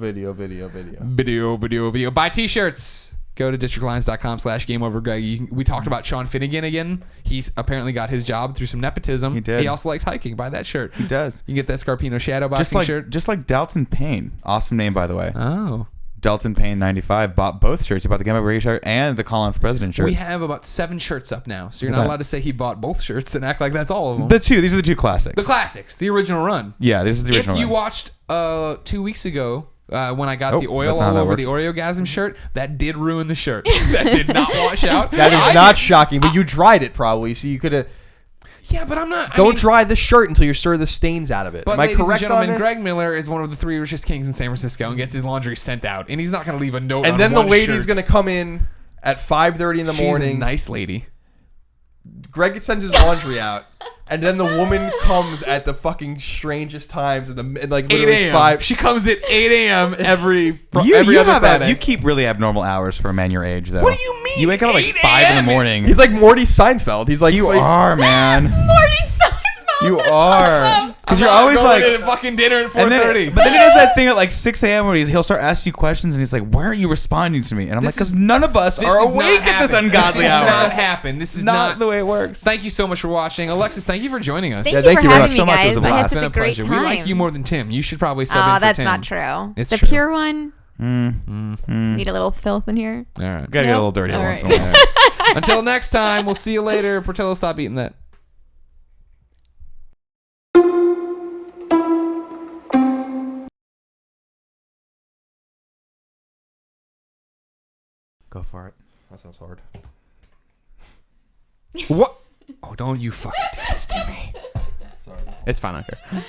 Speaker 1: Buy t-shirts. Go to districtlines.com/GameOverGreggy. We talked about Sean Finnegan again. He's apparently got his job through some nepotism.
Speaker 3: He did.
Speaker 1: He also likes hiking. Buy that shirt.
Speaker 3: He does.
Speaker 1: You can get that Scarpino shadow boxing shirt.
Speaker 3: Just like Dalton Payne. Awesome name, by the way.
Speaker 1: Oh.
Speaker 3: Dalton Payne 95 bought both shirts. He bought the Game Over shirt and the Colin for President shirt.
Speaker 1: We have about 7 shirts up now, so you're not allowed to say he bought both shirts and act like that's all of them.
Speaker 3: These are the 2 classics.
Speaker 1: The classics, the original run.
Speaker 3: Yeah, this is the original
Speaker 1: If you
Speaker 3: one.
Speaker 1: watched 2 weeks ago when I got
Speaker 3: Oh,
Speaker 1: the oil
Speaker 3: that's not
Speaker 1: all
Speaker 3: how that
Speaker 1: over the
Speaker 3: works.
Speaker 1: Oreogasm shirt, that did ruin the shirt. That did not wash out.
Speaker 2: That is not shocking, but you dried it probably, so you could have.
Speaker 1: Yeah, but I'm not.
Speaker 2: Don't dry the shirt until you stir the stains out of it.
Speaker 1: But
Speaker 2: Am I
Speaker 1: ladies and
Speaker 2: correct on
Speaker 1: gentlemen,
Speaker 2: this?
Speaker 1: Greg Miller is one of the 3 richest kings in San Francisco and gets his laundry sent out, and he's not going to leave a note.
Speaker 2: And
Speaker 1: on
Speaker 2: then the
Speaker 1: one
Speaker 2: lady's
Speaker 1: shirt.
Speaker 2: gonna come in at 5:30 in the
Speaker 1: She's
Speaker 2: morning.
Speaker 1: a nice lady.
Speaker 2: Greg sends his laundry out, and then the woman comes at the fucking strangest times in like
Speaker 1: 8
Speaker 2: literally
Speaker 1: a.m.
Speaker 2: 5.
Speaker 1: She comes at 8 a.m. every
Speaker 3: You
Speaker 1: other
Speaker 3: have
Speaker 1: Friday.
Speaker 3: you keep really abnormal hours for a man your age, though.
Speaker 2: What do you mean?
Speaker 3: You wake up at like
Speaker 1: 8
Speaker 3: 5 in the
Speaker 1: a.m.?
Speaker 3: morning.
Speaker 2: He's like Morty Seinfeld. He's like
Speaker 3: You are, man.
Speaker 5: Morty Seinfeld.
Speaker 3: You
Speaker 5: that's
Speaker 3: are.
Speaker 5: awesome.
Speaker 3: Because you're
Speaker 1: I'm not
Speaker 3: always
Speaker 1: going
Speaker 3: like.
Speaker 1: to fucking dinner at
Speaker 3: And
Speaker 1: 4:30.
Speaker 3: but then he does that thing at like 6 a.m. where he'll start asking you questions and he's like, "Why aren't you responding to me?" And I'm like,
Speaker 1: This
Speaker 3: "Because none of us
Speaker 1: This
Speaker 3: are
Speaker 1: is not
Speaker 3: awake at this
Speaker 1: happen.
Speaker 3: ungodly
Speaker 1: This
Speaker 3: hour."
Speaker 1: does not happen. This is
Speaker 3: Not the way it works.
Speaker 1: Thank you so much for watching, Alexis. Thank you for joining us.
Speaker 4: Thank
Speaker 2: Yeah,
Speaker 4: you
Speaker 2: thank
Speaker 4: for
Speaker 2: you very
Speaker 4: having
Speaker 2: much.
Speaker 4: me,
Speaker 3: So much. It was
Speaker 4: guys.
Speaker 3: a
Speaker 4: I had
Speaker 3: blast.
Speaker 1: It's
Speaker 4: such
Speaker 1: been
Speaker 4: a
Speaker 1: a
Speaker 4: great
Speaker 1: pleasure.
Speaker 4: time.
Speaker 1: We like you more than Tim. You should probably sub in
Speaker 4: Oh,
Speaker 1: for
Speaker 4: that's
Speaker 1: Tim.
Speaker 4: not true.
Speaker 1: It's
Speaker 4: the
Speaker 1: true.
Speaker 4: pure one. Need a little filth in here.
Speaker 1: All right.
Speaker 3: Gotta get a little dirty
Speaker 5: All
Speaker 3: once in
Speaker 5: right.
Speaker 3: a while.
Speaker 1: Until next time, we'll see you later. Portillo, stop eating that.
Speaker 3: Go for it.
Speaker 2: That sounds hard.
Speaker 1: What? Oh, don't you fucking do this to me.
Speaker 2: Sorry.
Speaker 1: It's fine, I don't care.